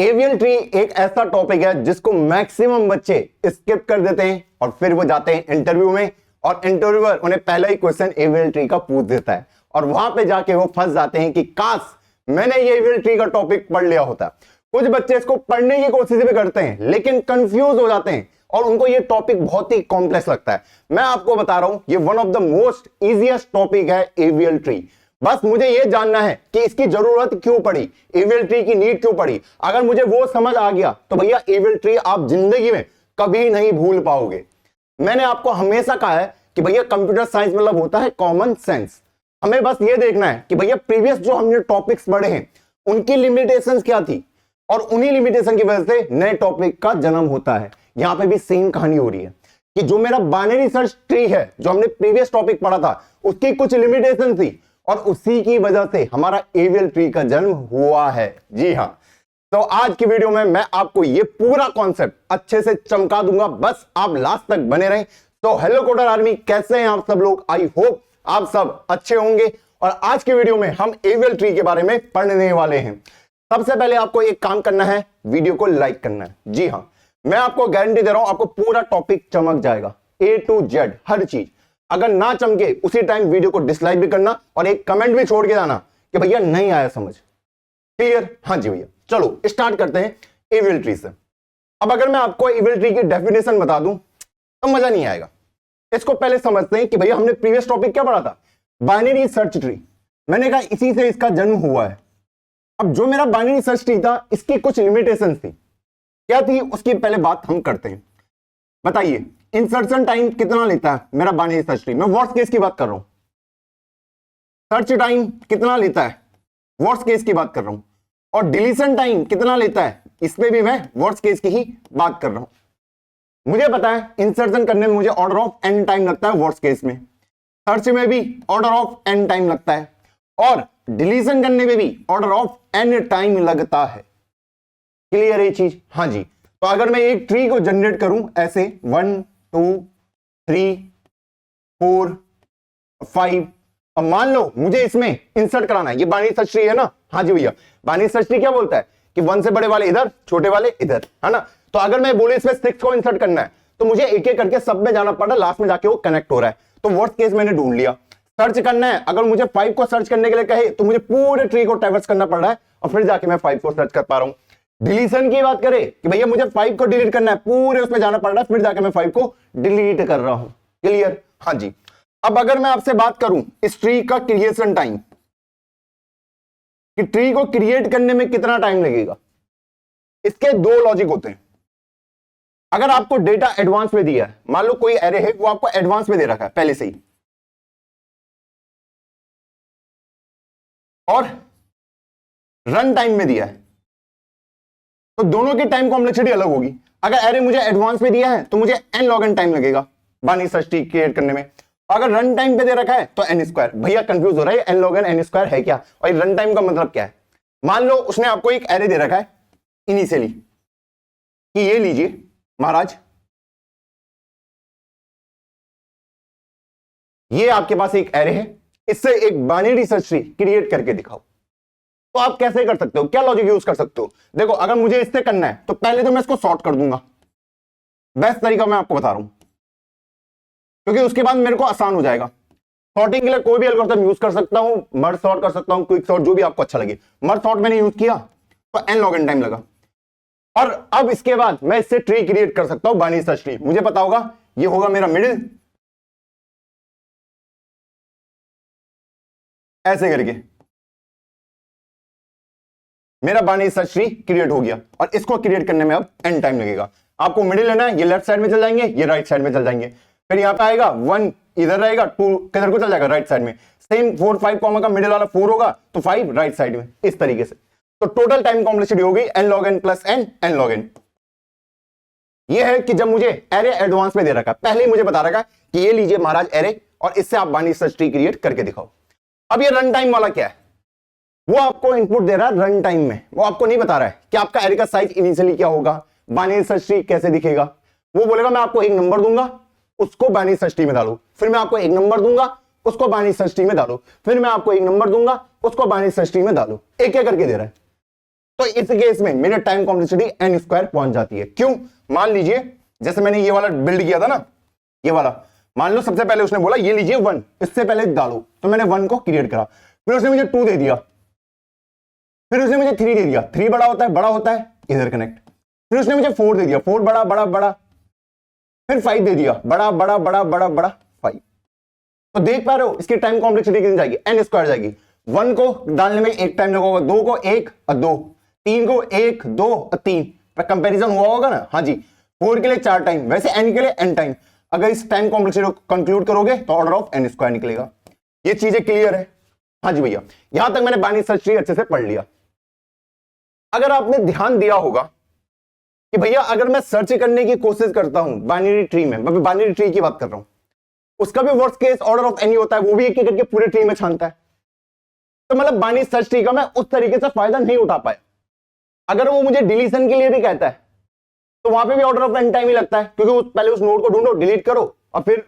Avian tree एक ऐसा topic है जिसको मैक्सिमम बच्चे स्किप कर देते हैं और फिर वो जाते हैं इंटरव्यू में और इंटरव्यूअर उन्हें पहला ही क्वेश्चन एवियन ट्री का पूछ देता है और वहां पे जाके वो फंस जाते हैं कि काश मैंने ये एवियन ट्री का टॉपिक पढ़ लिया होता। कुछ बच्चे इसको पढ़ने की कोशिश भी करते हैं लेकिन कंफ्यूज हो जाते हैं और उनको ये टॉपिक बहुत ही कॉम्प्लेक्स लगता है। मैं आपको बता रहा हूं ये one of the most easiest topic है एवियन ट्री। बस मुझे यह जानना है कि इसकी जरूरत क्यों पड़ी, एवियन ट्री की नीड क्यों पड़ी। अगर मुझे वो समझ आ गया तो भैया एवियन ट्री आप जिंदगी में कभी नहीं भूल पाओगे। मैंने आपको हमेशा कहा है कि भैया कंप्यूटर साइंस मतलब होता है कॉमन सेंस। हमें बस ये देखना है कि भैया प्रीवियस जो हमने टॉपिक्स पढ़े हैं उनकी लिमिटेशंस क्या थी और उन्हीं लिमिटेशन की वजह से नए टॉपिक का जन्म होता है। यहां पे भी सेम कहानी हो रही है कि जो मेरा बाइनरी सर्च ट्री है जो हमने प्रीवियस टॉपिक पढ़ा था उसकी कुछ लिमिटेशन थी और उसी की वजह से हमारा एवियन ट्री का जन्म हुआ है। जी हां, तो आज की वीडियो में मैं आपको ये पूरा कॉन्सेप्ट अच्छे से चमका दूंगा, बस आप लास्ट तक बने रहें। तो हेलो कोडर आर्मी, कैसे हैं आप सब लोग? आई होप आप सब अच्छे होंगे और आज की वीडियो में हम एवियन ट्री के बारे में पढ़ने वाले हैं। सबसे पहले आपको एक काम करना है, वीडियो को लाइक करना है। जी हां, मैं आपको गारंटी दे रहा हूं आपको पूरा टॉपिक चमक जाएगा, A to Z हर चीज। अगर ना चमके उसी टाइम वीडियो को डिसलाइक भी करना और एक कमेंट भी छोड़ के जाना कि भैया नहीं आया समझ। क्लियर? हाँ जी भैया, चलो स्टार्ट करते हैं एवियन ट्री से। अब अगर मैं आपको एवियन ट्री की डेफिनेशन बता दूं तो मजा नहीं आएगा। इसको पहले समझते हैं कि भैया हमने प्रीवियस टॉपिक क्या पढ़ा था, बाइनरी सर्च ट्री। मैंने कहा इसी से इसका जन्म हुआ है। अब जो मेरा बाइनरी सर्च ट्री था इसकी कुछ लिमिटेशंस थी। क्या थी उसकी पहले बात हम करते हैं। बताइए इंसर्शन टाइम कितना लेता है मेरा बाइनरी सर्च ट्री? मैं वर्स्ट केस की बात कर रहा हूं। सर्च टाइम कितना लेता है? वर्स्ट केस की बात कर रहा हूं। और डिलीशन टाइम कितना लेता है? इसमें भी मैं वर्स्ट केस की ही बात कर रहा हूं। मुझे पता है इंसर्शन करने में मुझे ऑर्डर ऑफ एन टाइम लगता है वर्स्ट केस में, सर्च में भी ऑर्डर ऑफ एन टाइम लगता है और डिलीशन करने में भी ऑर्डर ऑफ एन टाइम लगता है। क्लियर है ये चीज? हाँ जी। तो अगर मैं एक ट्री को जनरेट करूं ऐसे 1 2 3 4 5, अब मान लो मुझे इसमें इंसर्ट कराना है। ये बाइनरी सर्च ट्री है ना? हाँ जी भैया, बाइनरी सर्च ट्री क्या बोलता है कि 1 से बड़े वाले इधर, छोटे वाले इधर, है ना? तो अगर मैं बोले इसमें 6 को इंसर्ट करना है तो मुझे एक एक करके सब में जाना पड़ा, लास्ट में जाके वो कनेक्ट हो रहा है। तो वर्स्ट केस मैंने ढूंढ लिया। सर्च करना है, अगर मुझे 5 को सर्च करने के लिए कहे तो मुझे पूरे ट्री को ट्रैवर्स करना पड़ रहा है और फिर जाके मैं 5 को सर्च कर पा रहा हूं। डिलीशन की बात करें कि भैया मुझे 5 को डिलीट करना है, पूरे उसमें जाना पड़ रहा है, फिर जाके मैं 5 को डिलीट कर रहा हूं। क्लियर? हाँ जी। अब अगर मैं आपसे बात करूं इस ट्री का क्रिएशन टाइम, कि ट्री को क्रिएट करने में कितना टाइम लगेगा, इसके दो लॉजिक होते हैं। अगर आपको डेटा एडवांस में दिया है, मान लो कोई एरे है वो आपको एडवांस में दे रखा है पहले से ही, और रन टाइम में दिया है, तो दोनों की टाइम कॉम्प्लेक्सिटी अलग होगी। अगर एरे मुझे एडवांस में दिया है तो मुझे n log n टाइम लगेगा बाइनरी सर्च ट्री क्रिएट करने में। अगर रन टाइम पे दे रखा है तो n स्क्वायर। भैया कंफ्यूज हो रहा है n log n स्क्वायर है क्या और रन टाइम का मतलब क्या है? मान लो उसने आपको एक एरे दे रखा है इनिशियली कि ये लीजिए महाराज, ये आपके पास एक एरे है, इससे एक बाइनरी सर्च ट्री क्रिएट करके दिखाओ। तो आप कैसे कर सकते हो, क्या लॉजिक यूज कर सकते हो? देखो अगर मुझे इससे करना है तो पहले तो मैं इसको सॉर्ट कर दूंगा। बेस्ट तरीका मैं आपको बता रहा हूं क्योंकि उसके बाद मेरे को आसान हो जाएगा। सॉर्टिंग के लिए कोई भी एल्गोरिथम यूज कर सकता हूं, मर्ज सॉर्ट कर सकता हूं, क्विक सॉर्ट, जो भी आपको अच्छा लगे। मर्ज सॉर्ट मैंने यूज किया तो n log n टाइम लगा और अब इसके बाद मैं इससे ट्री क्रिएट कर सकता हूं, बाइनरी सर्च ट्री। मुझे पता होगा ये होगा मेरा मिडिल, ऐसे करके मेरा बाइनरी सर्च ट्री क्रिएट हो गया और इसको क्रिएट करने में अब n टाइम लगेगा। आपको मिडिल लेना है, ये लेफ्ट साइड में चल जाएंगे, ये राइट साइड में चल जाएंगे। फिर यहां पे आएगा 1 इधर रहेगा, 2 किधर को चल जाएगा, राइट साइड में। सेम 4 5 कॉमा का मिडिल वाला 4 होगा तो 5 राइट साइड में, इस तरीके से। तो टोटल टाइम कॉम्प्लेक्सिटी होगी n log n plus n log n। ये है कि जब मुझे एरे एडवांस में दे रखा है, पहले ही मुझे बता रखा है कि ये लीजिए महाराज एरे और इससे आप बाइनरी सर्च ट्री क्रिएट करके दिखाओ। अब ये रन टाइम वाला क्या है? वो आपको इनपुट दे रहा है रन टाइम में, वो आपको नहीं बता रहा है कि आपका एरे का साइज इनिशियली क्या होगा, बाइनरी सर्च ट्री कैसे दिखेगा। वो बोलेगा मैं आपको एक नंबर दूंगा, उसको बाइनरी सर्च ट्री में डालो, फिर मैं आपको एक नंबर दूंगा, उसको बाइनरी सर्च ट्री में डालो, फिर मैं आपको एक नंबर दूंगा, उसको बाइनरी सर्च ट्री में डालो। एक एक करके दे रहा है। तो इस केस में मेरे टाइम कॉम्प्लेक्सिटी n स्क्वायर पहुंच जाती है। क्यों? मान लीजिए जैसे मैंने ये वाला बिल्ड किया था ना, ये वाला, मान लो सबसे पहले उसने बोला ये लीजिए 1, इससे पहले डालो, तो मैंने 1 को क्रिएट करा, फिर उसने मुझे 2 दे दिया, फिर उसने मुझे 3 दे दिया, 3 बड़ा होता है इधर कनेक्ट, फिर उसने मुझे 4 दे दिया, 4 बड़ा बड़ा बड़ा, फिर 5 दे दिया, बड़ा बड़ा बड़ा बड़ा बड़ा 5। तो देख पा रहे हो इसकी टाइम कॉम्प्लेक्सिटी कितनी जाएगी? n स्क्वायर जाएगी। 1 को डालने में 1 टाइम लगा होगा, 2 को 1 और 2, 3 को 1 2 और 3, कंपैरिजन हुआ होगा ना? हाँ जी। 4 के लिए 4 टाइम, वैसे n के लिए n टाइम। अगर इस टाइम कॉम्प्लेक्सिटी को कंक्लूड करोगे तो ऑर्डर ऑफ n स्क्वायर निकलेगा। ये चीजें क्लियर है? हाँ जी भैया, यहां तक मैंने बाइनरी सर्च ट्री अच्छे से पढ़ लिया। अगर आपने ध्यान दिया होगा कि भैया अगर मैं सर्च करने की कोशिश करता हूं बाइनरी ट्री में, मैं बाइनरी ट्री की बात कर रहा हूं, उसका भी worst case order of any होता है, वो भी एक एक करके पूरे ट्री में छानता है। तो मतलब बाइनरी सर्च ट्री का मैं उस तरीके से फायदा नहीं उठा पाया। अगर वो मुझे डिलीशन के लिए भी कहता है तो वहां पे भी ऑर्डर ऑफ एन टाइम ही लगता है, क्योंकि पहले उस नोड को ढूंढो, डिलीट करो और फिर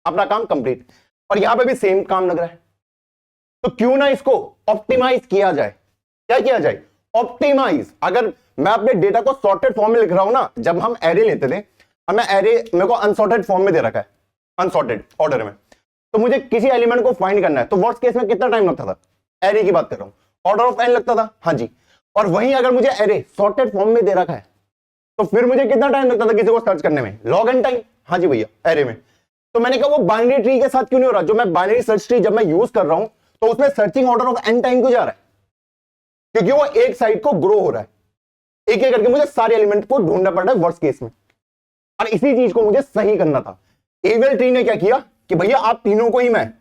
अपना काम कंप्लीट। और यहां पे भी सेम काम लग रहा है। तो क्यों ना इसको ऑप्टिमाइज किया जाए? क्या किया जाए? ऑप्टिमाइज। अगर मैं अपने डेटा को सॉर्टेड फॉर्म में लिख रहा हूं ना, जब हम एरे लेते थे, अब मैं एरे मेरे को अनसॉर्टेड फॉर्म में दे रखा है, अनसॉर्टेड ऑर्डर में, तो मुझे किसी एलिमेंट को फाइंड करना है, तो वर्स्ट केस में कितना टाइम लगता था? एरे की बात कर रहा हूं, ऑर्डर ऑफ एन लगता था। हाँ जी। और वहीं अगर मुझे एरे सॉर्टेड फॉर्म में दे रखा है तो फिर मुझे कितना टाइम लगता था किसी को सर्च करने में? Log n time. हाँ जी भैया, एरे में। तो मैंने कहा वो बाइनरी ट्री के साथ क्यों नहीं हो रहा? जो मैं बाइनरी सर्च ट्री जब मैं यूज कर रहा हूं तो उसमें searching order of n time क्यों जा रहा है? क्योंकि वो एक साइड को ग्रो हो रहा है, एक एक करके मुझे सारे एलिमेंट को ढूंढना पड़ रहा है वर्स्ट केस में, और इसी चीज को मुझे सही करना था। एविल ट्री ने क्या किया कि भैया आप तीनों को ही मैं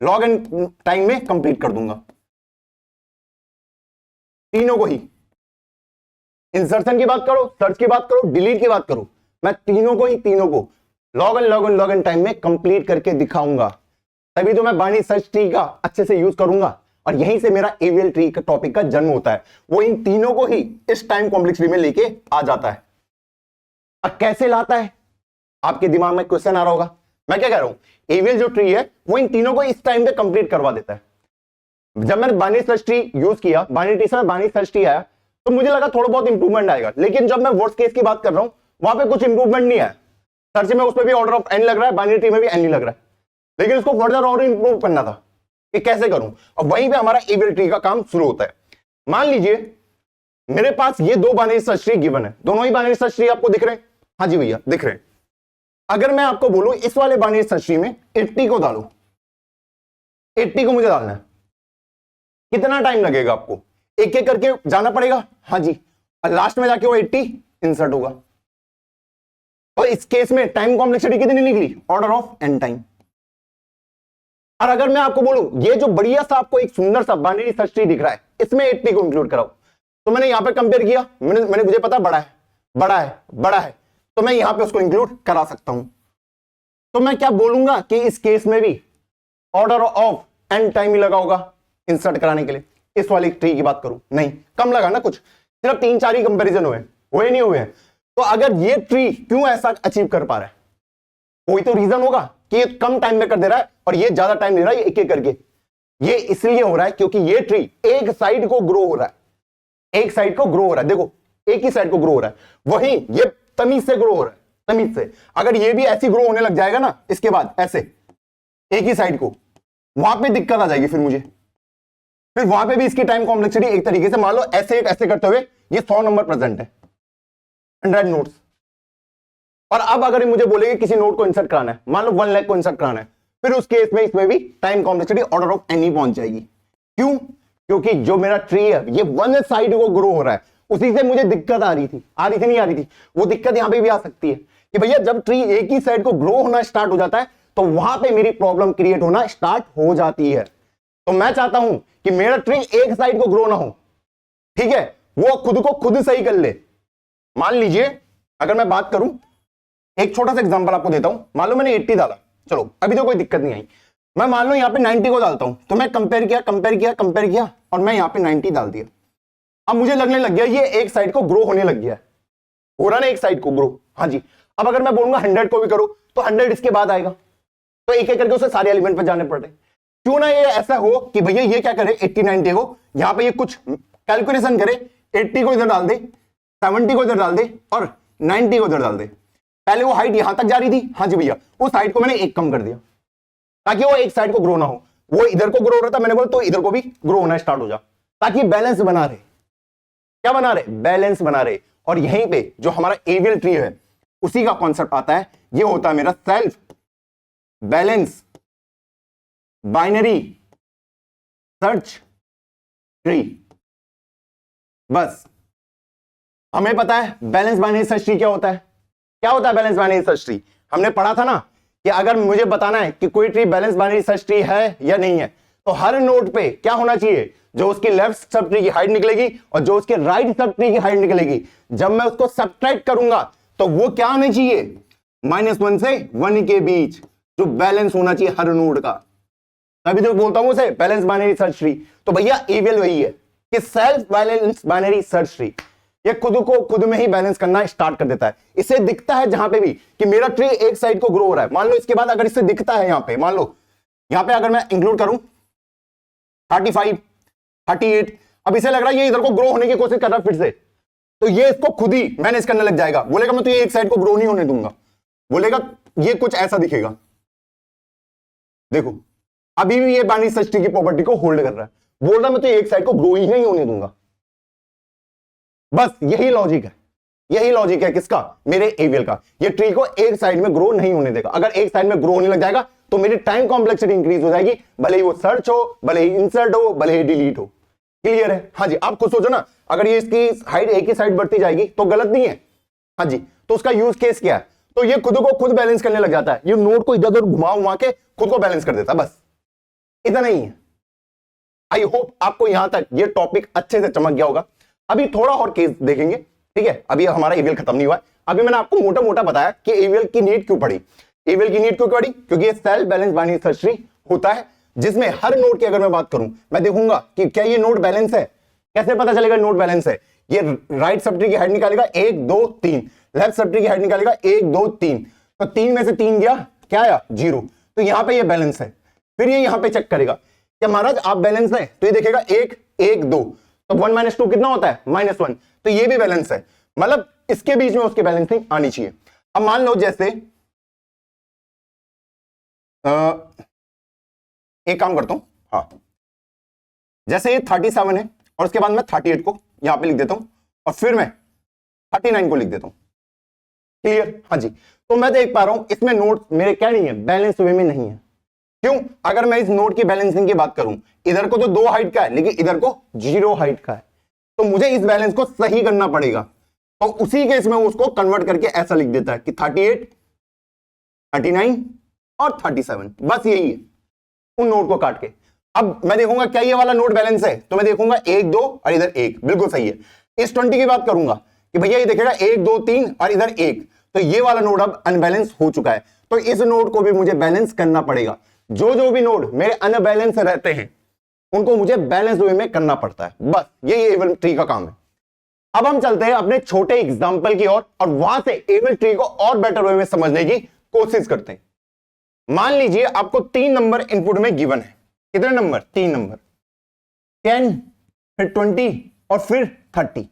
लॉग एन टाइम में कंप्लीट कर दूंगा, तीनों को ही। इंसर्शन की बात करो, सर्च की बात करो, डिलीट की बात करो, मैं तीनों को लॉग एन टाइम में कंप्लीट करके दिखाऊंगा। तभी तो मैं बाइनरी सर्च ट्री का अच्छे से यूज करूंगा, और यहीं से मेरा एविल ट्री का टॉपिक का जन्म होता है। वो इन तीनों को ही इस टाइम कॉम्प्लेक्सिटी में लेके आ जाता है। और कैसे लाता है? आपके दिमाग में क्वेश्चन आ रहा होगा। मैं क्या कह रहा हूं, एविल जो ट्री है वो इन तीनों को इस टाइम पे कंप्लीट करवा देता है। जब मैंने बाइनरी सर्च ट्री यूज किया, बाइनरी ट्री से बाइनरी सर्च ट्री आया, तो मुझे लगा थोड़ा बहुत इंप्रूवमेंट आएगा, लेकिन जब मैं वर्स्ट केस की बात कर रहा हूं वहां पे कुछ इंप्रूवमेंट नहीं है। सर्च में उसमें भी ऑर्डर ऑफ एन लग रहा है, बाइनरी ट्री में भी एन ही लग रहा है, लेकिन उसको फर्दर और इंप्रूव करना था कि कैसे करूं, और वहीं पे हमारा एविल ट्री का काम शुरू होता है। मान लीजिए मेरे पास ये दो बाइनरी सर्च ट्री गिवन है, दोनों ही बाइनरी सर्च ट्री आपको दिख रहे हैं? हाँ जी भैया दिख रहे हैं। अगर मैं आपको बोलूं इस वाले बाइनरी सर्च ट्री में 80 को डालो, 80 को मुझे डालना है, कितना टाइम लगेगा आपको? एक एक करके जाना पड़ेगा। हाँ जी। और लास्ट में जाके वो 80 इंसर्ट होगा। और इस केस में टाइम कॉम्प्लेक्सिटी कितनी निकली? Order of n time. और अगर मैं आपको बोलूं ये जो बढ़िया सा आपको एक सुंदर सा बाइनरी सर्च ट्री दिख रहा है, इसमें 80 को इंक्लूड कराओ, तो मैंने यहां पे कंपेयर किया, मैंने मुझे पता बड़ा है बड़ा है बड़ा है, तो मैं यहां पे उसको इंक्लूड करा सकता हूं। तो मैं क्या बोलूंगा कि इस केस में भी ऑर्डर ऑफ एन टाइम ही लगा होगा इंसर्ट कराने के लिए। इस वाली ट्री की बात करूं, नहीं कम लगा ना, कुछ सिर्फ 3-4 ही कंपैरिजन हुए नहीं हुए हैं। तो अगर ये ट्री क्यों ऐसा अचीव कर पा रहा है? कोई तो रीजन होगा कि ये कम टाइम में कर दे रहा है और ये ज्यादा टाइम ले रहा है एक एक करके। ये इसलिए हो रहा है क्योंकि ये ट्री एक साइड को ग्रो हो रहा है, एक साइड को ग्रो हो रहा है, देखो एक ही साइड को ग्रो हो रहा है, वहीं ये तमीज से ग्रो हो रहा है, तमीज से। अगर ये भी ऐसी ग्रो होने लग जाएगा ना इसके बाद ऐसे एक ही साइड को, वहां पे दिक्कत आ जाएगी फिर वहां पे भी इसकी टाइम कॉम्प्लेक्सिटी एक तरीके से, मान लो ऐसे करते हुए ये 100 नंबर प्रेजेंट है, 100 नोट्स, और अब अगर मुझे बोलेंगे किसी नोट को इंसर्ट कराना है, मान लो 1 लाख को इंसर्ट कराना है, फिर उस केस में इसमें भी time complexity order of N ही पहुंच जाएगी। क्यों? क्योंकि जो मेरा ट्री है ये वन साइड को ग्रो हो रहा है, उसी से मुझे दिक्कत आ रही थी नहीं आ रही थी, वो दिक्कत यहां पे भी आ सकती है कि भैया जब ट्री एक ही साइड को ग्रो होना स्टार्ट हो जाता है तो वहां पे मेरी प्रॉब्लम क्रिएट होना स्टार्ट हो जाती है। तो मैं चाहता हूं कि मेरा ट्री एक साइड को ग्रो ना हो, ठीक है, वो खुद को खुद सही कर ले। मान लीजिए अगर मैं बात करूं, एक छोटा सा एग्जांपल आपको देता हूं, मान लो मैंने 80 डाला, चलो अभी तो कोई दिक्कत नहीं आई, मैं मान लो यहां पे 90 को डालता हूं, तो मैं कंपेयर किया और मैं यहां पे 90 डाल दिया। अब मुझे लगने लग गया ये एक साइड को ग्रो होने लग गया है, हो रहा ना एक साइड को ग्रो। हाँ जी। अब अगर मैं बोलूंगा 100 को भी करो तो 100 इसके बाद आएगा, तो एक एक करके उसे सारे एलिमेंट पर जाने पड़ते। क्यों ना ये ऐसा हो कि भैया ये क्या करे 80-90 को यहां पे ये कुछ कैलकुलेशन करे, 80 को इधर डाल दे, 70 को इधर डाल दे और 90 को इधर डाल दे। पहले वो हाइट यहां तक जा रही थी, हाँ जी भैया, उस हाइट को मैंने एक कम कर दिया ताकि वो एक साइड को ग्रो ना हो। वो इधर को ग्रो हो रहा था, मैंने बोला तो इधर को भी ग्रो होना स्टार्ट हो जा, ताकि बैलेंस बना रहे। क्या बना रहे? बैलेंस बना रहे। और यहीं पे जो हमारा एवियल ट्री है उसी का कॉन्सेप्ट आता है। ये होता है मेरा self balance binary search tree. बस हमें पता है बैलेंस बाइनरी सर्च ट्री क्या होता है। क्या होता है बैलेंस बाइनरी सर्च ट्री? हमने पढ़ा था ना कि अगर मुझे बताना है कि कोई tree balance binary search tree है या नहीं है, तो हर नोड पे क्या होना चाहिए? जो उसकी लेफ्ट सब ट्री की हाइट निकलेगी और जो उसके राइट सब ट्री की हाइट निकलेगी, जब मैं उसको सब्ट्रैक्ट करूंगा तो वो क्या होना चाहिए? -1 से 1 के बीच जो बैलेंस होना चाहिए हर नोड का। तभी तो बोलता हूं उसे बैलेंस बाइनरी सर्च ट्री। तो भैया एवियल वही है कि self balance binary search tree. ये खुद को खुद में ही बैलेंस करना स्टार्ट कर देता है। इसे दिखता है जहां पे भी कि मेरा ट्री एक साइड को ग्रो हो रहा है, मान लो इसके बाद अगर इसे दिखता है यहां पे, मान लो यहां पे अगर मैं इंक्लूड करूं 35, 38, अब इसे लग रहा है ये इधर को ग्रो होने की कोशिश कर रहा है फिर से, तो ये इसको खुद ही मैनेज करने लग जाएगा। बोलेगा मैं तो ये एक साइड को ग्रो नहीं होने दूंगा, बोलेगा ये कुछ ऐसा दिखेगा। देखो अभी भी ये बाइनरी सर्च ट्री की प्रॉपर्टी को होल्ड कर रहा है, बोल रहा मैं तो एक साइड को ग्रो ही नहीं होने दूंगा। बस यही लॉजिक है, यही लॉजिक है किसका? मेरे एवियल का। ये ट्री को एक साइड में ग्रो नहीं होने देगा। अगर एक साइड में ग्रो होने लग जाएगा तो मेरी टाइम कॉम्प्लेक्सिटी इंक्रीज हो जाएगी, भले ही वो सर्च हो, भले ही इंसर्ट हो, भले ही डिलीट हो। क्लियर है? हाँ जी। आप खुद सोचो ना, अगर ये इसकी हाइट एक ही साइड बढ़ती जाएगी तो गलत नहीं है? हाँ जी। तो उसका यूज केस क्या है? तो ये खुद को खुद बैलेंस करने लग जाता है, ये नोड को इधर उधर घुमा के खुद को बैलेंस कर देता है। बस इतना ही है। आई होप आपको यहां तक ये टॉपिक अच्छे से चमक गया होगा। अभी थोड़ा और केस देखेंगे, ठीक है? अभी हमारा एवियल खत्म नहीं हुआ है। अभी मैंने आपको मोटा मोटा बताया कि एवियल की नीड क्यों पड़ी। एवियल की नीड क्यों पड़ी? क्योंकि ये self balance binary search tree होता है, जिसमें हर नोड की अगर मैं बात करूं, मैं देखूंगा कि क्या ये नोड बैलेंस है। कैसे पता चलेगा नोड बैलेंस है? ये राइट सब ट्री की हाइट निकालेगा 1 2 3, लेफ्ट सब ट्री की हाइट निकालेगा 1 2 3, तो 3 में से 3 गया, क्या आया? 0। तो यहां पे ये बैलेंस है। फिर ये यहां पे चेक करेगा कि महाराज आप बैलेंस है, तो ये देखेगा 1 1 2, तो 1 - 2 कितना होता है? -1। तो ये भी बैलेंस है, मतलब इसके बीच में उसकी बैलेंसिंग आनी चाहिए। अब मान लो जैसे एक काम करता हूं, हाँ, जैसे ये 37 है और उसके बाद मैं 38 को यहां पे लिख देता हूं और फिर मैं 39 को लिख देता हूं। क्लियर? हाँ जी। तो मैं देख पा रहा हूं इसमें नोड मेरे क्या नहीं है? बैलेंस वे में नहीं है। क्यों? अगर मैं इस नोड की बैलेंसिंग की बात करूं, इधर को तो 2 हाइट का है लेकिन इधर को 0 हाइट का है, तो मुझे इस बैलेंस को सही करना पड़ेगा। तो उसी केस में उसको कन्वर्ट करके ऐसा लिख देता है कि 38, 39 और 37, बस यही है उन नोड को काट के। अब मैं देखूंगा क्या ये वाला नोड बैलेंस है, तो मैं देखूंगा 1 2 और इधर 1, बिल्कुल सही है। इस 20 की बात करूंगा कि भैया ये देखेगा 1 2 3 और इधर 1, तो ये वाला नोड अब अनबैलेंस हो चुका है। तो इस नोड को भी मुझे बैलेंस करना पड़ेगा। जो भी नोड मेरे अनबैलेंस रहते हैं उनको मुझे बैलेंस वे में करना पड़ता है। बस यही एवियल ट्री का काम है। अब हम चलते हैं अपने छोटे एग्जांपल की ओर और वहां से एवियल ट्री को और बेटर वे में समझने की कोशिश करते हैं। मान लीजिए आपको 3 नंबर इनपुट में गिवन है। कितने नंबर? 3 नंबर, 10, फिर 20 और फिर 30।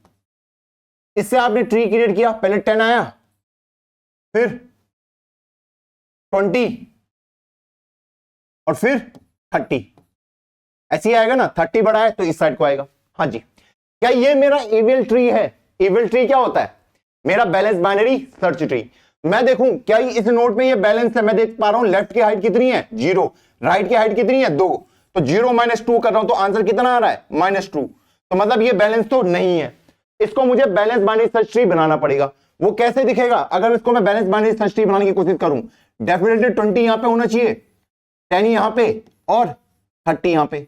इससे आपने ट्री क्रिएट किया, पहले 10 आया, फिर 20 और फिर 30। ऐसे ही आएगा ना, 30 बड़ा है तो इस साइड को आएगा। हाँ जी। क्या ये मेरा एवियल ट्री है? एवियल ट्री क्या होता है? मेरा बैलेंस बाइनरी सर्च ट्री। मैं देखूं क्या इस नोड में ये बैलेंस है। मैं देख पा रहा हूं लेफ्ट की हाइट कितनी है? 0, राइट की हाइट कितनी है? 2, तो 0 - 2 कर रहा हूं तो आंसर कितना आ रहा है? -2। तो मतलब ये बैलेंस तो नहीं है। इसको मुझे बैलेंस बाइनरी सर्च ट्री बनाना पड़ेगा। वो कैसे दिखेगा? अगर इसको मैं बैलेंस बाइनरी सर्च ट्री बनाने की कोशिश करूं, डेफिनेटली 20 यहां पे होना चाहिए, 10 यहां पे और 30 यहां पे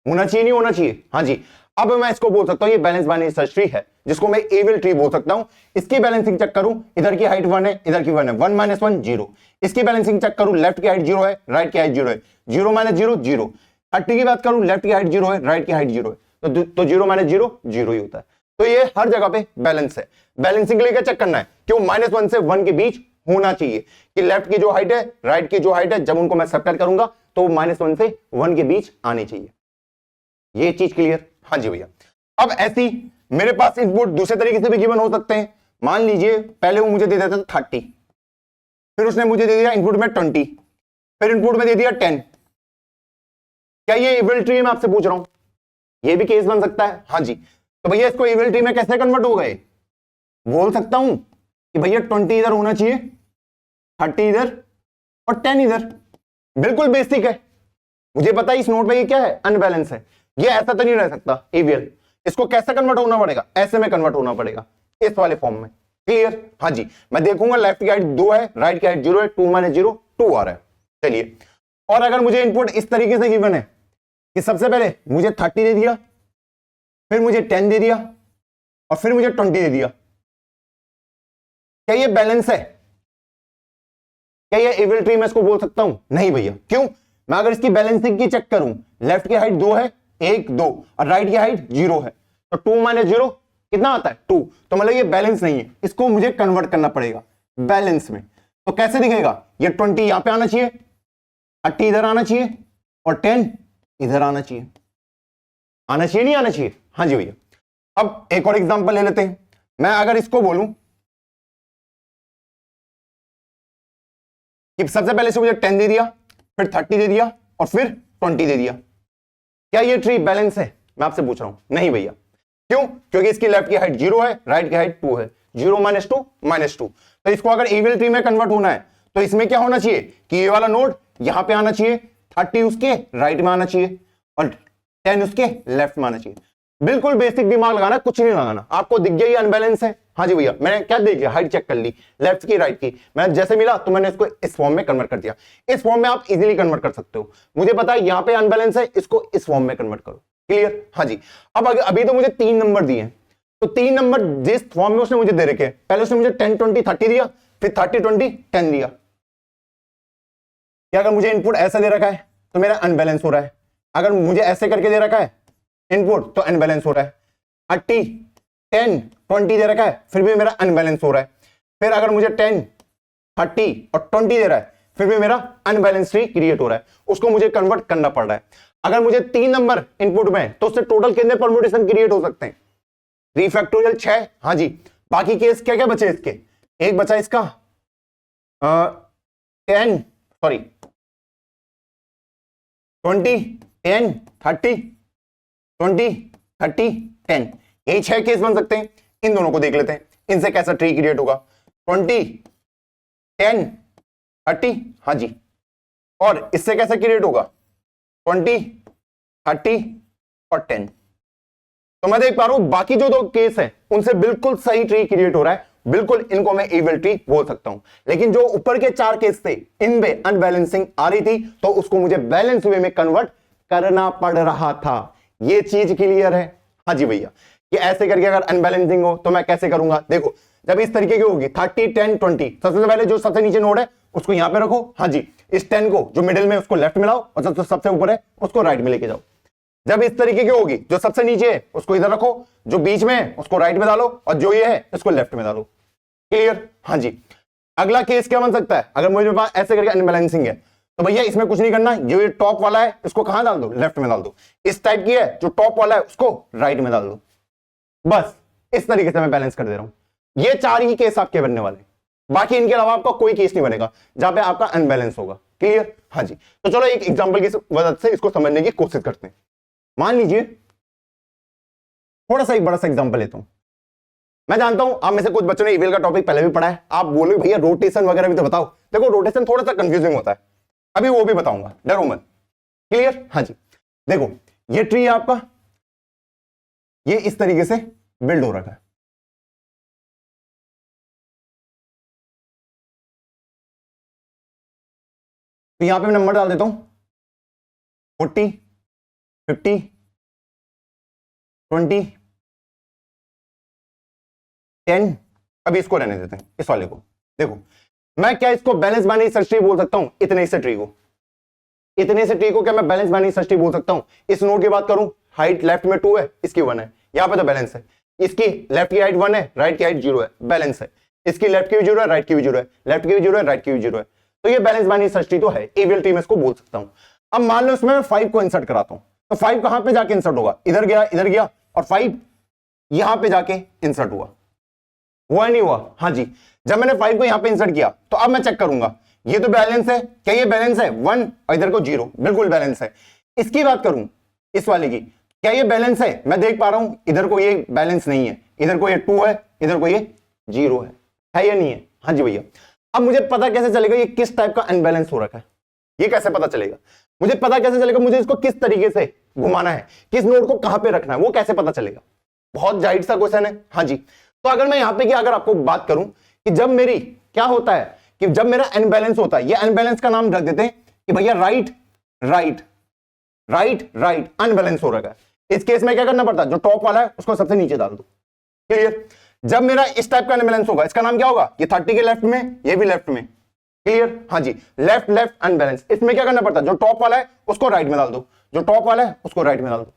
होना चाहिए, नहीं होना चाहिए? हाँ जी। अब मैं इसको बोल सकता हूं ये बैलेंस बाइनरी सर्च ट्री है, जिसको मैं एवियल ट्री बोल सकता हूं। इसकी बैलेंसिंग चेक करूं, इधर की हाइट 1 है, इधर की 1 है, 1 - 1 0। इसकी बैलेंसिंग चेक करूं, लेफ्ट की हाइट 0 है, राइट की हाइट 0 है, 0 - 0 0। 30 की बात करूं, लेफ्ट की हाइट 0 है, राइट की हाइट 0 है, तो 0 - 0 0 ही होता है। तो ये हर जगह पे बैलेंस है। बैलेंसिंग के लिए क्या चेक करना है? क्यों? -1 से 1 के बीच होना चाहिए कि लेफ्ट की जो हाइट है, राइट की जो हाइट है, जब उनको मैं सब्ट्रैक्ट करूंगा तो -1 से 1 के बीच आनी चाहिए। ये चीज क्लियर? हाँ जी भैया। अब ऐसी मेरे पास इनपुट दूसरे तरीके से भी गिवन हो सकते हैं। मान लीजिए पहले वो मुझे दे देता था 30, फिर उसने मुझे दे दिया इनपुट में 20, फिर इनपुट में दे दिया 10। क्या ये इविल ट्री मैं आपसे पूछ रहा हूं? ये भी केस बन सकता है। हाँ जी, तो भैया इसको इविल ट्री में कैसे कन्वर्ट हो गए? बोल सकता हूं कि भैया 20 इधर होना चाहिए, 30 इधर और 10 इधर। बिल्कुल बेसिक है, मुझे पता है इस नोट में ये क्या है, अनबैलेंस है। ये ऐसा तो नहीं रह सकता एवीएल। इसको कैसे कन्वर्ट होना पड़ेगा? ऐसे में कन्वर्ट होना पड़ेगा, इस वाले फॉर्म में। क्लियर? हाँ जी, मैं देखूंगा लेफ्ट की हाइट 2 है, राइट की हाइट 0 है, 2 - 0 2 आ रहा है। चलिए, और अगर मुझे इनपुट इस तरीके से गिवन है कि सबसे पहले मुझे 30 दे दिया, फिर मुझे 10 दे दिया और फिर मुझे 20 दे दिया, क्या ये बैलेंस है? क्या ये इविल ट्री मैं इसको बोल सकता हूं? नहीं भैया। क्यों? मैं अगर इसकी बैलेंसिंग की चेक करूं, लेफ्ट की हाइट 2 है, 1 2, और राइट की हाइट 0 है, तो 2 - 0 कितना आता है? 2। तो मतलब ये बैलेंस नहीं है, इसको मुझे कन्वर्ट करना पड़ेगा बैलेंस में। तो कैसे दिखेगा? ये 20 यहां पे आना चाहिए, 30 इधर आना चाहिए और 10 इधर आना चाहिए। आना चाहिए नहीं आना चाहिए? हाँ जी भैया। अब एक और एग्जांपल ले लेते हैं। मैं अगर इसको बोलूं कि सबसे पहले से मुझे 10 दे दिया, फिर 30 दे दिया और फिर 20 दे दिया, क्या ये ट्री बैलेंस है? मैं आपसे पूछ रहा हूं। नहीं भैया। क्यों? क्योंकि इसकी लेफ्ट की हाइट 0 है, राइट की हाइट 2 है, 0 - 2 -2। तो इसको अगर इविल ट्री में कन्वर्ट होना है तो इसमें क्या होना चाहिए कि ये वाला नोड यहां पे आना चाहिए, 30 उसके राइट में आना चाहिए और 10 उसके लेफ्ट में आना चाहिए। बिल्कुल बेसिक दिमाग लगाना, कुछ नहीं लगाना। आपको दिख गया ये अनबैलेंस है? हाँ जी भैया। मैंने क्या देख लिया? हाइट चेक कर ली, लेफ्ट की राइट की। मैंने जैसे मिला तो मैंने इसको इस फॉर्म में कन्वर्ट कर दिया। इस फॉर्म में आप इजीली कन्वर्ट कर सकते हो। मुझे पता है यहां पे अनबैलेंस है, इसको इस फॉर्म में कन्वर्ट करो। क्लियर? हाँ जी। अब अभी तो मुझे 3 नंबर दिए हैं, तो 3 नंबर जिस फॉर्म में उसने मुझे दे रखे हैं, पहले उसने मुझे 10 20 30 दिया, फिर 30 20 10 दिया। क्या अगर मुझे इनपुट ऐसा दे रखा है तो मेरा अनबैलेंस हो रहा है, अगर मुझे ऐसे करके दे रखा है इनपुट तो अनबैलेंस हो रहा है। 30 10 20 दे रखा है फिर भी मेरा अनबैलेंस हो रहा है। फिर अगर मुझे 10 30 और 20 दे रहा है फिर भी मेरा अनबैलेंस ट्री क्रिएट हो रहा है, उसको मुझे कन्वर्ट करना पड़ रहा है। अगर मुझे 3 नंबर इनपुट में तो उससे टोटल कितने परम्यूटेशन क्रिएट हो सकते हैं? 3 फैक्टोरियल 6। हाँ जी। बाकी केस क्या क्या बचे इसके? एक बचा इसका 10 सॉरी 20 10 30 20 30 10, यही 6 केस बन सकते हैं। इन दोनों को देख लेते हैं, इनसे कैसा ट्री क्रिएट होगा। 20 10 30, हाँ जी। और इससे कैसा क्रिएट होगा? 20 30 और 10। तो मैं देख पा रहा हूं बाकी जो 2 केस है उनसे बिल्कुल सही ट्री क्रिएट हो रहा है, बिल्कुल इनको मैं इविल ट्री बोल सकता हूं। लेकिन जो ऊपर के 4 केस थे इनमें अनबैलेंसिंग आ रही थी, तो उसको मुझे बैलेंस वे में कन्वर्ट करना पड़ रहा था। ये चीज क्लियर है? हाँ जी भैया। ये ऐसे करके अगर अनबैलेंसिंग हो तो मैं कैसे करूंगा? देखो, जब इस तरीके की होगी 30 10 20, सबसे पहले जो सबसे नीचे नोड है उसको यहां पे रखो। हाँ जी। इस 10 को जो मिडिल में उसको लेफ्ट में लाओ और जो सबसे ऊपर है उसको राइट में लेके जाओ। जब इस तरीके की होगी, जो सबसे नीचे है उसको इधर रखो, जो बीच में है उसको राइट में डालो और जो ये है इसको लेफ्ट में डालो। क्लियर? हाँ जी। अगला केस क्या बन सकता है? अगर मुझे पास ऐसे करके अनबैलेंसिंग है तो भैया इसमें कुछ नहीं करना, जो ये टॉप वाला है इसको कहां डाल दो? लेफ्ट में डाल दो। इस टाइप की है जो टॉप वाला है उसको राइट में डाल दो। बस इस तरीके से मैं बैलेंस कर दे रहा हूं। ये 4 ही केस आपके बनने वाले, बाकी इनके अलावा आपका कोई केस नहीं बनेगा जहां पे आपका अनबैलेंस होगा। क्लियर? हाँ जी। तो चलो एक एग्जांपल की मदद से इसको समझने की कोशिश करते हैं। मान लीजिए थोड़ा सा एक बड़ा सा एग्जांपल लेता हूं। मैं जानता हूं आप में से कुछ बच्चों ने ईवीएल का टॉपिक पहले भी पढ़ा है, आप बोलोगे भैया रोटेशन वगैरह भी तो बताओ। देखो रोटेशन थोड़ा सा कंफ्यूजिंग होता है, अभी वो भी बताऊंगा, डरो मत। क्लियर? हाँ जी। देखो ये ट्री है आपका, ये इस तरीके से बिल्ड हो रखा है। तो यहां पे मैं नंबर डाल देता हूं 40 50 20 10। अभी इसको रहने देते हैं, इस वाले को। देखो मैं क्या इसको बैलेंस बाइनरी सर्च ट्री बोल सकता हूं? इतने से ट्री को, इतने से ट्री को क्या मैं बैलेंस बाइनरी सर्च ट्री बोल सकता हूं? इस नोड की बात करूं, हाइट लेफ्ट में 2 है, इसकी 1 है, यहां पे तो बैलेंस है। इसकी लेफ्ट की हाइट 1 है, राइट की हाइट 0 है, बैलेंस है। इसकी लेफ्ट की भी 0 है, राइट की भी 0 है, लेफ्ट की भी 0 है, राइट की भी 0 है। तो ये बैलेंस बाइनरी सर्च ट्री तो है, ईवीएल ट्री में इसको बोल सकता हूं। अब मान लो इसमें मैं 5 को इंसर्ट कराता हूं, तो 5 कहां पे जाके इंसर्ट होगा? इधर गया, इधर गया और 5 यहां पे जाके इंसर्ट हुआ नहीं हुआ? हाँ जी। जब मैंने 5 को यहां पे इंसर्ट किया तो अब मैं चेक करूंगा ये तो बैलेंस है, क्या ये बैलेंस है 1 और इधर को 0, बिल्कुल बैलेंस है। इसकी बात करूं इस वाले की, क्या ये बैलेंस है? मैं देख पा रहा हूं इधर को ये बैलेंस नहीं है, इधर को ये 2 है, इधर को ये 0 है या नहीं है? हाँ जी भैया। अब मुझे पता कैसे चलेगा ये किस टाइप का अनबैलेंस हो रखा है? ये कैसे पता चलेगा? मुझे पता कैसे चलेगा मुझे इसको किस तरीके से घुमाना है, किस नोड को कहां पे रखना है, वो कैसे पता चलेगा? बहुत जाहिर सा क्वेश्चन है। हाँ जी। तो अगर मैं यहां पे की अगर आपको बात करूं कि जब मेरी क्या होता है कि जब मेरा अनबैलेंस होता है, ये अनबैलेंस का नाम रख देते हैं कि भैया right right right right unbalance हो रखा है। इस केस में क्या करना पड़ता है? जो टॉप वाला है उसको सबसे नीचे डाल दो। क्लियर? जब मेरा इस टाइप का अनबैलेंस होगा इसका नाम क्या होगा? ये 30 के लेफ्ट में, ये भी लेफ्ट में। क्लियर? हाँ जी। Left left unbalance. इसमें क्या करना पड़ता है? जो टॉप वाला है उसको राइट में डाल दो, जो टॉप वाला है उसको राइट में डाल दो।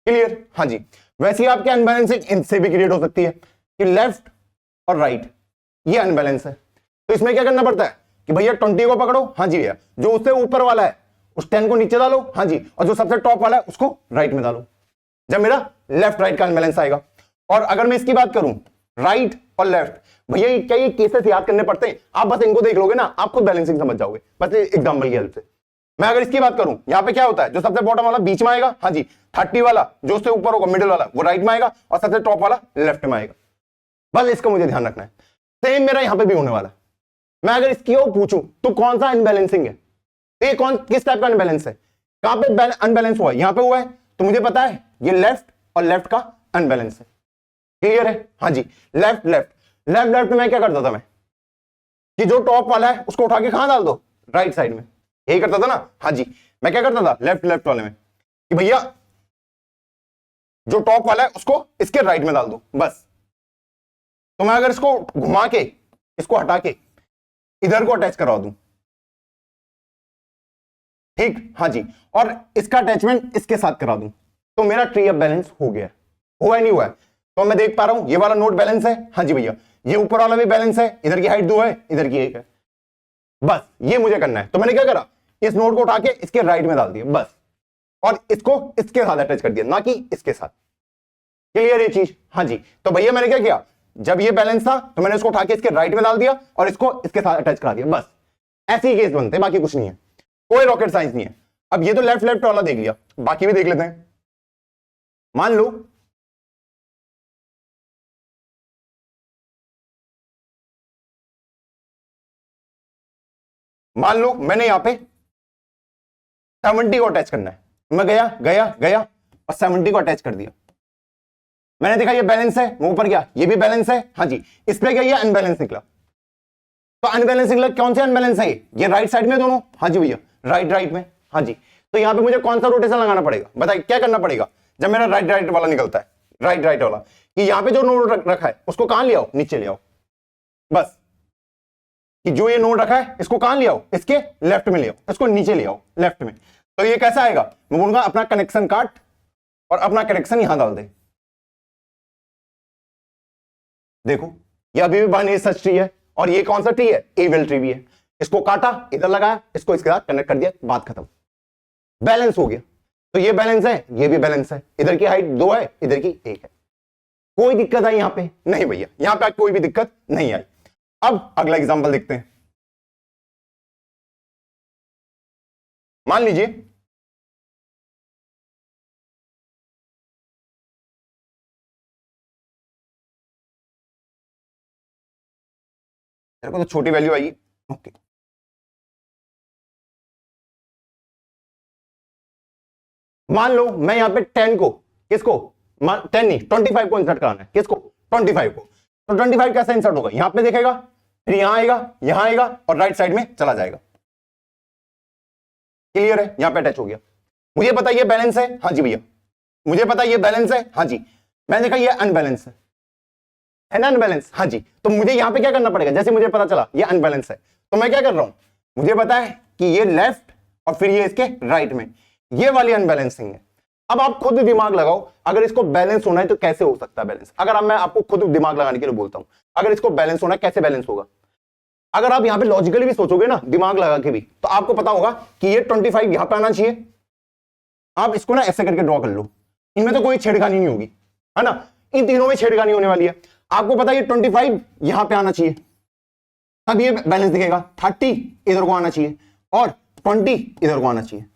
क्लियर? हाँ जी। वैसे ही आपके अनबैलेंसिंग इनसे भी क्रिएट हो सकती है कि लेफ्ट और राइट ये अनबैलेंस है। तो इसमें क्या करना पड़ता है कि भैया 20 को पकड़ो, हाँ जी भैया, जो उससे ऊपर वाला है उस 10 को नीचे डालो, हाँ जी, और जो सबसे टॉप वाला है उसको राइट में डालो, जब मेरा लेफ्ट राइट का अनबैलेंस आएगा। और अगर मैं इसकी बात करूं राइट और लेफ्ट, भैया क्या ये केसेस याद करने पड़ते हैं? आप बस इनको देख लोगे ना, आप खुद बैलेंसिंग समझ जाओगे बस एग्जांपल की हेल्प से। मैं अगर इसकी बात करूं, यहां पे क्या होता है? जो सबसे बॉटम वाला बीच में आएगा, हाँ जी, 30 वाला जो उससे ऊपर होगा मिडिल वाला वो राइट में आएगा और सबसे टॉप वाला लेफ्ट में आएगा। बस इसका मुझे ध्यान रखना है। सेम मेरा यहां पे भी होने वाला है। मैं अगर इसकी और पूछूं तो कौन सा अनबैलेंसिंग है, तो ये कौन किस टाइप का अनबैलेंस है? कहां पे अनबैलेंस हुआ है? यहां पे हुआ है, तो मुझे पता है ये लेफ्ट और लेफ्ट का अनबैलेंस है। क्लियर है? हाँ जी। लेफ्ट लेफ्ट लेफ्ट लेफ्ट में क्या करता था मैं कि जो टॉप वाला है उसको उठा के कहां डाल दो? राइट साइड में। यही करता था ना? हाँ जी। मैं क्या करता था लेफ्ट लेफ्ट वाले में कि भैया जो टॉप वाला है उसको इसके राइट में डाल दो बस। तो मैं अगर इसको घुमा के इसको हटा के इधर को अटैच करवा दूं, ठीक, हाँ जी, और इसका अटैचमेंट इसके साथ करा दूं, तो मेरा ट्री अब बैलेंस हो गया। हुआ नहीं हुआ है? तो मैं देख पा रहा हूं ये वाला नोड बैलेंस है, हाँ जी भैया, ये ऊपर वाला भी बैलेंस है, इधर की हाइट 2 है, इधर की 1 है। बस ये मुझे करना है। तो मैंने क्या करा, इस नोड को उठा के इसके राइट में डाल दिया बस, और इसको इसके साथ अटैच कर दिया, ना कि इसके साथ। क्लियर ये चीज? हाँ जी। तो भैया मैंने क्या किया, जब ये बैलेंस था तो मैंने इसको उठा के इसके राइट में डाल दिया और इसको इसके साथ अटैच करा दिया, बस। ऐसे ही केस बनते हैं, बाकी कुछ नहीं है, कोई रॉकेट साइंस नहीं है। अब ये तो लेफ्ट लेफ्ट वाला देख लिया, बाकी भी देख लेते हैं। मान लो मैंने यहां पे 70 को अटैच करना है, मैं गया गया गया और 70 को अटैच कर दिया। मैंने देखा ये बैलेंस है, मैं ऊपर गया, ये भी बैलेंस है, हाँ जी, इस पे क्या ये अनबैलेंस निकला। तो अनबैलेंस निकला, कौन से अनबैलेंस है ये राइट साइड में दोनों, हाँ जी भैया, राइट राइट में, हाँ जी। तो यहां पे मुझे कौन सा रोटेशन लगाना पड़ेगा? बताइए क्या करना पड़ेगा जब मेरा राइट राइट वाला निकलता है, राइट राइट वाला, कि यहां पे जो नोड रखा है उसको कहां ले आओ? नीचे ले आओ बस। कि जो ये नोड रखा है इसको कहां ले आओ? इसके लेफ्ट में ले आओ, इसको नीचे ले आओ लेफ्ट में। तो ये कैसा आएगा? मैं बोलूंगा अपना कनेक्शन काट और अपना कनेक्शन यहां डाल दे। देखो ये अभी भी बाइनरी सर्च ट्री है, और ये कौन सा ट्री है? एवेल ट्री भी है। इसको काटा, इधर लगाया, इसको इसके साथ कनेक्ट कर दिया, बात खत्म, बैलेंस हो गया। तो ये बैलेंस है, ये भी बैलेंस है, इधर की हाइट 2 है, इधर की 1 है। कोई दिक्कत आई यहां पे? नहीं भैया, यहां पे कोई भी दिक्कत नहीं आई। अब अगला एग्जांपल देखते हैं। मान लीजिए मेरे को तो छोटी वैल्यू आई, ओके। मान लो मैं यहां पे 10 को, किसको, 10 नहीं 25 को इंसर्ट कराना है, किसको? 25 को। तो 25 कैसे इंसर्ट होगा? यहां पे देखेगा, फिर यहां आएगा, यहां आएगा और राइट साइड में चला जाएगा। क्लियर है? यहां पे अटैच हो गया। मुझे पता ये बैलेंस है, हाँ जी भैया, मुझे पता ये बैलेंस है, हाँ जी। मैंने देखा ये अनबैलेंस है ना, अनबैलेंस, हाँ जी। तो मुझे यहां पे क्या करना पड़ेगा? जैसे मुझे पता चला ये अनबैलेंस है, तो मैं क्या कर रहा हूं, मुझे पता है कि ये लेफ्ट और फिर ये इसके राइट में, ये वाली अनबैलेंसिंग है। अब आप खुद दिमाग लगाओ, अगर इसको बैलेंस होना है तो कैसे हो सकता है बैलेंस? अगर अब मैं आपको खुद दिमाग लगाने के लिए बोलता हूं, अगर इसको बैलेंस होना है कैसे बैलेंस होगा? अगर आप यहां पे लॉजिकली भी सोचोगे ना, दिमाग लगा के भी, तो आपको पता होगा कि ये 25 यहां पे आना चाहिए। आप इसको ना ऐसे करके ड्रॉ कर लो, इनमें तो कोई छेड़खानी नहीं होगी, है ना। इन तीनों में छेड़खानी होने वाली है। आपको पता है ये 25 यहां पे आना चाहिए, तब ये बैलेंस दिखेगा। 30 इधर को आना चाहिए और 20 इधर को आना चाहिए।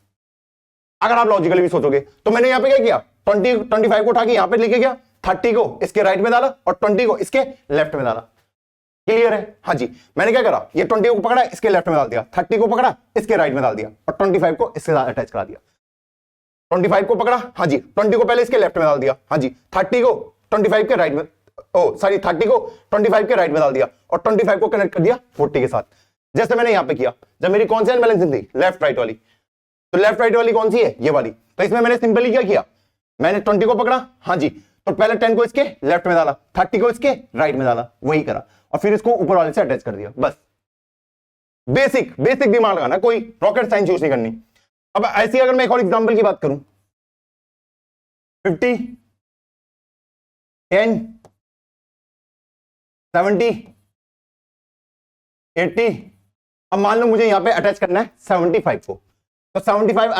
अगर आप लॉजिकली भी सोचोगे तो मैंने यहां पे क्या किया, 25 को उठा के यहां पे लेके गया, 30 को इसके राइट में डाला और 20 को इसके लेफ्ट में डाला। क्लियर है? हाँ जी, मैंने क्या करा, ये 20 को पकड़ा इसके लेफ्ट में डाल दिया, 30 को पकड़ा इसके राइट में डाल दिया और 25 को इसके साथ अटैच करा दिया। 25 को पकड़ा, हाँ जी, 20 को पहले इसके लेफ्ट में डाल दिया, हाँ जी, 30 को 25 के राइट में, ओ सॉरी 30 को 25 के राइट में डाल दिया और 25 को कनेक्ट कर दिया 40 के साथ। जैसे मैंने यहां पे किया, जब मेरी कौन सी अनबैलेंसिंग थी, लेफ्ट राइट वाली, तो लेफ्ट राइट वाली कौन सी है, ये वाली। तो इसमें मैंने सिंपली क्या किया, मैंने 20 को पकड़ा, हाँ जी, तो पहले 10 को इसके लेफ्ट में डाला, 30 को इसके राइट में डाला, वही करा और फिर इसको ऊपर वाले से अटैच कर दिया। बस बेसिक दिमाग लगाना, कोई रॉकेट साइंस यूज नहीं करनी। अब ऐसी अगर मैं एक और एग्जांपल की बात करूं, 50, 10, 70, 80, अब मान लो मुझे यहां पे अटैच करना है 75 को, तो 75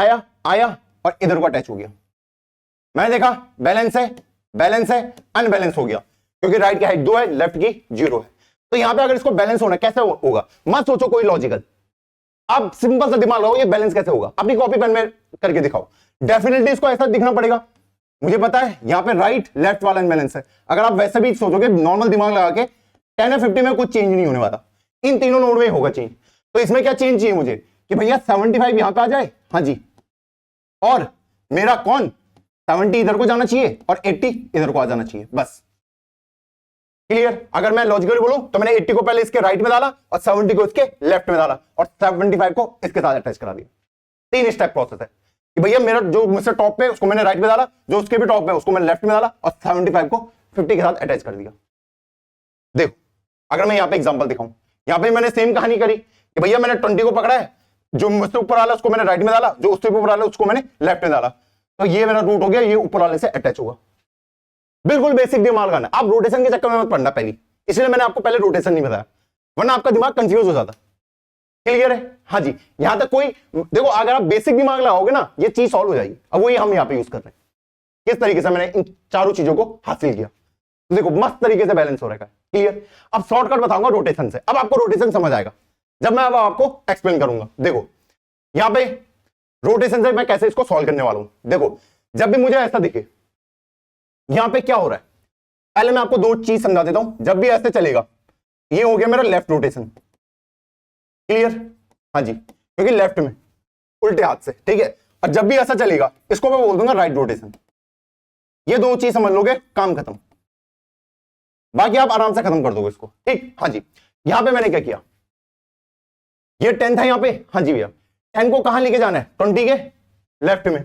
आया और इधर को अटैच हो गया। मैंने देखा बैलेंस है, अनबैलेंस हो गया, क्योंकि राइट की हाइट 2 है, लेफ्ट की 0 है। तो यहां पे अगर इसको बैलेंस होना कैसे होगा, मत सोचो कोई लॉजिकल, आप सिंपल सा दिमाग लगाओ, ये बैलेंस कैसे होगा, अपनी कॉपी पेन में करके दिखाओ। डेफिनेटली इसको ऐसा दिखना पड़ेगा, मुझे पता है यहां पे राइट लेफ्ट वाला अनबैलेंस है। अगर आप वैसे भी सोचोगे नॉर्मल दिमाग लगा के, 10 या 50 में कुछ चेंज नहीं होने वाला, इन तीनों नोड में होगा चेंज। तो इसमें क्या चेंज चाहिए मुझे कि भैया 75 यहां पे आ जाए, हाँ जी, और मेरा कौन 70 इधर को जाना चाहिए और 80 इधर को आ जाना चाहिए, बस। क्लियर? अगर मैं लॉजिकली बोलूं तो मैंने 80 को पहले इसके राइट में डाला और 70 को इसके लेफ्ट में डाला और 75 को इसके साथ अटैच करा दिया। 3 स्टेप प्रोसेस है कि भैया मेरा जो मुझसे टॉप पे उसको मैंने राइट में डाला, जो उसके भी टॉप पे उसको मैंने लेफ्ट में डाला और 75 को 50 के साथ अटैच कर दिया। देखो अगर मैं यहां पे एग्जांपल दिखाऊं, यहां पे मैंने सेम कहानी करी कि भैया मैंने 20 को पकड़ा है, जो मुझसे ऊपर वाला उसको मैंने राइट में डाला, जो उससे ऊपर वाला उसको मैंने लेफ्ट में डाला, तो ये मेरा रूट हो गया, ये ऊपर वाले से अटैच होगा। बिल्कुल बेसिक दिमाग लगाना, आप रोटेशन के चक्कर में मत पड़ना पहली, इसलिए मैंने आपको पहले रोटेशन नहीं बताया, वरना आपका दिमाग कंफ्यूज हो जाता। क्लियर है? हाँ जी, यहां तक कोई देखो, अगर आप बेसिक दिमाग लगाओगे ना, ये चीज सॉल्व हो जाएगी। अब वही हम यहां पे यूज कर रहे हैं, किस तरीके से मैंने इन चारों चीजों को हासिल किया। तो देखो मस्त तरीके से बैलेंस हो रहा है। क्लियर? अब शॉर्टकट बताऊंगा रोटेशन से, अब आपको रोटेशन समझ आएगा जब मैं अब आपको एक्सप्लेन करूंगा। देखो यहां पे रोटेशन से मैं कैसे इसको सॉल्व करने वाला हूं। देखो जब भी मुझे ऐसा दिखे, यहां पे क्या हो रहा है, पहले मैं आपको दो चीज समझा देता हूं। जब भी ऐसे चलेगा, ये हो गया मेरा लेफ्ट रोटेशन। क्लियर? हाँ जी, क्योंकि लेफ्ट में उल्टे हाथ से, ठीक है। और जब भी ऐसा चलेगा, इसको मैं बोल दूंगा राइट रोटेशन। ये दो चीज समझ लोगे, काम खत्म, बाकी आप आराम से खत्म कर दोगे इसको, ठीक। हाँ जी, यहां पे मैंने क्या किया, ये 10 था यहां पे, हाँ जी भैया, 10 को कहां लेके जाना है, 20 के लेफ्ट में,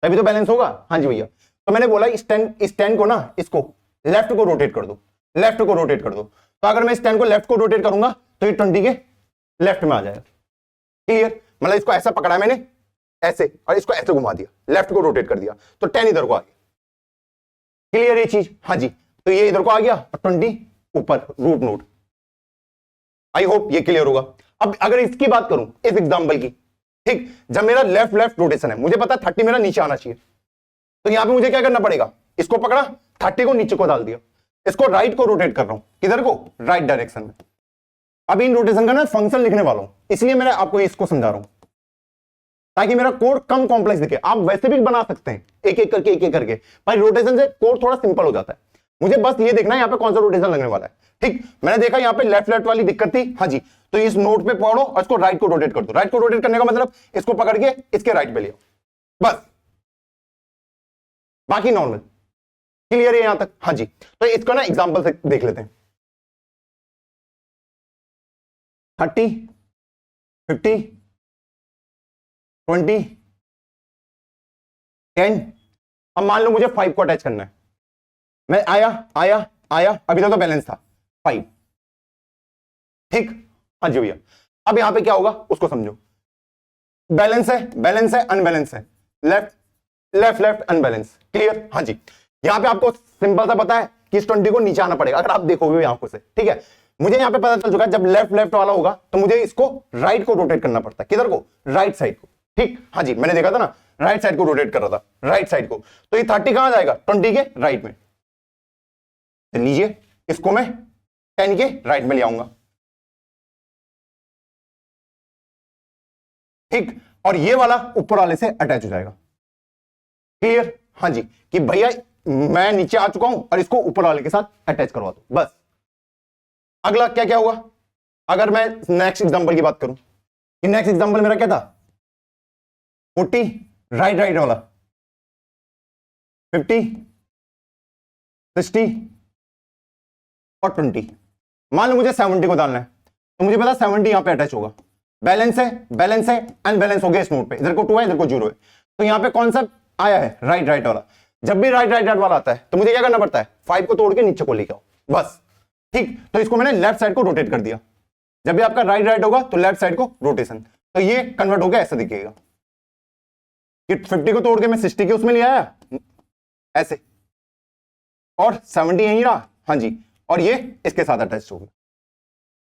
तभी तो बैलेंस होगा। हाँ जी भैया, तो मैंने बोला इस 10 को ना, इसको लेफ्ट को रोटेट कर दो, लेफ्ट को रोटेट कर दो। तो अगर मैं इस 10 को लेफ्ट को रोटेट करूंगा तो ये 20 के लेफ्ट में आ जाएगा। क्लियर? मतलब इसको ऐसा पकड़ा मैंने ऐसे, और इसको ऐसे घुमा दिया, लेफ्ट को रोटेट कर दिया, तो 10 इधर को आ गया। क्लियर ये चीज? हाँ जी, तो ये इधर को आ गया और 20 ऊपर रूट नोड। आई होप ये क्लियर होगा। अब अगर इसकी बात करूं, इस एग्जांपल की, ठीक, जब मेरा लेफ्ट लेफ्ट रोटेशन है, मुझे पता 30 मेरा नीचे आना चाहिए, तो यहां पे मुझे क्या करना पड़ेगा, इसको पकड़ा, 30 को नीचे को डाल दिया, इसको राइट को रोटेट कर रहा हूं, किधर को, राइट डायरेक्शन में। अब इन रोटेशन का ना फंक्शन लिखने वाला हूं, इसलिए मैंने आपको इसको समझा रहा हूं, ताकि मेरा कोड कम कॉम्प्लेक्स दिखे। आप वैसे भी बना सकते हैं एक एक करके, एक एक करके, पर रोटेशन से कोड थोड़ा सिंपल हो जाता है। मुझे बस ये देखना है यहाँ पे कौन सा रोटेशन लगने वाला है, ठीक। मैंने देखा यहाँ पे लेफ्ट लेफ्ट वाली दिक्कत थी, हाँ जी, तो इस नोट पे पकड़ो और इसको राइट को रोटेट कर दो। राइट को रोटेट करने का मतलब इसको पकड़ के इसके राइट पे लियो, बस, बाकी नॉर्मल। क्लियर है यहां तक? हाँ जी, तो इसको ना एग्जांपल से देख लेते हैं। 30, 50, 20, 10। अब मान लो मुझे 5 को अटैच करना है, मैं आया आया आया, अभी तक तो बैलेंस था 5, ठीक। हाँ जी भैया, अब यहां पे क्या होगा उसको समझो। बैलेंस है अनबैलेंस है, left left left unbalance. Clear? हाँ जी, यहां पे आपको सिंपल सा पता है कि इस 20 को नीचे आना पड़ेगा, अगर आप देखोगे आंखों से, ठीक है। मुझे यहां पे पता चल चुका है जब लेफ्ट लेफ्ट वाला होगा तो मुझे इसको राइट को रोटेट करना पड़ता है, किधर को, राइट साइड को, ठीक। हाँ जी, मैंने देखा था ना, राइट साइड को रोटेट कर रहा था, राइट साइड को, तो ये 30 कहां जाएगा, 20 के राइट में। तो लीजिए इसको मैं 10 के राइट में ले आऊंगा, ठीक, और ये वाला ऊपर वाले से अटैच हो जाएगा। क्लियर? हाँ जी, कि भैया मैं नीचे आ चुका हूं और इसको ऊपर वाले के साथ अटैच करवा दो बस। अगला क्या क्या होगा? अगर मैं नेक्स्ट एग्जांपल की बात करूं, कि नेक्स्ट एग्जांपल मेरा क्या था, 40 राइट राइट वाला, 50 60 और 20। मान लो मुझे 70 को डालना है, तो मुझे पता 70 यहां पे अटैच होगा, बैलेंस है अनबैलेंस हो गया इस नोड पे, इधर को 2 है इधर को 0 है, तो यहां पे कौन सा आया है? राइट राइट वाला। जब भी राइट राइट वाला आता है तो मुझे क्या करना पड़ता है? 5 को तोड़ के नीचे को लेके आओ बस, ठीक। तो इसको मैंने लेफ्ट साइड को रोटेट कर दिया। जब भी आपका राइट राइट होगा तो लेफ्ट साइड को रोटेशन, तो ये कन्वर्ट हो गया, ऐसा दिखेगा कि 50 को तोड़ के मैं 60 के उसमें ले आया ऐसे, और 70 यहीं रहा, हाँ जी, और ये इसके साथ अटैच हो गया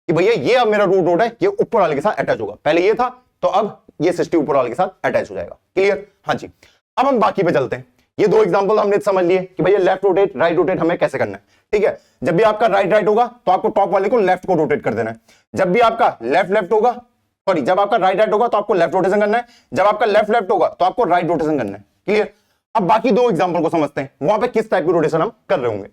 कि भैया ये अब मेरा रूट नोड है, ये ऊपर वाले के साथ अटैच होगा। पहले ये था तो अब ये 60 ऊपर वाले के साथ अटैच हो जाएगा। क्लियर? हाँ जी। अब हम बाकी पे चलते हैं। ये दो एग्जांपल हमने समझ लिए कि भैया लेफ्ट रोटेट राइट रोटेट हमें कैसे करना है, ठीक है। जब भी आपका राइट राइट होगा तो आपको टॉप वाले को लेफ्ट को रोटेट कर देना है। जब भी आपका लेफ्ट लेफ्ट होगा, सॉरी, जब आपका राइट राइट होगा तो आपको लेफ्ट रोटेशन करना है, जब आपका लेफ्ट लेफ्ट होगा तो आपको राइट रोटेशन करना है। क्लियर? अब बाकी दो एग्जांपल को समझते हैं, वहां पे किस टाइप की रोटेशन हम कर रहे होंगे।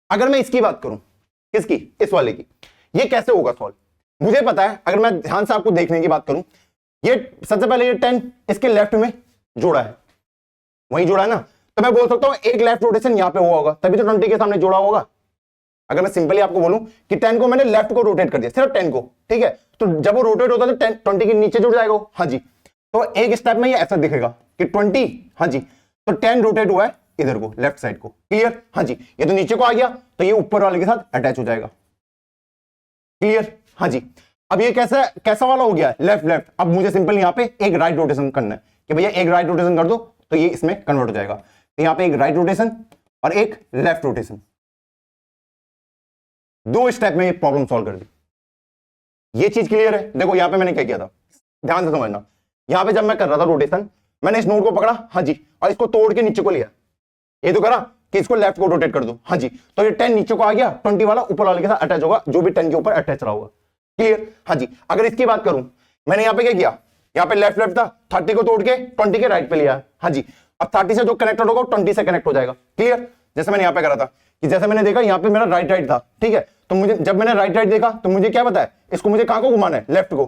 अगर मैं इसकी बात करूं, किसकी? इस वाले की, ये कैसे होगा सॉल्व? मुझे पता है, अगर मैं ध्यान से आपको देखने की बात करूं, ये सबसे पहले ये 10 इसके लेफ्ट में जोड़ा है, वहीं जोड़ा है ना, तो मैं बोल सकता हूं एक लेफ्ट रोटेशन यहां पे हुआ होगा, तभी तो 20 के सामने जोड़ा होगा। अगर मैं सिंपली आपको बोलूं कि 10 को मैंने लेफ्ट को रोटेट कर दिया, सिर्फ 10 को, ठीक है, तो जब वो रोटेट होता है तो 20 के नीचे जुड़ जाएगा। हाँ जी, तो एक स्टेप में ये ऐसा दिखेगा कि 20, हाँ जी, तो 10 रोटेट हुआ है इधर को, लेफ्ट साइड को। क्लियर? हाँ जी, ये तो नीचे को आ गया तो ये ऊपर वाले के साथ अटैच हो जाएगा। क्लियर? हाँ जी। अब ये कैसा वाला हो गया? Left left. अब मुझे सिंपल यहां पे एक राइट रोटेशन करना है कि भैया एक राइट रोटेशन कर दो तो ये इसमें कन्वर्ट हो जाएगा। तो यहां पे एक राइट रोटेशन और एक लेफ्ट रोटेशन, दो स्टेप में ये प्रॉब्लम सॉल्व कर दी। ये चीज क्लियर है? देखो यहां पे मैंने क्या किया था, ध्यान से समझना। यहां पे जब मैं कर रहा था रोटेशन, मैंने इस नोड को पकड़ा, हाँ जी, और इसको तोड़ के नीचे को लिया, ये तो करा कि इसको लेफ्ट को रोटेट कर दो, हाँ जी, तो ये 10 नीचे को आ गया, 20 वाला ऊपर वाले के साथ अटैच होगा, जो भी 10 के ऊपर अटैच रहा होगा। क्लियर? हाँ जी। अगर इसकी बात करूं, मैंने यहां पे क्या किया, यहां पे लेफ्ट लेफ्ट था, 30 को तोड़ के 20 के राइट पे लिया, हाँ जी, अब 30 से जो कनेक्टेड होगा 20 से कनेक्ट हो जाएगा। क्लियर? जैसे मैंने यहां पे करा था कि जैसे मैंने देखा यहां पे मेरा राइट राइट था, ठीक है, तो मुझे जब मैंने राइट राइट देखा तो मुझे क्या पता है, इसको मुझे कहां को घुमाना है? लेफ्ट को,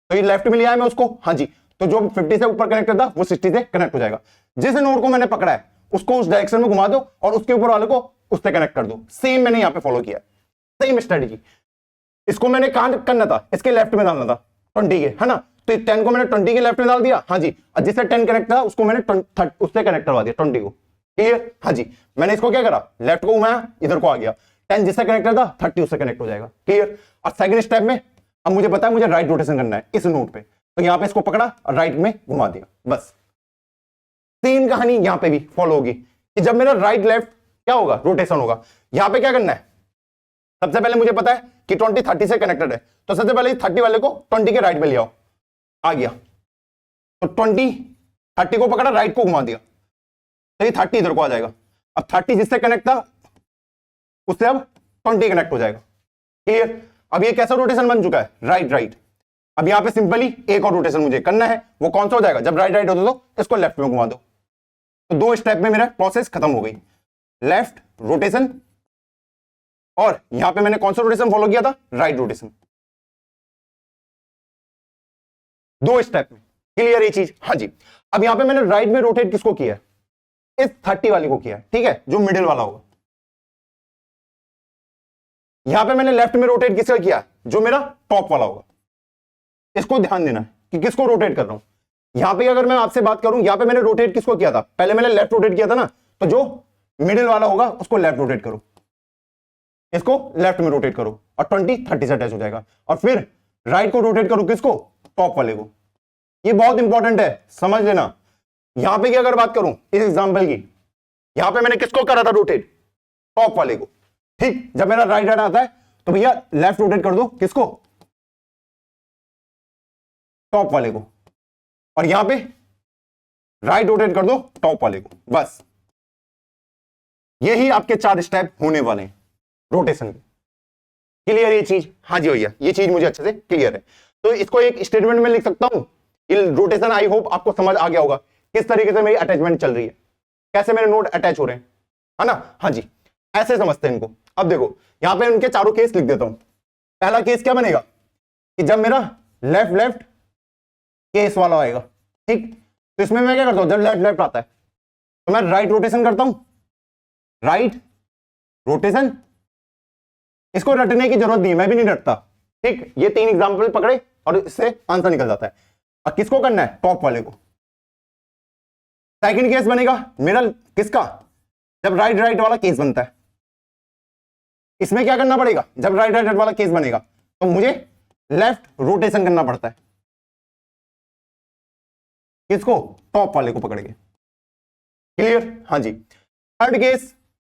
तो ये लेफ्ट में लिया है मैं उसको, हाँ जी, तो जो 50 से ऊपर कनेक्टेड था वो 60 से कनेक्ट हो जाएगा। जिस नोड को मैंने पकड़ा है उसको उस डायरेक्शन में घुमा दो और उसके ऊपर वाले को उससे कनेक्ट कर दो। सेम मैंने यहां पे फॉलो किया, सेम स्ट्रेटजी। इसको मैंने कहां करना था? इसके लेफ्ट में डालना था, 20 के, है ना, तो 10 को मैंने 20 के लेफ्ट में डाल दिया, हाँ जी, और जिससे 10 कनेक्ट था उसको मैंने उससे कनेक्ट करवा दिया 20 को। क्लियर? हाँ जी, मैंने इसको क्या करा, लेफ्ट को घुमाया, इधर को आ गया, 10 जिससे कनेक्ट था 30 उससे कनेक्ट हो जाएगा। क्लियर? और सेकंड स्टेप में अब मुझे पता है मुझे राइट रोटेशन करना है इस नोड पे, तो यहां पे इसको पकड़ा और राइट में घुमा दिया, बस। सेम कहानी यहां पे भी फॉलो होगी कि जब मेरा राइट लेफ्ट क्या होगा, रोटेशन होगा। यहां पे क्या करना है, सबसे पहले मुझे पता है कि 20 30 से कनेक्टेड है, तो सबसे पहले 30 वाले को 20 के राइट में ले आओ, आ गया, तो 20 30 को पकड़ा, राइट को घुमा दिया, तो ये 30 इधर को आ जाएगा। अब 30 जिससे कनेक्ट था उससे अब 20 कनेक्ट हो जाएगा। क्लियर? अब ये कैसा रोटेशन बन चुका है? Right right. अब यहां पे सिंपली एक और रोटेशन मुझे करना है, वो कौन सा हो जाएगा, जब राइट राइट होता तो इसको लेफ्ट में घुमा दो, तो दो स्टेप में मेरा प्रोसेस खत्म हो गई, लेफ्ट रोटेशन, और यहां पे मैंने कौन सा रोटेशन फॉलो किया था, राइट रोटेशन, दो स्टेप में। क्लियर ये चीज? हाँ जी। अब यहां पे मैंने राइट में रोटेट किसको किया, इस 30 वाले को किया, ठीक है, जो मिडिल वाला होगा। यहां पे मैंने लेफ्ट में रोटेट किसका किया, जो मेरा टॉप वाला होगा। इसको ध्यान देना कि किसको रोटेट कर रहा हूं। यहां पे अगर मैं आपसे बात करूं, यहां पे मैंने रोटेट किसको किया था, पहले मैंने लेफ्ट रोटेट किया था ना, तो जो मिडिल वाला होगा उसको लेफ्ट रोटेट करो, इसको लेफ्ट में रोटेट करो, और 20 30 से अटैच हो जाएगा, और फिर राइट को रोटेट करो, किसको, टॉप वाले को। ये बहुत इंपॉर्टेंट है, समझ लेना। यहां पे की अगर बात करूं इस एग्जांपल की, यहां पे मैंने किसको करा था रोटेट, टॉप वाले को, ठीक। जब मेरा राइट राइट आता है तो भैया लेफ्ट रोटेट कर दो, किसको, टॉप वाले को, और यहां पे राइट रोटेट कर दो टॉप वाले को, बस। यही आपके 4 स्टेप होने वाले हैं रोटेशन के। क्लियर ये चीज? हाँ जी भैया, ये चीज मुझे अच्छे से क्लियर है। तो इसको एक स्टेटमेंट में लिख सकता हूं। ये रोटेशन आई होप आपको समझ आ गया होगा किस तरीके से मेरी अटैचमेंट चल रही है, कैसे मेरे नोड अटैच हो रहे हैं, है ना। हाँ जी, ऐसे समझते हैं इनको। अब देखो यहां पे उनके चारों केस लिख देता हूं। पहला केस क्या बनेगा कि जब मेरा लेफ्ट लेफ्ट केस वाला आएगा, ठीक, तो इसमें मैं क्या करता हूं, जब लेफ्ट लेफ्ट आता है तो मैं राइट रोटेशन करता हूं, राइट रोटेशन। इसको रटने की जरूरत नहीं, मैं भी नहीं रटता, ठीक। ये 3 एग्जांपल पकड़े और इससे आंसर निकल जाता है। अब किसको करना है, टॉप वाले को। सेकंड केस बनेगा मेरा किसका, जब राइट राइट वाला केस बनता है। इसमें क्या करना पड़ेगा, जब राइट राइट वाला केस बनेगा तो मुझे लेफ्ट रोटेशन करना पड़ता है। किसको, टॉप वाले को पकड़ के। क्लियर? हाँ जी। थर्ड केस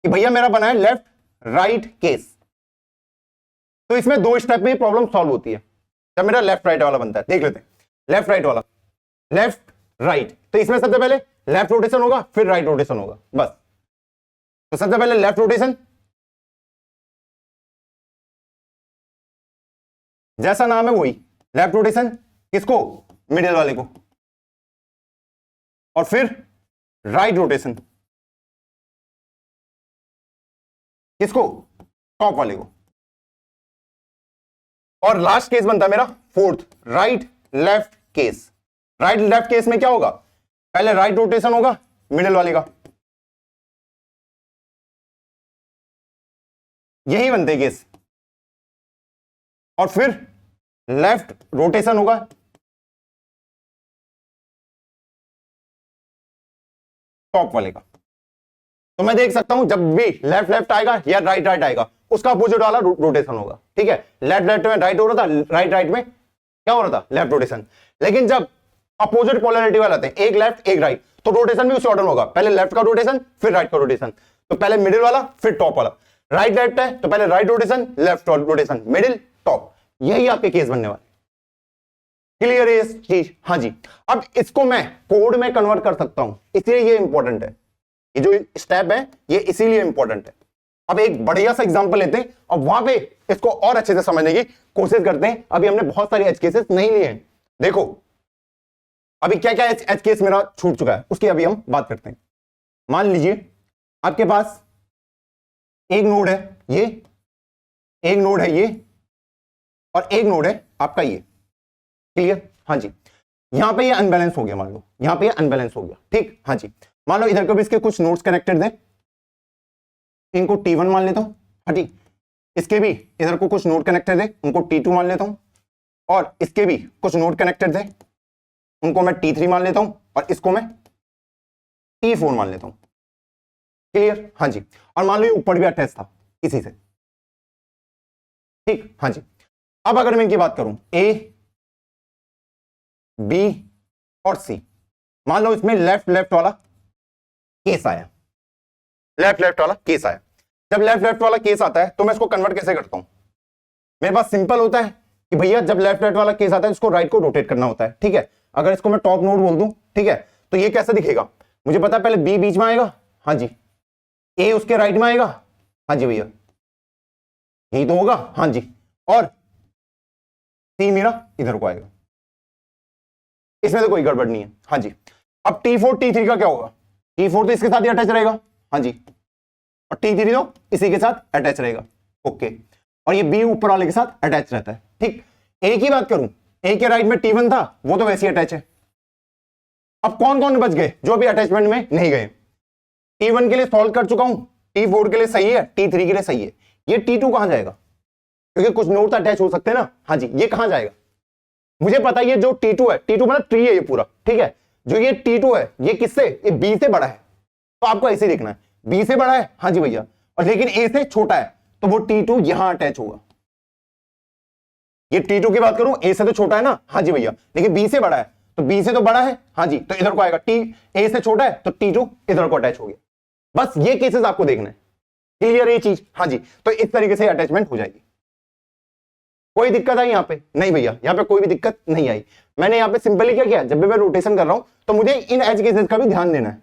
कि भैया मेरा बना है लेफ्ट राइट केस, तो इसमें 2 स्टेप में प्रॉब्लम सॉल्व होती है। जब मेरा लेफ्ट राइट वाला बनता है, देख लेते हैं। लेफ्ट राइट वाला, लेफ्ट राइट, तो इसमें सबसे पहले लेफ्ट रोटेशन होगा फिर राइट रोटेशन होगा, बस। तो सबसे पहले लेफ्ट रोटेशन, जैसा नाम है वही लेफ्ट रोटेशन। किसको, मिडिल वाले को। और फिर राइट रोटेशन, किसको, टॉप वाले को। और लास्ट केस बनता है मेरा fourth, right left case. Right left case में क्या होगा, पहले राइट रोटेशन होगा मिडिल वाले का, यही बनते केस। और फिर लेफ्ट रोटेशन होगा टॉप वाले का। तो मैं देख सकता हूं जब भी लेफ्ट लेफ्ट आएगा या राइट राइट आएगा, उसका अपोजिट वाला रोटेशन होगा, ठीक है। लेफ्ट लेफ्ट में राइट हो रहा था, राइट राइट में क्या हो रहा था, लेफ्ट रोटेशन। लेकिन जब अपोजिट पोलैरिटी वाले आते हैं, एक लेफ्ट एक राइट, तो रोटेशन भी उसी ऑर्डर में होगा, पहले लेफ्ट का रोटेशन फिर राइट का रोटेशन। तो पहले मिडिल वाला फिर टॉप वाला। राइट लेफ्ट है तो पहले right rotation, left rotation, middle, top. यही आपके केस बनने वाले। क्लियर है इस चीज? हाँ जी। अब इसको मैं कोड में कन्वर्ट कर सकता हूं, इसलिए ये इंपॉर्टेंट है। ये जो स्टेप है ये इसीलिए इंपॉर्टेंट है। अब एक बढ़िया सा एग्जांपल लेते हैं और वहां पे इसको और अच्छे से समझने की कोशिश करते हैं। अभी हमने बहुत सारे एज केसेस नहीं लिए हैं। देखो अभी क्या क्या एज केस मेरा छूट चुका है, उसकी अभी हम बात करते हैं। मान लीजिए आपके पास एक नोड है ये, एक नोड है ये, और एक नोड है आपका ये। क्लियर? हाँ जी। यहां पे ये अनबैलेंस हो गया, मान लो यहां पे ये अनबैलेंस हो गया, ठीक। हाँ जी। मान लो इधर को भी इसके कुछ नोड्स कनेक्टेड थे, इनको T1 मान लेता हूं। हाँ ठीक। इसके भी इधर को कुछ नोड कनेक्टेड थे, उनको T2 मान लेता हूं। और इसके भी कुछ नोड कनेक्टेड थे, उनको मैं T3 मान लेता हूं। और इसको मैं T4 मान लेता हूं। क्लियर? हाँ जी। और मान लो ये ऊपर भी अटैच था इसी से, ठीक। हाँ जी। अब अगर मैं इनकी बात करूं A, B और C, मान लो इसमें लेफ्ट लेफ्ट वाला केस आया, लेफ्ट लेफ्ट वाला केस आया। जब लेफ्ट लेफ्ट वाला केस आता है तो मैं इसको कन्वर्ट कैसे करता हूं? मेरे पास सिंपल होता है कि भैया जब लेफ्ट लेफ्ट वाला केस आता है इसको राइट को रोटेट करना होता है, ठीक है। अगर इसको मैं टॉप नोड बोल दूं, ठीक है, तो ये कैसे दिखेगा? मुझे पता है पहले B बीच में आएगा, हाँ जी, A उसके राइट में आएगा, हाँ जी भैया, यही तो होगा, हाँ जी, और C मेरा इधर को आएगा। इसमें तो कोई गड़बड़ नहीं है, हाँ जी। अब T4 T3 का क्या होगा? T4 तो इसके साथ ही अटैच रहेगा, हाँ जी, और T3 तो इसी के साथ अटैच रहेगा, ओके। और ये B ऊपर वाले के साथ अटैच रहता है, ठीक। A की बात करूं, A के राइट में T1 था, वो तो वैसे ही अटैच है। अब कौन कौन बच गए जो भी अटैचमेंट में नहीं गए? T1 के लिए सॉल्व कर चुका हूं, T4 के लिए सही है, T3 के लिए सही है। ये T2 कहां जाएगा? क्योंकि कुछ नोड अटैच हो सकते हैं ना, हाँ जी, ये कहां जाएगा? मुझे पता है ये जो T2 है, T2 मतलब ट्री है ये पूरा, ठीक है। जो ये T2 है ये किससे, ये B से बड़ा है, तो आपको ऐसे देखना है, B से बड़ा है, हाँ जी भैया, और लेकिन A से छोटा है, तो वो T2 यहां अटैच होगा। ये T2 की बात करूं, A से तो छोटा है ना, हाँ जी भैया, लेकिन B से बड़ा है, तो B से तो बड़ा है, हाँ जी, तो इधर को आएगा। A से छोटा है तो T2 इधर को अटैच हो गया। बस ये केसेस आपको देखना है। क्लियर ये चीज? हाँ जी। तो इस तरीके से अटैचमेंट हो जाएगी। कोई दिक्कत आई यहाँ पे? नहीं भैया, यहाँ पे कोई भी दिक्कत नहीं आई। मैंने यहाँ पे सिंपली क्या किया, जब भी मैं रोटेशन कर रहा हूं तो मुझे इन एज केसेस का भी ध्यान देना है,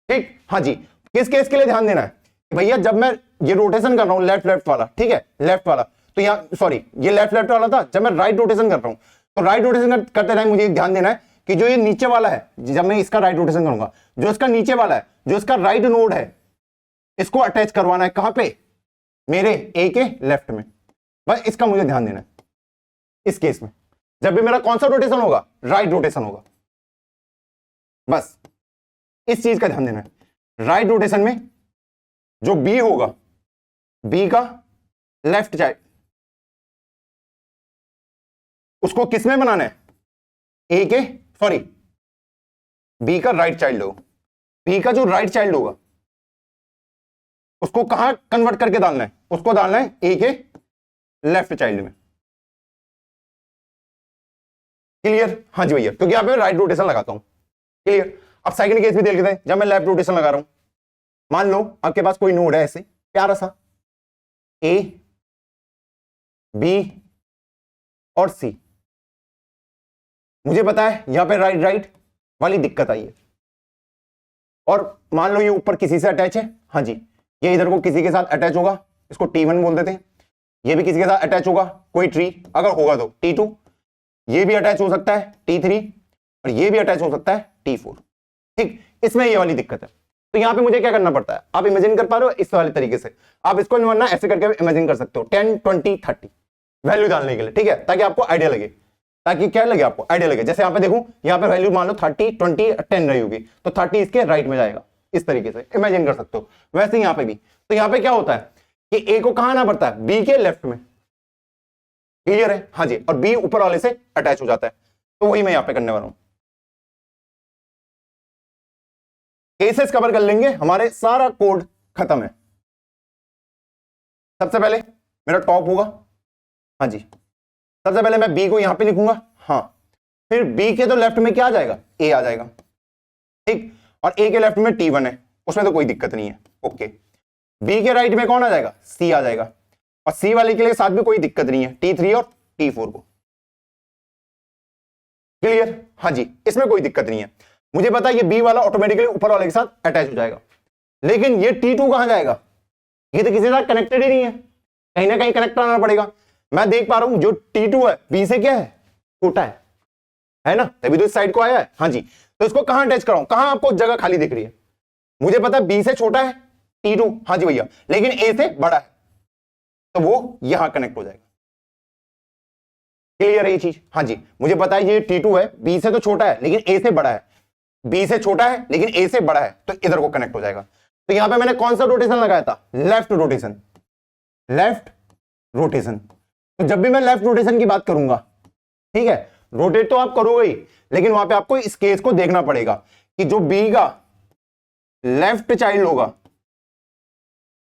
ठीक। हाँ जी। किस केस के लिए ध्यान देना है भैया, जब मैं ये रोटेशन कर रहा हूं लेफ्ट लेफ्ट वाला, ठीक है, लेफ्ट वाला, तो यहाँ सॉरी ये लेफ्ट लेफ्ट वाला था, जब मैं राइट रोटेशन कर रहा हूं तो राइट रोटेशन करते टाइम मुझे ध्यान देना है कि जो ये नीचे वाला है, जब मैं इसका राइट रोटेशन करूंगा, जो इसका नीचे वाला है, जो इसका राइट नोड है, इसको अटैच करवाना है कहां पे, मेरे ए के लेफ्ट में। बस इसका मुझे ध्यान देना है। इस केस में जब भी मेरा कौन सा रोटेशन होगा, राइट रोटेशन होगा, बस इस चीज का ध्यान देना है। राइट रोटेशन में जो बी होगा, बी का लेफ्ट चाइल्ड, उसको किसमें बनाना है, ए के सॉरी बी का राइट चाइल्ड होगा, बी का जो राइट चाइल्ड होगा उसको कहां कन्वर्ट करके डालना है, उसको डालना है ए के लेफ्ट चाइल्ड में। क्लियर? हाँ जी भैया, क्योंकि यहां पे राइट रोटेशन लगाता हूं। क्लियर? अब सेकंड केस भी देख लेते हैं, जब मैं लेफ्ट रोटेशन लगा रहा हूं, मान लो आपके पास कोई नोड है ऐसे प्यारा सा, ए बी और सी, मुझे पता है यहां पे राइट राइट वाली दिक्कत आई है, और मान लो ये ऊपर किसी से अटैच है, हाँ जी, ये इधर को किसी के साथ अटैच होगा, इसको T1 बोल देते हैं, ये भी किसी के साथ अटैच होगा, कोई ट्री अगर होगा तो T2, ये भी अटैच हो सकता है T3, और ये भी अटैच हो सकता है T4। ठीक, इसमें ये वाली दिक्कत है। तो यहां पे मुझे क्या करना पड़ता है, आप इमेजिन कर पा रहे हो इस वाले तरीके से, आप इसको वरना ऐसे करके इमेजिन कर सकते हो 10 20 30 वैल्यू डालने के लिए, ठीक है, ताकि आपको आइडिया लगे, ताकि क्या लगे आपको आइडिया लगे। जैसे यहां पे देखूं, यहां पे वैल्यू मान लो 30 20 10 रही होगी, तो 30 इसके राइट में जाएगा, इस तरीके से इमेजिन कर सकते हो। वैसे यहां पे भी, तो यहां पे क्या होता है कि ए को कहां आना पड़ता है, बी के लेफ्ट में। क्लियर है? हाँ जी, और बी ऊपर वाले से अटैच हो जाता है, तो वही मैं यहां पे करने वाला हूं। केसेस कवर कर लेंगे, हमारे सारा कोड खत्म है। सबसे पहले मेरा टॉप होगा, हाँ जी, सबसे पहले मैं बी को यहां पे लिखूंगा, हाँ, फिर बी के तो लेफ्ट में क्या आ जाएगा, ए आ जाएगा, ठीक, और ए के लेफ्ट में T1 है, उसमें तो कोई दिक्कत नहीं है, ओके। बी के राइट में कौन आ जाएगा, सी आ जाएगा, और सी वाले के लिए साथ में कोई दिक्कत नहीं है, T3 और T4 को। क्लियर? हाँ जी, इसमें कोई दिक्कत नहीं है। मुझे पता है ये बी वाला ऑटोमेटिकली ऊपर वाले के साथ अटैच हो जाएगा, लेकिन ये T2 कहां जाएगा, ये तो किसी के साथ कनेक्टेड ही नहीं है, कहीं ना कहीं कनेक्ट आना पड़ेगा। मैं देख पा रहा हूं जो T2 है बी से क्या है, छोटा है ना, तभी तो इस साइड को आया है, हाँ जी, तो इसको कहां अटैच कराऊं, कहां आपको जगह खाली दिख रही है, मुझे पता है बी से छोटा है T2, हाँ जी भैया, लेकिन ए से बड़ा है, तो वो यहां कनेक्ट हो जाएगा। क्लियर है ये चीज? हाँ जी, मुझे पता है ये T2 है, बी से तो छोटा है लेकिन ए से बड़ा है, बी से छोटा है लेकिन ए से बड़ा है, तो इधर को कनेक्ट हो जाएगा। तो यहां पे मैंने कौन सा रोटेशन लगाया था, लेफ्ट रोटेशन, लेफ्ट रोटेशन। तो जब भी मैं लेफ्ट रोटेशन की बात करूंगा, ठीक है, रोटेट तो आप करोगे ही, लेकिन वहां पे आपको इस केस को देखना पड़ेगा कि जो बी का लेफ्ट चाइल्ड होगा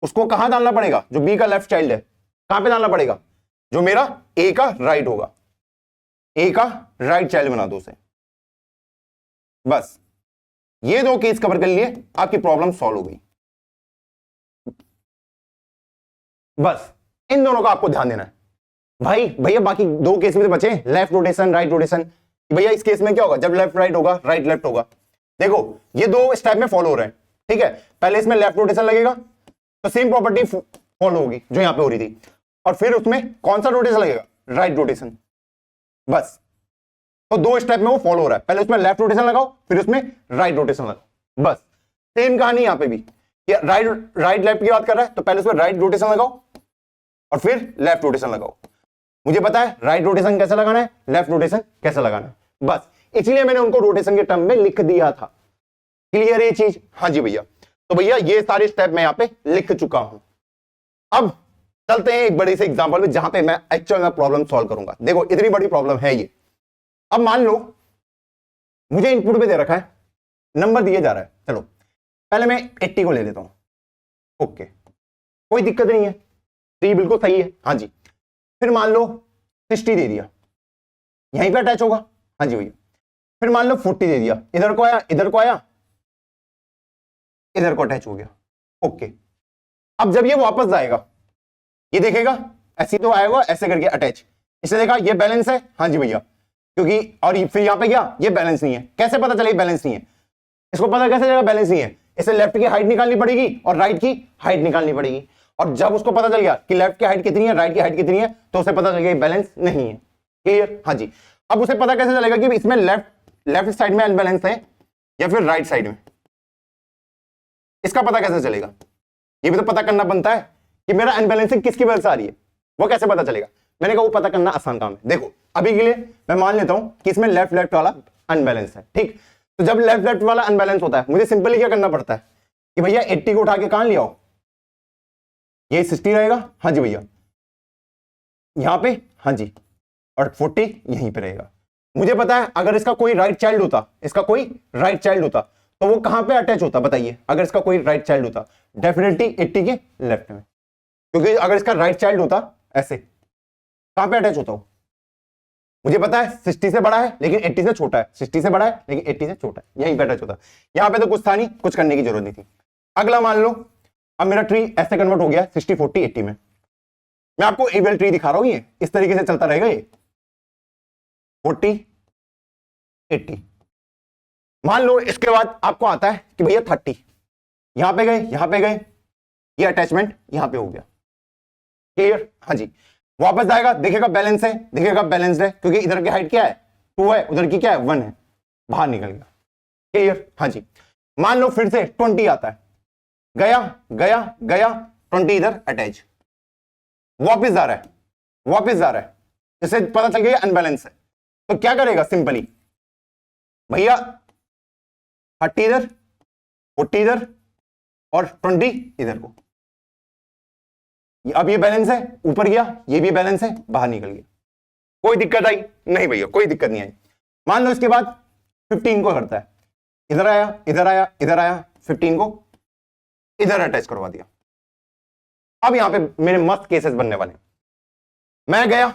उसको कहां डालना पड़ेगा, जो बी का लेफ्ट चाइल्ड है कहां पे डालना पड़ेगा, जो मेरा ए का राइट होगा, ए का राइट चाइल्ड बना दो उसे। बस ये दो केस कवर कर लिए, आपकी प्रॉब्लम सॉल्व हो गई। बस इन दोनों का आपको ध्यान देना है भाई। भैया बाकी दो केस में तो बचे, लेफ्ट रोटेशन राइट रोटेशन। भैया इस केस में क्या होगा, जब लेफ्ट राइट होगा राइट लेफ्ट होगा, देखो ये दो स्टेप में फॉलो हो रहे हैं, ठीक है, पहले इसमें लेफ्ट रोटेशन लगेगा तो सेम प्रॉपर्टी फॉलो होगी जो यहां पे हो रही थी, और फिर उसमें कौन सा रोटेशन लगेगा, राइट रोटेशन। बस तो दो स्टेप में वो फॉलो हो रहा है, पहले उसमें लेफ्ट रोटेशन लगाओ फिर उसमें राइट रोटेशन लगाओ। बस सेम कहानी यहां पे भी, राइट लेफ्ट की बात कर रहा है तो पहले उसमें राइट रोटेशन लगाओ और फिर लेफ्ट रोटेशन लगाओ। मुझे पता है राइट रोटेशन कैसे लगाना है, लेफ्ट रोटेशन कैसे लगाना है, बस इसलिए मैंने उनको रोटेशन के टर्म में लिख दिया था। क्लियर है ये चीज? हाँ जी भैया। तो भैया ये सारे स्टेप मैं यहां पे लिख चुका हूं। अब चलते हैं एक बड़ी से एग्जांपल में जहां पे मैं एक्चुअल में प्रॉब्लम सॉल्व करूंगा। देखो इतनी बड़ी प्रॉब्लम है ये। अब मान लो मुझे इनपुट में दे रखा है, नंबर दिया जा रहा है, चलो पहले मैं 80 को ले लेता हूं, ओके कोई दिक्कत नहीं है, 3 बिल्कुल सही है, हाँ जी। फिर मान लो 60 दे दिया, यहीं पे अटैच होगा, हाँ जी भैया। फिर मान लो 40 दे दिया, इधर को आया इधर को आया इधर को अटैच हो गया, ओके। अब जब ये वापस जाएगा ये देखेगा ऐसे तो आएगा ऐसे करके अटैच, इसने देखा ये बैलेंस है, हाँ जी भैया, क्योंकि और फिर यहां पे क्या ये बैलेंस नहीं है। कैसे पता चले बैलेंस नहीं है, इसको पता कैसे चलेगा बैलेंस नहीं है, इसे लेफ्ट की हाइट निकालनी पड़ेगी और राइट की हाइट निकालनी पड़ेगी। और जब उसको पता चल गया कि लेफ्ट की हाइट कितनी है, राइट की हाइट कितनी है, तो उसे पता चल गया बैलेंस नहीं है। क्लियर? हाँ जी। अब उसे पता कैसे चलेगा कि इसमें लेफ्ट साइड में अनबैलेंस है या फिर राइट साइड में, इसका पता कैसे चलेगा? ये भी तो पता करना बनता है कि मेरा अनबैलेंसिंग किसकी वजह से आ रही है, वो कैसे पता चलेगा? मैंने कहा वो पता करना आसान काम है। देखो अभी के लिए मैं मान लेता हूं कि इसमें लेफ्ट वाला अनबैलेंस है, ठीक। तो जब लेफ्ट वाला अनबैलेंस होता है, मुझे सिंपली क्या करना पड़ता है कि भैया 80 को उठा के कहां ले आओ, ये 60 रहेगा, हाँ जी भैया, यहां पे, हाँ जी, और 40 यहीं पे रहेगा। मुझे पता है अगर इसका कोई राइट चाइल्ड होता, तो वो कहां पे अटैच होता बताइए? अगर इसका कोई राइट चाइल्ड होता, डेफिनेटली 80 के लेफ्ट में, क्योंकि अगर इसका राइट चाइल्ड होता ऐसे, कहां पे अटैच होता हो? मुझे पता है 60 से बड़ा है लेकिन 80 से छोटा है, 60 से बड़ा है लेकिन 80 से छोटा है, यहीं पे अटैच होता। यहां पे तो कुछ था नहीं, कुछ करने की जरूरत नहीं थी। अगला मान लो अब मेरा ट्री ऐसे कन्वर्ट हो गया 60 40 80 में। मैं आपको एबल ट्री दिखा रहा हूं, ये इस तरीके से चलता रहेगा, ये 40 80। मान लो इसके बाद आपको आता है कि भैया 30, यहां पे गए, ये अटैचमेंट यहां पे हो गया। क्लियर? हाँ जी। वापस जाएगा, देखेगा बैलेंस है, क्योंकि इधर की हाइट क्या है 2 है, उधर की क्या है 1 है, बाहर निकल गया। क्लियर? हाँ जी। मान लो फिर से 20 आता है, गया 20 इधर अटैच, वापस जा रहा है, इससे पता चल गया अनबैलेंस है। तो क्या करेगा? सिंपली भैया 30 इधर, 40 इधर और 20 इधर को, अब ये बैलेंस है, ऊपर गया, ये भी बैलेंस है, बाहर निकल गया। कोई दिक्कत आई? नहीं भैया कोई दिक्कत नहीं आई। मान लो इसके बाद 15 को करता है, इधर आया 15 को इधर अटैच करवा दिया। अब यहां पे मेरे मस्त केसेस बनने वाले। मैं गया,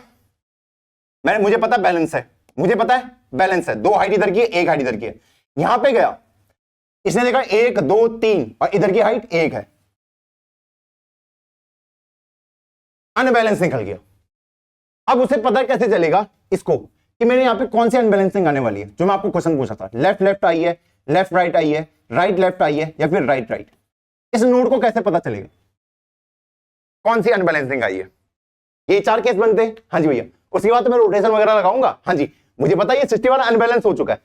मुझे पता बैलेंस है, 2 हाइट इधर की है, 1 हाइट इधर की है। यहां पे गया, इसने देखा 1 2 3 और इधर की हाइट 1 है, अनबैलेंस निकल गया। अब उसे पता कैसे चलेगा इसको कि मेरे यहां पे कौन सी अनबैलेंसिंग आने वाली है? जो मैं आपको क्वेश्चन पूछा था, लेफ्ट आई है, लेफ्ट राइट आई है, राइट लेफ्ट आई है या फिर राइट राइट, इस नोड को कैसे पता चलेगा कौन सी अनबैलेंसिंग आई है? ये 4 केस बनते हैं। हाँ जी भैया, उसके बाद तो मैं रोटेशन वगैरह लगाऊंगा। हाँ जी, मुझे पता है ये 60 वाला अनबैलेंस हो चुका है,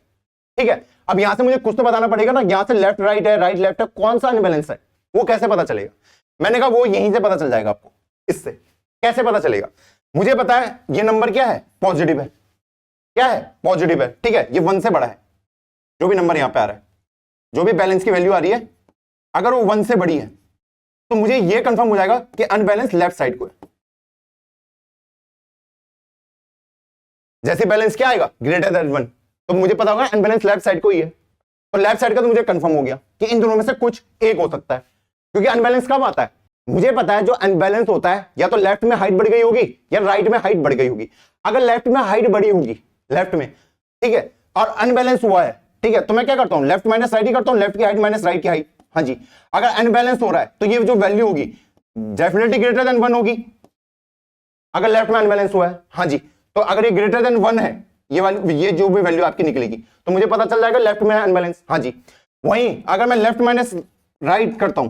ठीक है। अब यहां से मुझे कुछ तो बताना पड़ेगा ना, यहां से लेफ्ट राइट है, राइट लेफ्ट है, कौन सा अनबैलेंस है वो कैसे पता चलेगा? मैंने कहा वो यहीं से पता चल जाएगा आपको। इससे कैसे पता चलेगा? मुझे पता है ये नंबर क्या है, पॉजिटिव है, पॉजिटिव है, ठीक है। ये 1 से बड़ा है, जो भी नंबर यहां पे आ रहा है, जो भी बैलेंस की वैल्यू आ रही है, अगर वो 1 से बड़ी है तो मुझे ये कंफर्म हो जाएगा कि अनबैलेंस लेफ्ट साइड को है। जैसे बैलेंस क्या आएगा, ग्रेटर देन 1, तो मुझे पता होगा अनबैलेंस लेफ्ट साइड को ही है। तो लेफ्ट साइड का तो मुझे कंफर्म हो गया कि इन दोनों में से कुछ एक हो सकता है, क्योंकि अनबैलेंस कब आता है? मुझे पता है जो अनबैलेंस होता है या तो लेफ्ट में हाइट बढ़ गई होगी या राइट में हाइट बढ़ गई होगी। अगर लेफ्ट में हाइट बढ़ी होगी, लेफ्ट में, ठीक है, और अनबैलेंस हुआ है, ठीक है, तो मैं क्या करता हूं, लेफ्ट माइनस राइट ही करता हूं, लेफ्ट की हाइट माइनस राइट की हाइट। हाँ जी, अगर अनबैलेंस हो रहा है तो ये जो वैल्यू होगी डेफिनेटली ग्रेटर देन 1 होगी, अगर लेफ्ट में अनबैलेंस हुआ है। हाँ जी, तो अगर ये ग्रेटर देन 1 है, ये जो भी वैल्यू आपकी निकलेगी, तो मुझे पता चल जाएगा लेफ्ट में अनबैलेंस। हाँ जी, वहीं अगर मैं लेफ्ट माइनस राइट करता हूं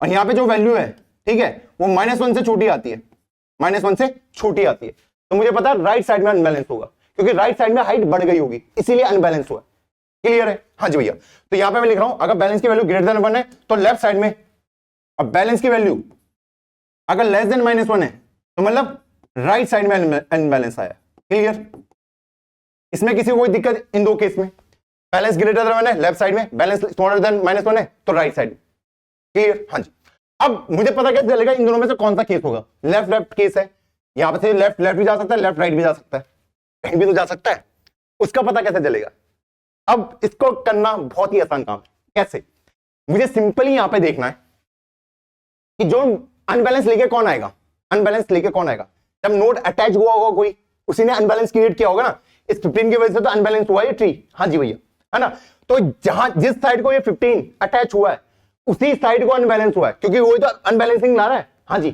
और यहां पे जो वैल्यू है, ठीक है, वो -1 से छोटी आती है, -1 से छोटी आती है, तो मुझे पता है राइट साइड में अनबैलेंस होगा, क्योंकि राइट साइड में हाइट बढ़ गई होगी, इसीलिए अनबैलेंस हुआ। क्लियर है? हाँ जी भैया। तो यहां पे मैं लिख रहा हूं अगर बैलेंस की वैल्यू ग्रेटर देन 1 है तो लेफ्ट साइड में, और बैलेंस की वैल्यू अगर लेस देन -1 है तो मतलब राइट साइड में अनबैलेंस आया। क्लियर? इसमें किसी को कोई दिक्कत इन दो केस में? बैलेंस ग्रेटर देन 1 है लेफ्ट साइड में, बैलेंस स्मॉलर देन -1 है तो राइट साइड में। क्लियर? हाँ जी। अब मुझे पता कैसे चलेगा इन दोनों में से कौन सा केस होगा? लेफ्ट केस है, यहां पे से लेफ्ट भी जा सकता है, लेफ्ट राइट भी जा सकता है, कहीं भी तो जा सकता है, उसका पता कैसे चलेगा? अब इसको करना बहुत ही आसान काम है। कैसे? मुझे सिंपली यहां पे देखना है कि जो अनबैलेंस लेके कौन आएगा, जब नोड अटैच हुआ होगा कोई, उसी ने अनबैलेंस क्रिएट किया होगा ना, इस 15 की वजह से तो अनबैलेंस हुआ ये ट्री। हाँ जी भैया, है ना। तो जिस साइड को ये 15 अटैच हुआ है उसी साइड को अनबैलेंस हुआ है, क्योंकि वही तो अनबैलेंसिंग ला रहा है। हाँ जी,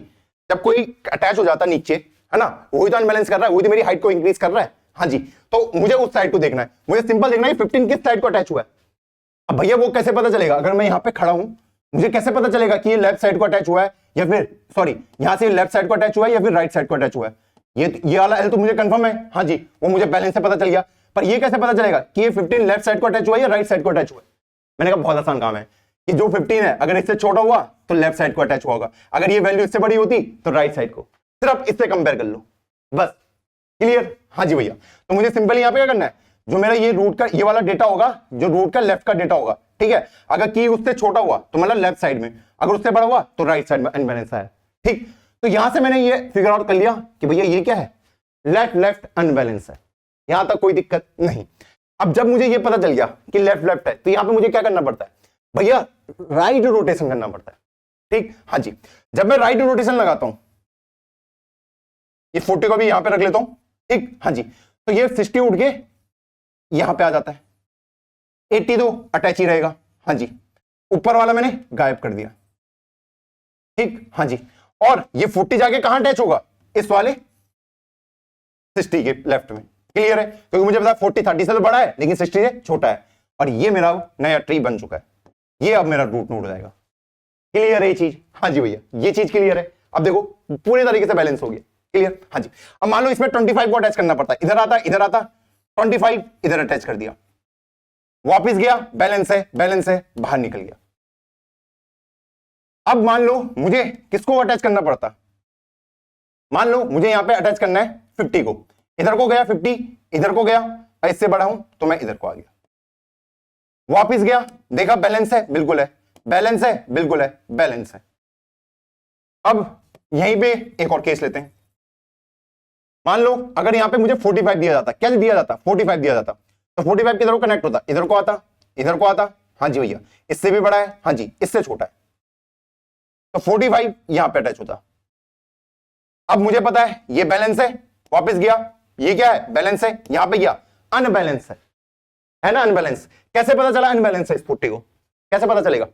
जब कोई अटैच हो जाता है नीचे, है ना, वही तो अनबैलेंस कर रहा है, वही तो मेरी हाइट को इंक्रीज कर रहा है। हाँ जी, तो मुझे उस साइड को देखना है, मुझे सिंपल देखना है 15 किस साइड को अटैच हुआ है, अब भैया वो कैसे पता चलेगा? अगर मैं यहां पे खड़ा हूं, मुझे कैसे पता चलेगा कि ये लेफ्ट साइड को अटैच हुआ है या फिर सॉरी यहां से लेफ्ट साइड को अटैच हुआ है या फिर राइट साइड को अटैच हुआ है? ये वाला एल तो मुझे कंफर्म है, हाँ जी, वो मुझे बैलेंस से पता चल गया। पर ये कैसे पता चलेगा कि ये 15 लेफ्ट साइड को अटैच हुआ है या राइट साइड को अटैच हुआ है? मैंने कहा बहुत आसान काम है कि जो 15 है अगर इससे छोटा हुआ तो लेफ्ट साइड को अटैच हुआ होगा, अगर ये वैल्यू इससे बड़ी होती तो राइट साइड को। सिर्फ इससे कंपेयर कर लो बस। क्लियर? हाँ जी भैया। तो मुझे सिंपल यहां पे क्या करना है, जो मेरा ये रूट का ये वाला डेटा होगा, जो रूट का लेफ्ट का डेटा होगा, ठीक है, अगर की उससे छोटा हुआ तो मतलब लेफ्ट साइड में, अगर उससे बड़ा हुआ तो राइट साइड में अनबैलेंस है। ठीक, तो यहां से मैंने ये फिगर आउट कर लिया कि भैया ये क्या है, लेफ्ट लेफ्ट अनबैलेंस है, यहां तक कोई दिक्कत नहीं। अब जब मुझे ये पता चल गया कि लेफ्ट लेफ्ट है, तो यहां पे मुझे क्या करना पड़ता है भैया, राइट रोटेशन करना पड़ता है। ठीक, हाँ जी, जब मैं राइट रोटेशन लगाता हूं, ये 40 को भी यहां पे रख लेता हूं, ठीक, हाँ जी, तो ये 60 उठ के यहां पे आ जाता है, 80 तो अटैच ही रहेगा, हाँ जी, ऊपर वाला मैंने गायब कर दिया। ठीक, हाँ जी, और ये 40 जाके कहां अटैच होगा, इस वाले 60 के लेफ्ट में। क्लियर है? क्योंकि मुझे पता 40 30 से तो बड़ा है लेकिन 60 से छोटा है, और ये मेरा नया ट्री बन चुका है, ये अब मेरा रूट नोड हो जाएगा। क्लियर है ये चीज? हाँ जी भैया, ये चीज क्लियर है। अब देखो पूरे तरीके से बैलेंस हो गया। क्लियर? हाँ जी। अब मान लो इसमें 25 को अटैच करना पड़ता है, इधर आता इधर आता, 25 इधर अटैच कर दिया, वापिस गया, बैलेंस है, बाहर निकल गया। अब मान लो मुझे किसको अटैच करना पड़ता, मान लो मुझे यहां पे अटैच करना है 50 को, इधर को गया 50, इधर को गया, इससे बड़ा हूं तो मैं इधर को आ गया, वापिस गया, देखा बैलेंस है, बिल्कुल है, बैलेंस है, बिल्कुल है, बैलेंस है। अब यहीं पे एक और केस लेते हैं, मान लो अगर यहां पे मुझे 45 दिया जाता, क्या दिया जाता, 45 दिया जाता, तो 45 किधर को कनेक्ट होता, इधर को आता, इधर को आता, हाँ जी भैया, इससे भी बड़ा है, हाँ जी, इससे छोटा है, तो 45 यहां पे अटैच होता। अब मुझे पता है ये बैलेंस है, वापस गया, ये क्या है, बैलेंस है, यहां पे गया, अनबैलेंस है ना, अनबैलेंस। कैसे पता चला अनबैलेंस है इस 40 को, कैसे पता चलेगा?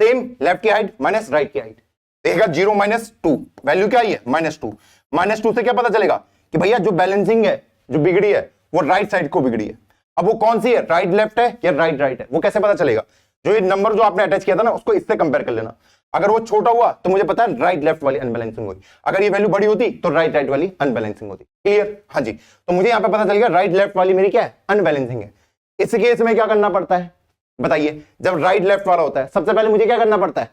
सेम लेफ्ट की हाइट माइनस राइट की हाइट, देखेगा 0 -2, वैल्यू क्या आई है, -2, -2 से क्या पता चलेगा कि भैया जो बैलेंसिंग है, जो बिगड़ी है वो राइट साइड को बिगड़ी है। अब वो कौन सी है, राइट लेफ्ट है या राइट राइट है, वो कैसे पता चलेगा? जो ये नंबर जो आपने अटैच किया था ना, उसको इससे कंपेयर कर लेना, अगर वो छोटा हुआ तो मुझे पता है राइट लेफ्ट वाली अनबैलेंसिंग हुई, अगर ये वैल्यू बड़ी होती तो राइट राइट वाली अनबैलेंसिंग होती। क्लियर? हाँ जी, तो मुझे यहां पे पता चल गया राइट लेफ्ट वाली मेरी क्या है, अनबैलेंसिंग है। इस केस में क्या करना पड़ता है बताइए, जब राइट लेफ्ट वाला होता है सबसे पहले मुझे क्या करना पड़ता है,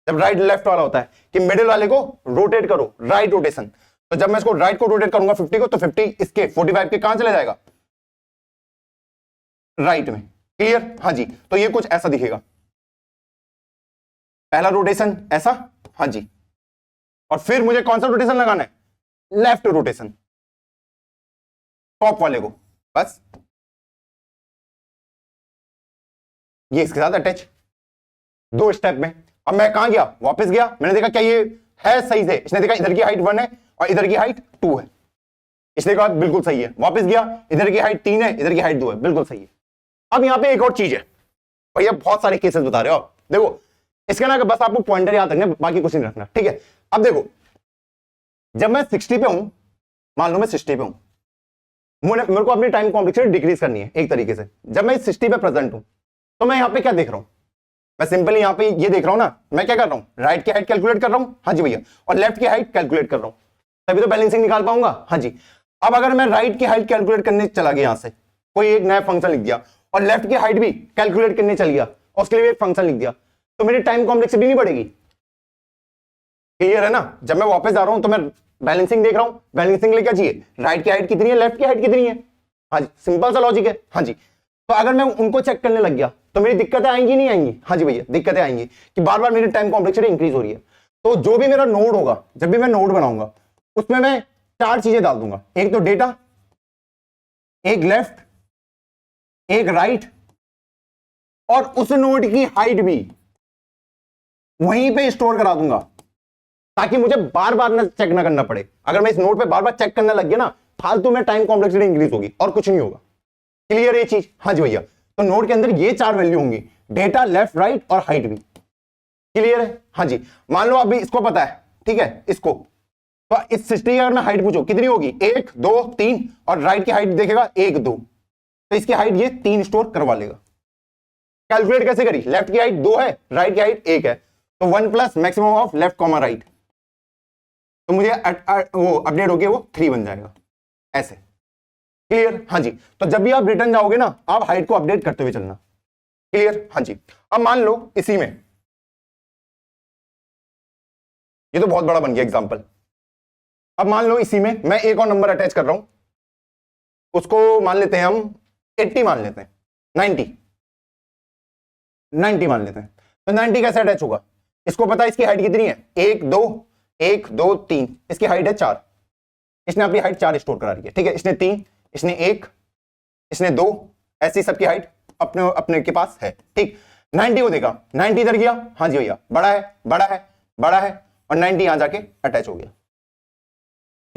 जब राइट लेफ्ट वाला होता है कि मिडिल वाले को रोटेट करो, राइट रोटेशन, तो जब मैं इसको राइट को रोटेट करूंगा 50 को, तो 50 इसके 45 के कहां चले जाएगा, राइट में। क्लियर? हाँ जी, तो ये कुछ ऐसा दिखेगा, पहला रोटेशन ऐसा, हाँ जी, और फिर मुझे कौन सा रोटेशन लगाना है, लेफ्ट रोटेशन, टॉप वाले को, बस ये इसके साथ अटैच, 2 स्टेप में। अब मैं कहां गया, वापस गया, मैंने देखा क्या ये है सही से, इसने देखा इधर की हाइट 1 है और इधर की हाइट 2 है, इसने कहा बिल्कुल सही है, वापस गया, इधर की हाइट 3 है, इधर की हाइट 2 है, बिल्कुल सही है। अब यहां पे एक और चीज है भैया, बहुत सारे केसेस बता रहे हो आप, देखो इसका ना बस आपको पॉइंटर याद रखना, बाकी कुछ नहीं रखना, ठीक है। अब देखो जब मैं 60 पे हूं, मान लो मैं 60 पे हूं, मेरे को अपनी टाइम कॉम्प्लेक्सिटी डिक्रीज करनी है एक तरीके से। जब मैं 60 पे प्रेजेंट हूं तो मैं यहां पे क्या देख रहा हूं, मैं सिंपली यहां पे ये देख रहा हूं ना, मैं क्या कर रहा हूं, राइट की हाइट कैलकुलेट कर रहा हूं, हाँ जी भैया, और लेफ्ट की हाइट कैलकुलेट कर रहा हूं, तभी तो बैलेंसिंग निकाल पाऊंगा, हाँ जी। अब अगर मैं राइट की हाइट कैलकुलेट करने चला गया, यहां से कोई एक नया फंक्शन लिख दिया और लेफ्ट की हाइट भी कैलकुलेट करने चल गया और उसके लिए एक फंक्शन लिख दिया, तो मेरी टाइम कॉम्प्लेक्सिटी नहीं बढ़ेगी। क्लियर है ना? जब मैं वापस आ रहा हूं तो मैं बैलेंसिंग देख रहा हूं, बैलेंसिंग लिए क्या चाहिए, राइट की हाइट कितनी है, लेफ्ट की हाइट कितनी है, हाँ जी, सिंपल सा लॉजिक है, हाँ जी। तो अगर मैं उनको चेक करने लग गया तो मेरी दिक्कतें आएंगी नहीं आएंगी, हाँ जी भैया, दिक्कतें आएंगी कि बार बार मेरी टाइम कॉम्प्लेक्सिटी इंक्रीज हो रही है। तो जो भी मेरा नोड होगा, जब भी मैं नोड बनाऊंगा उसमें मैं 4 चीजें डाल दूंगा, एक तो डेटा, एक लेफ्ट, एक राइट, और उस नोड की हाइट भी वहीं पे स्टोर करा दूंगा, ताकि मुझे बार बार ना चेक ना करना पड़े। अगर मैं इस नोड पे बार बार चेक करने लग गया ना, फालतू में टाइम कॉम्प्लेक्सिटी इंक्रीज होगी और कुछ नहीं होगा। क्लियर है ये चीज? हाँ जी भैया, तो नोड के अंदर ये 4 वैल्यू होंगी, डेटा, लेफ्ट, राइट और हाइट भी। क्लियर है? हाँ जी। मान लो अभी इसको पता है, ठीक है, इसको, तो इस 60 की अगर मैं हाइट पूछो कितनी होगी, 1 2 3, और राइट की हाइट देखेगा 1 2, तो इसकी हाइट ये 3 स्टोर करवा लेगा। कैलकुलेट कैसे करी, लेफ्ट की हाइट 2 है, राइट की हाइट 1 है, तो 1 plus maximum of left comma right, तो मुझे वो अपडेट होके वो 3 बन जाएगा ऐसे। क्लियर? हाँ जी। तो जब भी आप रिटर्न जाओगे ना, आप हाइट को अपडेट करते हुए चलना। क्लियर? हाँ जी। अब मान लो इसी में, ये तो बहुत बड़ा बन गया एग्जांपल। अब मान लो इसी में मैं एक और नंबर अटैच कर रहा हूं, उसको मान लेते हैं हम 80 मान लेते हैं, 90 मान लेते हैं। तो 90 कैसे अटैच होगा? इसको पता है इसकी हाइट कितनी है, 1 2 1 2 3, इसकी हाइट है 4, इसने अपनी हाइट 4 स्टोर करा रही है, ठीक है। इसने 3, इसने 1, इसने 2, ऐसी सबकी हाइट अपने अपने के पास है, ठीक। 90 को देखा, 90 इधर गया, हाँ जी भैया, बड़ा है बड़ा है बड़ा है, और 90 यहां जाके अटैच हो गया।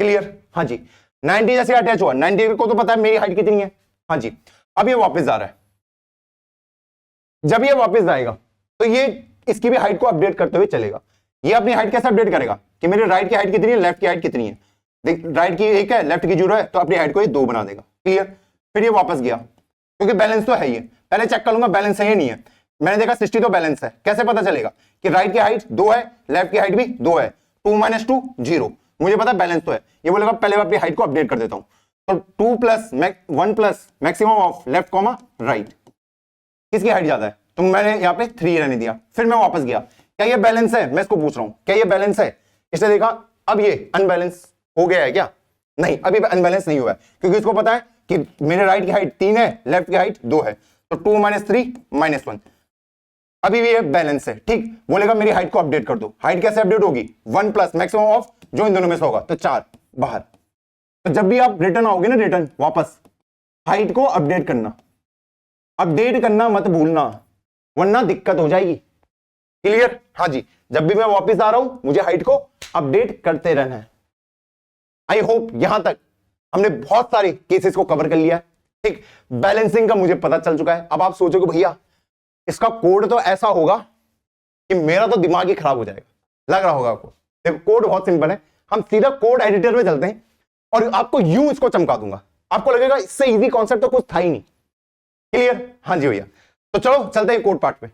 क्लियर? हाँ जी। 90 जैसे अटैच हुआ, 90 को तो पता है मेरी हाइट कितनी है, हाँ जी। अब ये वापस जा रहा है, जब ये वापस जाएगा तो ये इसकी भी हाइट को अपडेट करते हुए चलेगा। ये अपनी हाइट कैसे अपडेट करेगा कि मेरे राइट की हाइट कितनी है, लेफ्ट की हाइट कितनी है। देख, राइट की 1 है, लेफ्ट की 0 है, तो अपनी हाइट को ये 2 बना देगा। क्लियर? फिर ये वापस गया, क्योंकि बैलेंस तो है ही है, पहले चेक कर लूंगा बैलेंस है या नहीं है। मैंने देखा 60 तो बैलेंस है। कैसे पता चलेगा कि राइट की हाइट 2 है, लेफ्ट की हाइट भी 2 है, 2 - 2 0, मुझे पता बैलेंस तो है। ये बोलेगा पहले मैं अपनी हाइट को अपडेट कर देता हूं, तो 2 + 1 plus maximum of left comma right, किसकी हाइट ज्यादा है, तो मैंने यहाँ पे 3 रहने दिया। फिर मैं वापस गया, क्या ये बैलेंस है, मैं इसको पूछ रहा हूं क्या ये बैलेंस है। इसने देखा अब ये अनबैलेंस हो गया है क्या, नहीं अभी अनबैलेंस नहीं हुआ है, क्योंकि इसको पता है कि मेरे राइट की हाइट 3 है, लेफ्ट की हाइट 2 है, तो 2 - 3 - 1, अभी भी ये बैलेंस है, ठीक। बोलेगा मेरी हाइट को अपडेट कर दो। हाइट कैसे अपडेट होगी, 1 प्लस मैक्सिमम ऑफ जो इन दोनों में से होगा, तो 4 बाहर। तो जब भी आप रिटर्न आओगे ना, रिटर्न वापस, हाइट को अपडेट करना मत भूलना, वरना दिक्कत हो जाएगी। क्लियर? हाँ जी। जब भी मैं वापस आ रहा हूं, मुझे हाइट को अपडेट करते रहना है। आई होप यहां तक हमने बहुत सारे केसेस को कवर कर लिया है, ठीक। बैलेंसिंग का मुझे पता चल चुका है। अब आप सोचोगे भैया इसका कोड तो ऐसा होगा कि मेरा तो दिमाग ही खराब हो जाएगा, लग रहा होगा आपको। देखो कोड बहुत सिंपल है, हम सीधा कोड एडिटर में चलते हैं और आपको यूं इसको चमका दूंगा, आपको लगेगा इससे इजी कॉन्सेप्ट तो कुछ था ही नहीं। क्लियर? हाँ जी भैया। तो चलो चलते हैं कोड पार्ट पे।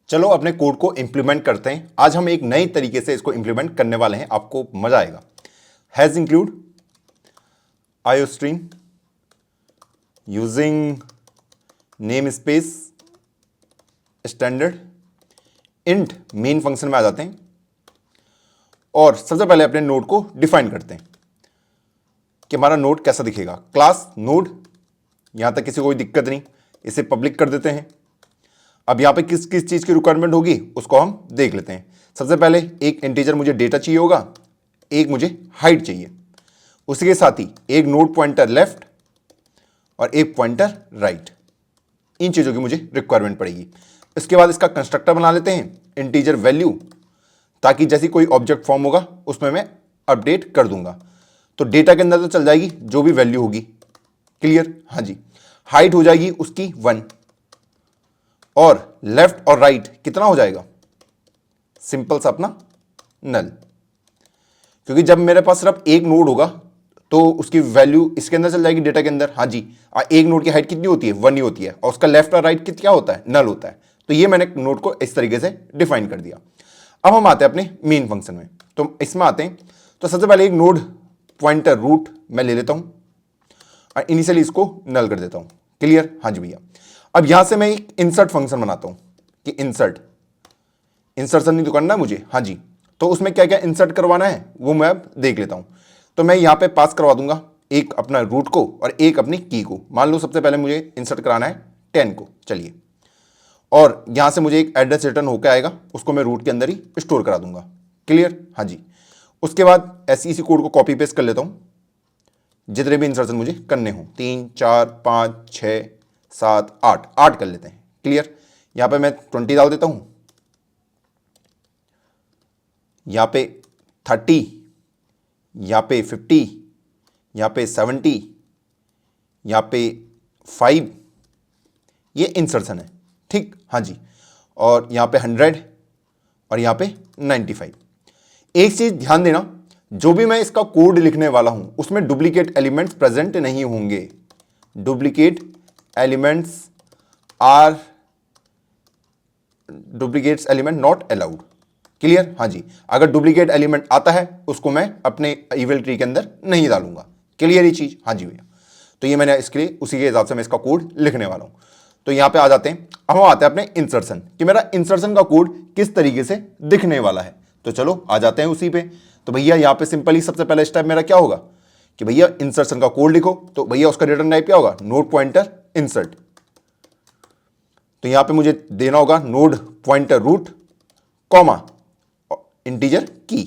चलो अपने कोड को इंप्लीमेंट करते हैं। आज हम एक नई तरीके से इसको इंप्लीमेंट करने वाले हैं, आपको मजा आएगा। Has include iostream using name space standard int main function में आ जाते हैं और सबसे पहले अपने नोड को डिफाइन करते हैं कि हमारा नोड कैसा दिखेगा। क्लास नोड, यहां तक किसी को कोई दिक्कत नहीं, इसे पब्लिक कर देते हैं। अब यहां पे किस किस चीज की रिक्वायरमेंट होगी उसको हम देख लेते हैं। सबसे पहले एक इंटीजर मुझे डेटा चाहिए होगा, एक मुझे हाइट चाहिए, उसी के साथ ही एक नोड पॉइंटर लेफ्ट और एक पॉइंटर राइट। इन चीजों की मुझे रिक्वायरमेंट पड़ेगी। इसके बाद इसका कंस्ट्रक्टर बना लेते हैं इंटीजर वैल्यू, ताकि जैसी कोई ऑब्जेक्ट फॉर्म होगा उसमें मैं अपडेट कर दूंगा। तो डेटा के अंदर तो चल जाएगी जो भी वैल्यू होगी। क्लियर? हाँ जी। हाइट हो जाएगी उसकी 1 और लेफ्ट और राइट कितना हो जाएगा, सिंपल सा अपना नल, क्योंकि जब मेरे पास सिर्फ एक नोड होगा तो उसकी वैल्यू इसके अंदर चल जाएगी डेटा के अंदर। हाँ जी। एक नोड की हाइट कितनी होती है, 1 ही होती है, और उसका लेफ्ट और राइट क्या होता है, नल होता है। तो ये मैंने नोड को इस तरीके से डिफाइन कर दिया। अब हम आते हैं अपने मेन फंक्शन में। तो इसमें आते हैं, तो सबसे पहले एक नोड पॉइंटर रूट मैं ले लेता हूं और इनिशियली इसको नल कर देता हूं। क्लियर? हाँ जी भैया। अब यहां से मैं एक इंसर्ट फंक्शन बनाता हूं कि इंसर्शन नहीं तो करना मुझे। हाँ जी। तो उसमें क्या क्या इंसर्ट करवाना है वो मैं अब देख लेता हूं। तो मैं यहां पे पास करवा दूंगा एक अपना रूट को और एक अपनी की को। मान लो सबसे पहले मुझे इंसर्ट कराना है 10 को, चलिए, और यहां से मुझे एक एड्रेस रिटर्न होकर आएगा, उसको मैं रूट के अंदर ही स्टोर करा दूंगा। क्लियर? हाँ जी। उसके बाद ऐसे इसी कोड को कॉपी पेस्ट कर लेता हूं, जितने भी इंसर्शन मुझे करने हो, 3 4 5 6 7 8 कर लेते हैं। क्लियर? यहां पे मैं 20 डाल देता हूं, यहां पे 30, यहां पे 50, यहां पे 70, यहां पे 5, ये इंसर्शन है, ठीक। हाँ जी। और यहां पे 100 और यहां पे 95। एक चीज ध्यान देना, जो भी मैं इसका कोड लिखने वाला हूं उसमें डुप्लीकेट एलिमेंट्स प्रेजेंट नहीं होंगे। Duplicate elements are duplicates element not allowed. Clear? हाँ जी, अगर डुप्लीकेट एलिमेंट आता है उसको मैं अपने इविल ट्री के अंदर नहीं डालूंगा। क्लियर ये चीज? हाँ जी भैया। तो ये मैंने इसके लिए उसी के हिसाब से मैं इसका कोड लिखने वाला हूं। तो यहां पे आ जाते हैं, अब हम आते हैं अपने इंसर्शन कि मेरा इंसर्शन का कोड किस तरीके से दिखने वाला है। तो चलो आ जाते हैं उसी पे। तो भैया यहां पे सिंपली सबसे पहला स्टेप मेरा क्या होगा कि भैया इंसर्शन का कोड लिखो। तो भैया उसका रिटर्न टाइप क्या होगा? Node pointer insert. तो यहां पे मुझे देना होगा node pointer root comma integer की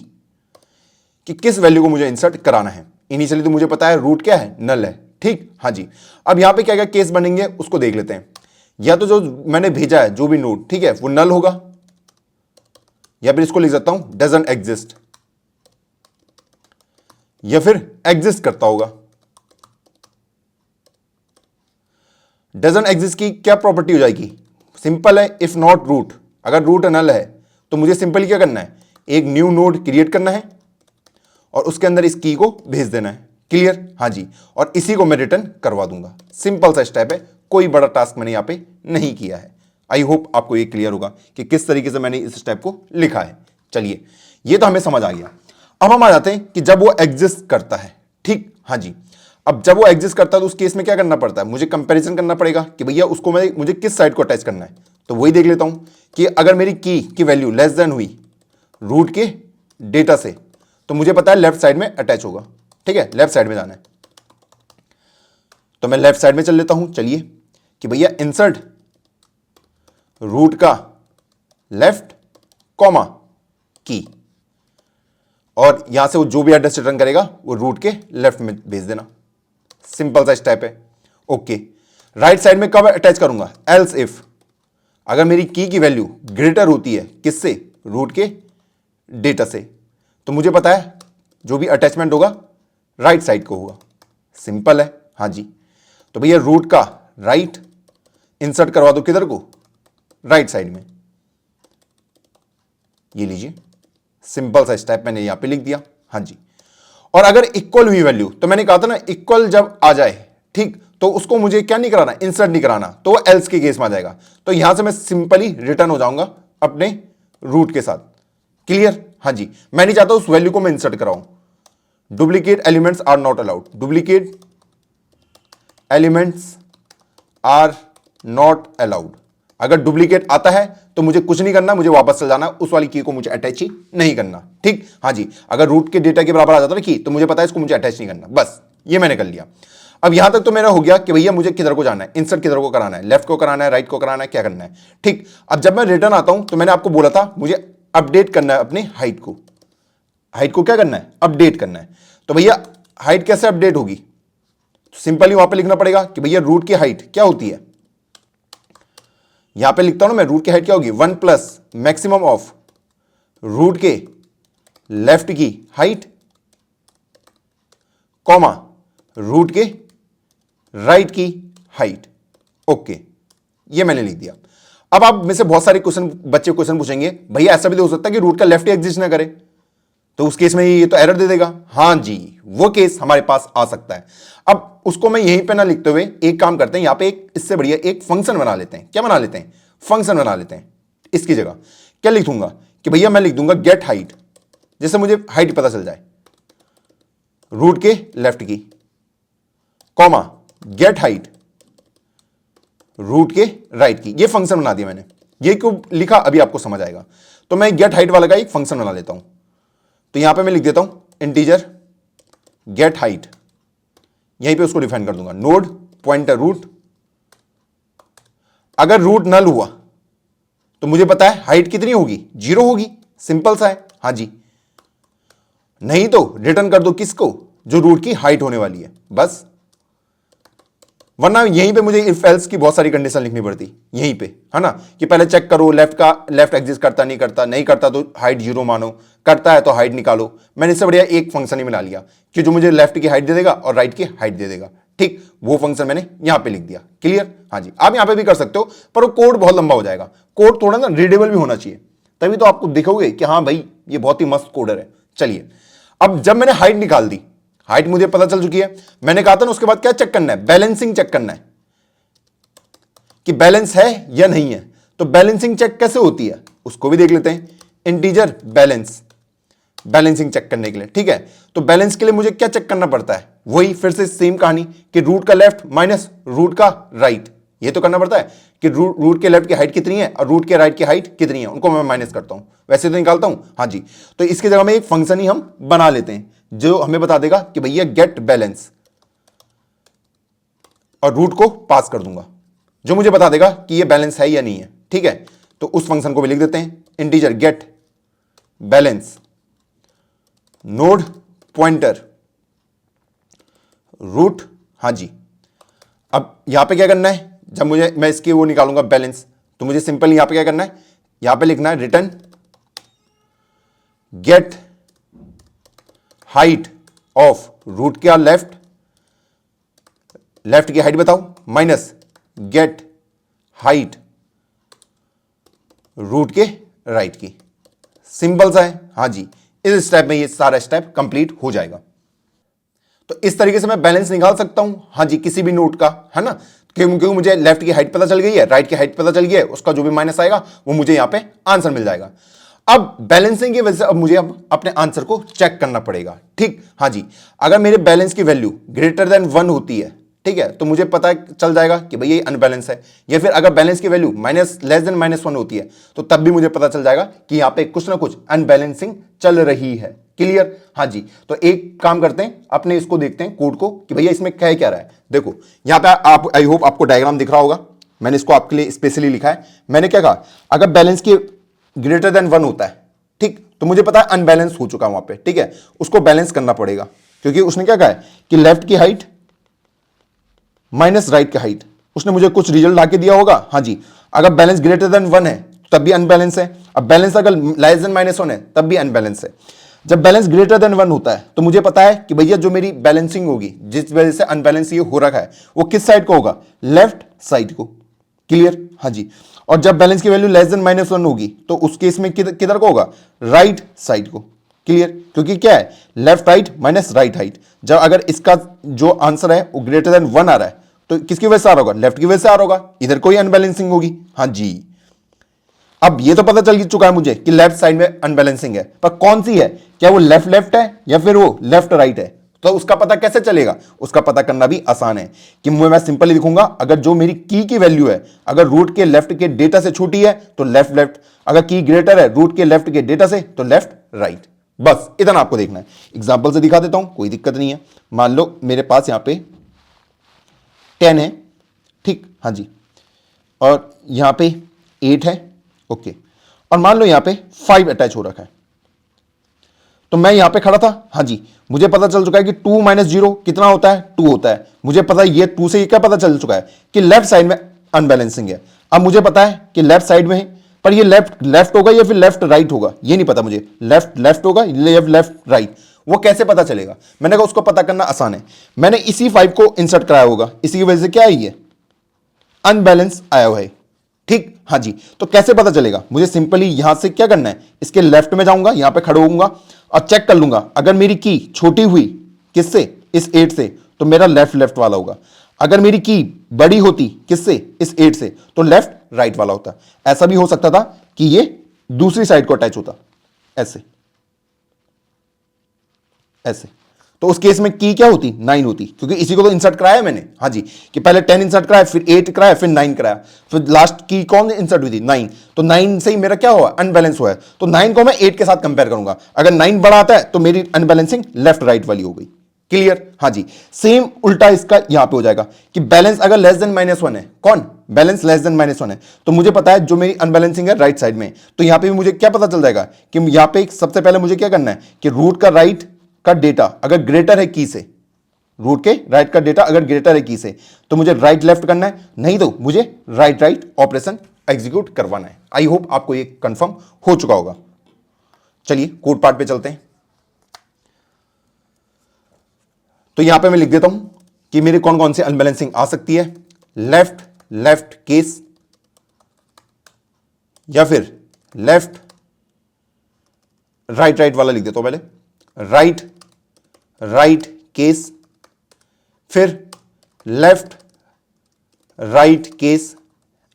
कि किस वैल्यू को मुझे इंसर्ट कराना है। इनिशियली तो मुझे पता है रूट क्या है? नल है। ठीक, हाँ जी। अब यहां पे क्या क्या केस बनेंगे उसको देख लेते हैं। या तो जो मैंने भेजा है जो भी नोड, ठीक है, वो नल होगा, या फिर इसको लिख सकता हूं डजंट एग्जिस्ट, या फिर एग्जिस्ट करता होगा। डजंट एग्जिस्ट की क्या प्रॉपर्टी हो जाएगी? सिंपल है, इफ नॉट रूट, अगर रूट नल है तो मुझे सिंपली क्या करना है? एक न्यू नोड क्रिएट करना है और उसके अंदर इस की को भेज देना है। क्लियर? हाँ जी। और इसी को मैं रिटर्न करवा दूंगा। सिंपल सा स्टेप है, कोई बड़ा टास्क मैंने यहां पे नहीं किया है। आई होप आपको ये क्लियर होगा कि किस तरीके से मैंने इस स्टेप को लिखा है। चलिए, ये तो हमें समझ आ गया। अब हम आ जाते हैं कि जब वो एग्जिस्ट करता है। ठीक, हाँ जी। अब जब वो एग्जिस्ट करता है तो उस केस में क्या करना पड़ता है? मुझे कंपैरिजन करना पड़ेगा कि भैया उसको मुझे किस साइड को अटैच करना है। तो वही देख लेता हूं कि अगर मेरी की वैल्यू लेस देन हुई रूट के डेटा से तो मुझे पता है लेफ्ट साइड में अटैच होगा। ठीक है, लेफ्ट साइड में जाना है। तो मैं लेफ्ट साइड में चल लेता हूं। चलिए कि भैया इंसर्ट रूट का लेफ्ट कॉमा की, और यहां से वो जो भी एड्रेस रिटर्न करेगा वो रूट के लेफ्ट में भेज देना। सिंपल सा स्टेप है। ओके, राइट साइड में कब अटैच करूंगा? एल्स इफ, अगर मेरी की वैल्यू ग्रेटर होती है किससे? रूट के डेटा से, तो मुझे पता है जो भी अटैचमेंट होगा राइट साइड को होगा। सिंपल है, हाँ जी। तो भैया रूट का राइट इंसर्ट करवा दो किधर को? राइट साइड में। ये लीजिए, सिंपल सा स्टेप मैंने यहां पे लिख दिया। हाँ जी। और अगर इक्वल हुई वैल्यू, तो मैंने कहा था ना इक्वल जब आ जाए, ठीक, तो उसको मुझे क्या नहीं कराना? इंसर्ट नहीं कराना, तो वो एल्स के केस में आ जाएगा। तो यहां से मैं सिंपली रिटर्न हो जाऊंगा अपने रूट के साथ। क्लियर? हाँ जी। मैं नहीं चाहता उस वैल्यू को मैं इंसर्ट कराऊं। Duplicate elements are not allowed. Duplicate elements are not allowed. अगर डुप्लीकेट आता है तो मुझे कुछ नहीं करना, मुझे वापस चल जाना, उस वाली की को मुझे अटैच ही नहीं करना। ठीक, हाँ जी। अगर रूट के डेटा के बराबर आ जाता ना की, तो मुझे पता है इसको मुझे अटैच नहीं करना। बस ये मैंने कर लिया। अब यहां तक तो मेरा हो गया कि भैया मुझे किधर को जाना है, इंसर्ट किधर को कराना है, लेफ्ट को कराना है, राइट को कराना है, क्या करना है। ठीक, अब जब मैं रिटर्न आता हूं तो मैंने आपको बोला था मुझे अपडेट करना है अपनी हाइट को। हाइट को क्या करना है? अपडेट करना है। तो भैया हाइट कैसे अपडेट होगी? तो सिंपली वहां पे लिखना पड़ेगा कि भैया रूट की हाइट क्या होती है। यहां पे लिखता हूं ना मैं, रूट की हाइट क्या होगी? 1 प्लस मैक्सिमम ऑफ रूट के लेफ्ट की हाइट कॉमा रूट के राइट की हाइट। ओके, ये मैंने लिख दिया। अब आप में से बहुत सारे बच्चे क्वेश्चन पूछेंगे, भैया ऐसा भी तो हो सकता है कि रूट का लेफ्ट एग्जिस्ट ना करे, तो उस केस में ये तो एरर दे देगा। हां जी, वो केस हमारे पास आ सकता है। अब उसको मैं यहीं पे ना लिखते हुए एक काम करते हैं, यहां पे एक इससे बढ़िया एक फंक्शन बना लेते हैं। क्या बना लेते हैं? फंक्शन बना लेते हैं। इसकी जगह क्या लिख दूंगा कि भैया मैं लिख दूंगा गेट हाइट, जिससे मुझे हाइट पता चल जाए रूट के लेफ्ट की, कॉमा गेट हाइट रूट के राइट की। ये फंक्शन बना दिया मैंने। ये क्यों लिखा अभी आपको समझ आएगा। तो मैं गेट हाइट वाला का एक फंक्शन बना लेता हूं। तो यहां पे मैं लिख देता हूं इंटीजर गेट हाइट, यहीं पे उसको डिफाइन कर दूंगा नोड पॉइंटर रूट। अगर रूट नल हुआ तो मुझे पता है हाइट कितनी होगी? 0 होगी। सिंपल सा है, हां जी। नहीं तो रिटर्न कर दो किसको? जो रूट की हाइट होने वाली है, बस। वरना यहीं पे मुझे इफ एल्स की बहुत सारी कंडीशन लिखनी पड़ती यहीं पे, है ना, कि पहले चेक करो लेफ्ट एग्जिस्ट करता नहीं करता, नहीं करता तो हाइट 0 मानो, करता है तो हाइट निकालो। मैंने इससे बढ़िया एक फंक्शन ही मिला लिया कि जो मुझे लेफ्ट की हाइट दे देगा और राइट की हाइट दे देगा। ठीक, वो फंक्शन मैंने यहां पे लिख दिया। क्लियर? हाँ जी। आप यहां पे भी कर सकते हो, पर वो कोड बहुत लंबा हो जाएगा। कोड थोड़ा ना रीडेबल भी होना चाहिए, तभी तो आपको दिखोगे कि हाँ भाई ये बहुत ही मस्त कोडर है। चलिए, अब जब मैंने हाइट निकाल दी, हाइट मुझे पता चल चुकी है, मैंने कहा था ना उसके बाद क्या चेक करना है? बैलेंसिंग चेक करना है कि बैलेंस है या नहीं है। तो बैलेंसिंग चेक कैसे होती है उसको भी देख लेते हैं। इंटीजर बैलेंसिंग चेक करने के लिए, ठीक है। तो बैलेंस के लिए मुझे क्या चेक करना पड़ता है, वही फिर से सेम कहानी कि रूट का लेफ्ट माइनस रूट का राइट, ये तो करना पड़ता है कि रूट के लेफ्ट की हाइट कितनी है और रूट के राइट की हाइट कितनी है, उनको मैं माइनस करता हूं, वैसे तो निकालता हूं। हाँ जी, तो इसकी जगह में एक फंक्शन ही हम बना लेते हैं जो हमें बता देगा कि भैया गेट बैलेंस, और रूट को पास कर दूंगा जो मुझे बता देगा कि ये बैलेंस है या नहीं है, ठीक है। तो उस फंक्शन को भी लिख देते हैं, integer get balance node pointer root. हाँ जी, अब यहां पे क्या करना है, जब मैं इसकी वो निकालूंगा बैलेंस, तो मुझे सिंपल यहां पे क्या करना है, यहां पे लिखना है return get height of root के लेफ्ट की हाइट बताओ माइनस गेट हाइट रूट के राइट की। सिंपल सा है। हाँ जी, इस स्टेप में ये सारा स्टेप कंप्लीट हो जाएगा। तो इस तरीके से मैं बैलेंस निकाल सकता हूं, हाँ जी, किसी भी नोट का, है ना। क्योंकि मुझे लेफ्ट की हाइट पता चल गई है, राइट की हाइट पता चल गई है, उसका जो भी माइनस आएगा वो मुझे यहां पे आंसर मिल जाएगा। अब बैलेंसिंग की वजह से अब मुझे अपने आंसर को चेक करना पड़ेगा, ठीक। हाँ जी, अगर मेरे बैलेंस की वैल्यू ग्रेटर देन 1 होती है, ठीक है, तो मुझे पता चल जाएगा कि भाई ये अनबैलेंस है। या फिर अगर बैलेंस की वैल्यू लेस देन -1 होती है, तो तब भी मुझे पता चल जाएगा कि यहां पे कुछ ना कुछ अनबैलेंसिंग चल रही है। क्लियर। हाँ जी, तो एक काम करते हैं, अपने इसको देखते हैं कोड को कि भैया इसमें कह क्या रहा है। देखो यहां पे आप, आई होप आपको डायग्राम दिख रहा होगा, मैंने इसको आपके लिए स्पेशली लिखा है। मैंने क्या कहा, अगर बैलेंस की ग्रेटर देन 1 होता है, ठीक, तो मुझे पता है अनबैलेंस हो चुका वहां पे, ठीक है, उसको बैलेंस करना पड़ेगा। क्योंकि उसने क्या कहा है कि लेफ्ट की हाइट माइनस राइट की हाइट, उसने मुझे कुछ रिजल्ट लाके दिया होगा। हाँ जी, अगर बैलेंस ग्रेटर देन 1 है तब भी अनबैलेंस है, अब बैलेंस अगर लेस देन -1 है तब भी अनबैलेंस है। जब बैलेंस ग्रेटर देन 1 होता है तो मुझे पता है कि भैया जो मेरी बैलेंसिंग होगी, जिस वजह से अनबैलेंस ये हो रखा है, वो किस साइड को होगा, लेफ्ट साइड को। क्लियर। हाँ जी, और जब बैलेंस की वैल्यू लेस देन -1 होगी तो उस केस में किधर को होगा, राइट साइड को। क्लियर, क्योंकि क्या है, left height minus right height. जब अगर इसका जो आंसर है वो ग्रेटर देन 1 आ रहा है तो किसकी वजह से आ रहा होगा, लेफ्ट की वजह से आ रहा होगा, इधर कोई अनबैलेंसिंग होगी। हाँ जी, अब ये तो पता चल चुका है मुझे कि लेफ्ट साइड में अनबैलेंसिंग है, पर कौन सी है, क्या वो लेफ्ट लेफ्ट है या फिर वो लेफ्ट राइट है, तो उसका पता कैसे चलेगा, उसका पता करना भी आसान है कि मैं सिंपली लिखूंगा, अगर जो मेरी की वैल्यू है अगर रूट के लेफ्ट के डेटा से छोटी है तो लेफ्ट लेफ्ट, अगर की ग्रेटर है रूट के लेफ्ट के डेटा से तो लेफ्ट राइट। बस इतना आपको देखना है। एग्जांपल से दिखा देता हूं, कोई दिक्कत नहीं है। मान लो मेरे पास यहां पे 10 है, ठीक। हाँ जी, और यहां पे 8 है, ओके, और मान लो यहां पे 5 अटैच हो रखा है। तो मैं यहां पे खड़ा था, हाँ जी, मुझे पता चल चुका है कि 2 - 0 कितना होता है, 2 होता है। मुझे पता है ये 2 से ये क्या पता चल चुका है कि लेफ्ट साइड में अनबैलेंसिंग है। अब मुझे पता है कि लेफ्ट साइड में है, पर ये लेफ्ट होगा या फिर लेफ्ट राइट होगा ये नहीं पता मुझे, लेफ्ट होगा या लेफ्ट राइट, वो कैसे पता चलेगा। मैंने कहा उसको पता करना आसान है, मैंने इसी 5 को इंसर्ट कराया होगा, इसी की वजह से क्या आई है, अनबैलेंस आया हुआ है, ठीक। हाँ जी, तो कैसे पता चलेगा, मुझे सिंपली यहां से क्या करना है, इसके लेफ्ट में जाऊंगा, यहां पे खड़े होऊंगा और चेक कर लूंगा, अगर मेरी की छोटी हुई किससे, इस 8 से, तो मेरा लेफ्ट वाला होगा। अगर मेरी की बड़ी होती किससे, इस 8 से, तो लेफ्ट राइट वाला होता। ऐसा भी हो सकता था कि ये दूसरी साइड को अटैच होता, ऐसे ऐसे, तो उस केस में की क्या होती, 9 होती, क्योंकि इसी को तो इंसर्ट कराया मैंने। हाँ जी, कि पहले 10 इंसर्ट कराया, फिर 8 कराया, फिर 9 कराया, फिर लास्ट की कौन इंसर्ट हुई थी, 9। तो 9 से ही मेरा क्या हुआ, अनबैलेंस हुआ है। तो 9 को मैं 8 के साथ कंपेयर करूंगा, अगर 9 बड़ा आता है तो मेरी अनबैलेंसिंग लेफ्ट राइट वाली हो गई। क्लियर। हाँ जी, सेम उल्टा इसका यहां पे हो जाएगा कि बैलेंस अगर लेस देन -1 है, कौन, बैलेंस लेस देन -1 है, तो मुझे पता है जो मेरी अनबैलेंसिंग है राइट साइड में, तो यहां पे भी मुझे क्या पता चल जाएगा कि यहां पे सबसे पहले मुझे क्या करना है कि रूट का राइट का डेटा अगर ग्रेटर है की से, रूट के राइट का डेटा अगर ग्रेटर है की से, तो मुझे राइट लेफ्ट करना है, नहीं तो मुझे राइट ऑपरेशन एग्जीक्यूट करवाना है। आई होप आपको ये कंफर्म हो चुका होगा। चलिए कोड पार्ट पे चलते हैं। तो यहां पे मैं लिख देता हूं कि मेरे कौन कौन से अनबैलेंसिंग आ सकती है, लेफ्ट केस, या फिर लेफ्ट राइट वाला लिख देता हूं पहले, राइट केस, फिर लेफ्ट राइट केस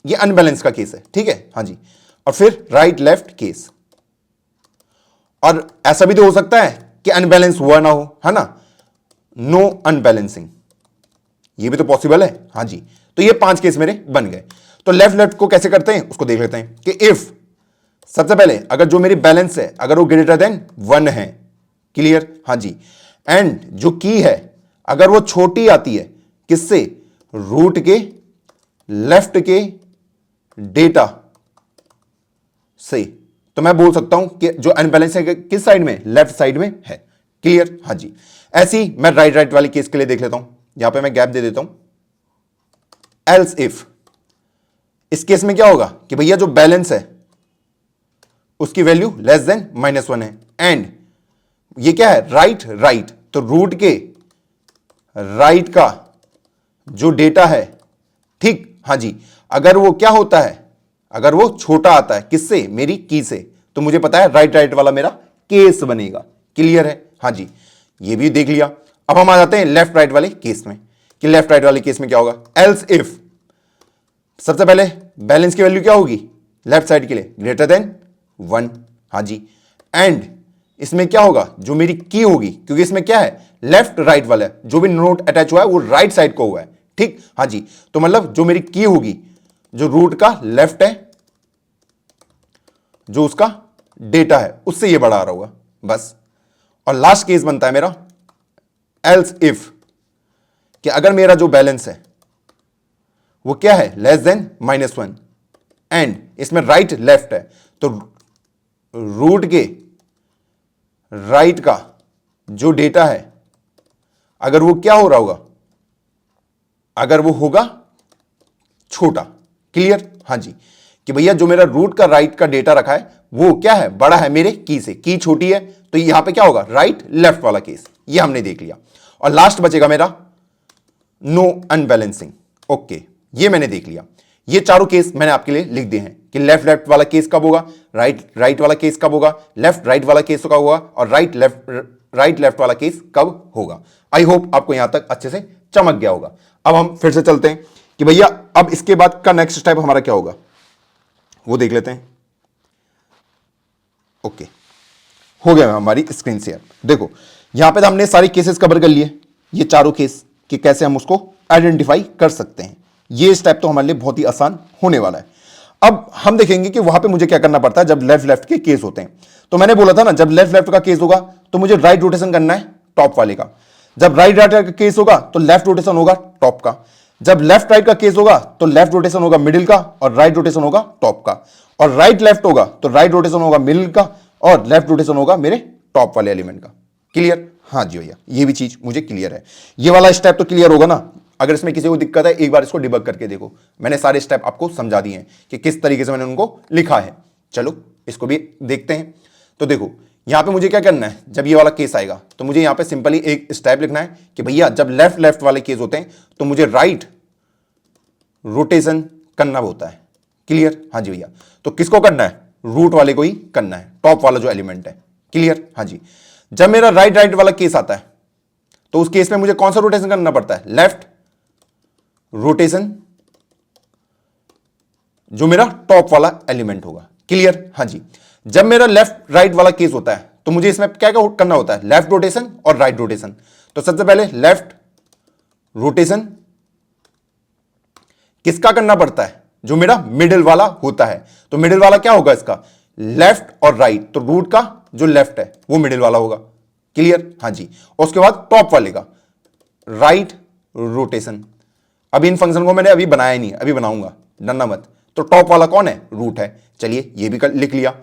ये अनबैलेंस का केस है, ठीक है, हाँ जी। और फिर राइट लेफ्ट केस, और ऐसा भी तो हो सकता है कि अनबैलेंस हुआ ना हो, है ना, नो अनबैलेंसिंग, ये भी तो पॉसिबल है, हाँ जी। तो ये 5 केस मेरे बन गए। तो लेफ्ट लेफ्ट को कैसे करते हैं उसको देख लेते हैं कि इफ, सबसे पहले अगर जो मेरी बैलेंस है अगर वो ग्रेटर देन 1 है, क्लियर, हाँ जी, एंड जो की है अगर वो छोटी आती है किससे, रूट के लेफ्ट के डेटा से, तो मैं बोल सकता हूं कि जो अनबैलेंस है किस साइड में, लेफ्ट साइड में है, क्लियर, हाँ जी। ऐसी मैं राइट राइट वाली केस के लिए देख लेता हूं, यहां पे मैं गैप दे देता हूं। एल्स इफ, इस केस में क्या होगा कि भैया जो बैलेंस है उसकी वैल्यू लेस देन -1 है, एंड ये क्या है, राइट राइट, तो रूट के राइट का जो डेटा है, ठीक, हाँ जी, अगर वो क्या होता है, अगर वो छोटा आता है किससे, मेरी की से, तो मुझे पता है राइट राइट वाला मेरा केस बनेगा, क्लियर है, हाँ जी, ये भी देख लिया। अब हम आ जाते हैं लेफ्ट राइट वाले केस में कि लेफ्ट राइट वाले केस में क्या होगा। एल्स इफ, सबसे पहले बैलेंस की वैल्यू क्या होगी लेफ्ट साइड के लिए, ग्रेटर देन 1, हाँ जी, एंड इसमें क्या होगा, जो मेरी की होगी, क्योंकि इसमें क्या है लेफ्ट राइट वाला है, जो भी नोट अटैच हुआ है वो राइट साइड को हुआ है, ठीक, हाँ जी, तो मतलब जो मेरी की होगी, जो रूट का लेफ्ट है, जो उसका डेटा है उससे ये बड़ा आ रहा होगा, बस। और लास्ट केस बनता है मेरा एल्स इफ, कि अगर मेरा जो बैलेंस है वो क्या है, लेस देन -1, एंड इसमें राइट लेफ्ट है, तो रूट के राइट का जो डेटा है अगर वो क्या हो रहा होगा, अगर वो होगा छोटा, क्लियर, हाँ जी, कि भैया जो मेरा रूट का राइट का डेटा रखा है वो क्या है, बड़ा है मेरे की से, की छोटी है, तो यहां पे क्या होगा, राइट लेफ्ट वाला केस, ये हमने देख लिया। और लास्ट बचेगा मेरा नो अनबैलेंसिंग, ओके, ये मैंने देख लिया। ये चारों केस मैंने आपके लिए लिख दिए हैं कि लेफ्ट लेफ्ट वाला केस कब होगा, राइट राइट वाला केस कब होगा, लेफ्ट राइट वाला केस कब होगा, और राइट लेफ्ट वाला केस कब होगा। आई होप आपको यहां तक अच्छे से चमक गया होगा। अब हम फिर से चलते हैं कि भैया अब इसके बाद का नेक्स्ट स्टेप हमारा क्या होगा, वो देख लेते हैं। ओके, हो गया हमारी स्क्रीन शेयर। देखो यहां पे तो हमने सारी केसेस कवर कर लिए, ये चारों केस कि कैसे हम उसको आइडेंटिफाई कर सकते हैं। ये स्टेप तो हमारे लिए बहुत ही आसान होने वाला है। अब हम देखेंगे कि वहां पे मुझे क्या करना पड़ता है जब लेफ्ट लेफ्ट के केस होते हैं। तो मैंने बोला था ना, जब लेफ्ट लेफ्ट का केस होगा तो मुझे राइट रोटेशन करना है टॉप वाले का, जब राइट राइट का केस होगा तो लेफ्ट रोटेशन होगा टॉप का, जब लेफ्ट राइट का केस होगा तो लेफ्ट रोटेशन होगा मिडिल का और राइट रोटेशन होगा टॉप का, और राइट लेफ्ट होगा तो राइट रोटेशन होगा मिडिल का और लेफ्ट रोटेशन होगा मेरे टॉप वाले एलिमेंट का, क्लियर, हाँ जी भैया, ये भी चीज मुझे क्लियर है। ये वाला स्टेप तो क्लियर होगा ना। अगर इसमें किसी को दिक्कत है एक बार इसको डिबग करके देखो, मैंने सारे स्टेप आपको समझा दिए हैं कि किस तरीके से मैंने उनको लिखा है। चलो इसको भी देखते हैं। तो देखो यहां पे मुझे क्या करना है, जब ये वाला केस आएगा तो मुझे यहां पे सिंपली एक स्टेप लिखना है कि भैया जब लेफ्ट लेफ्ट वाले केस होते हैं तो मुझे राइट रोटेशन करना होता है, क्लियर, हाँ जी भैया। तो किसको करना है, रूट वाले को ही करना है, टॉप वाला जो एलिमेंट है, क्लियर, हाँ जी। जब मेरा राइट राइट वाला केस आता है तो उस केस में मुझे कौन सा रोटेशन करना पड़ता है, लेफ्ट रोटेशन, जो मेरा टॉप वाला एलिमेंट होगा, क्लियर, हाँ जी। जब मेरा लेफ्ट राइट वाला केस होता है तो मुझे इसमें क्या क्या करना होता है, लेफ्ट रोटेशन और राइट रोटेशन। तो सबसे पहले लेफ्ट रोटेशन किसका करना पड़ता है, जो मेरा मिडिल वाला होता है। तो मिडिल वाला क्या होगा इसका, लेफ्ट और राइट, तो रूट का जो लेफ्ट है वो मिडिल वाला होगा, क्लियर, हाँ जी। और उसके बाद टॉप वाले का राइट रोटेशन। अभी इन फंक्शन को मैंने अभी बनाया नहीं, अभी बनाऊंगा, डरना मत। तो टॉप वाला कौन है, रूट है। चलिए ये भी लिख लिया।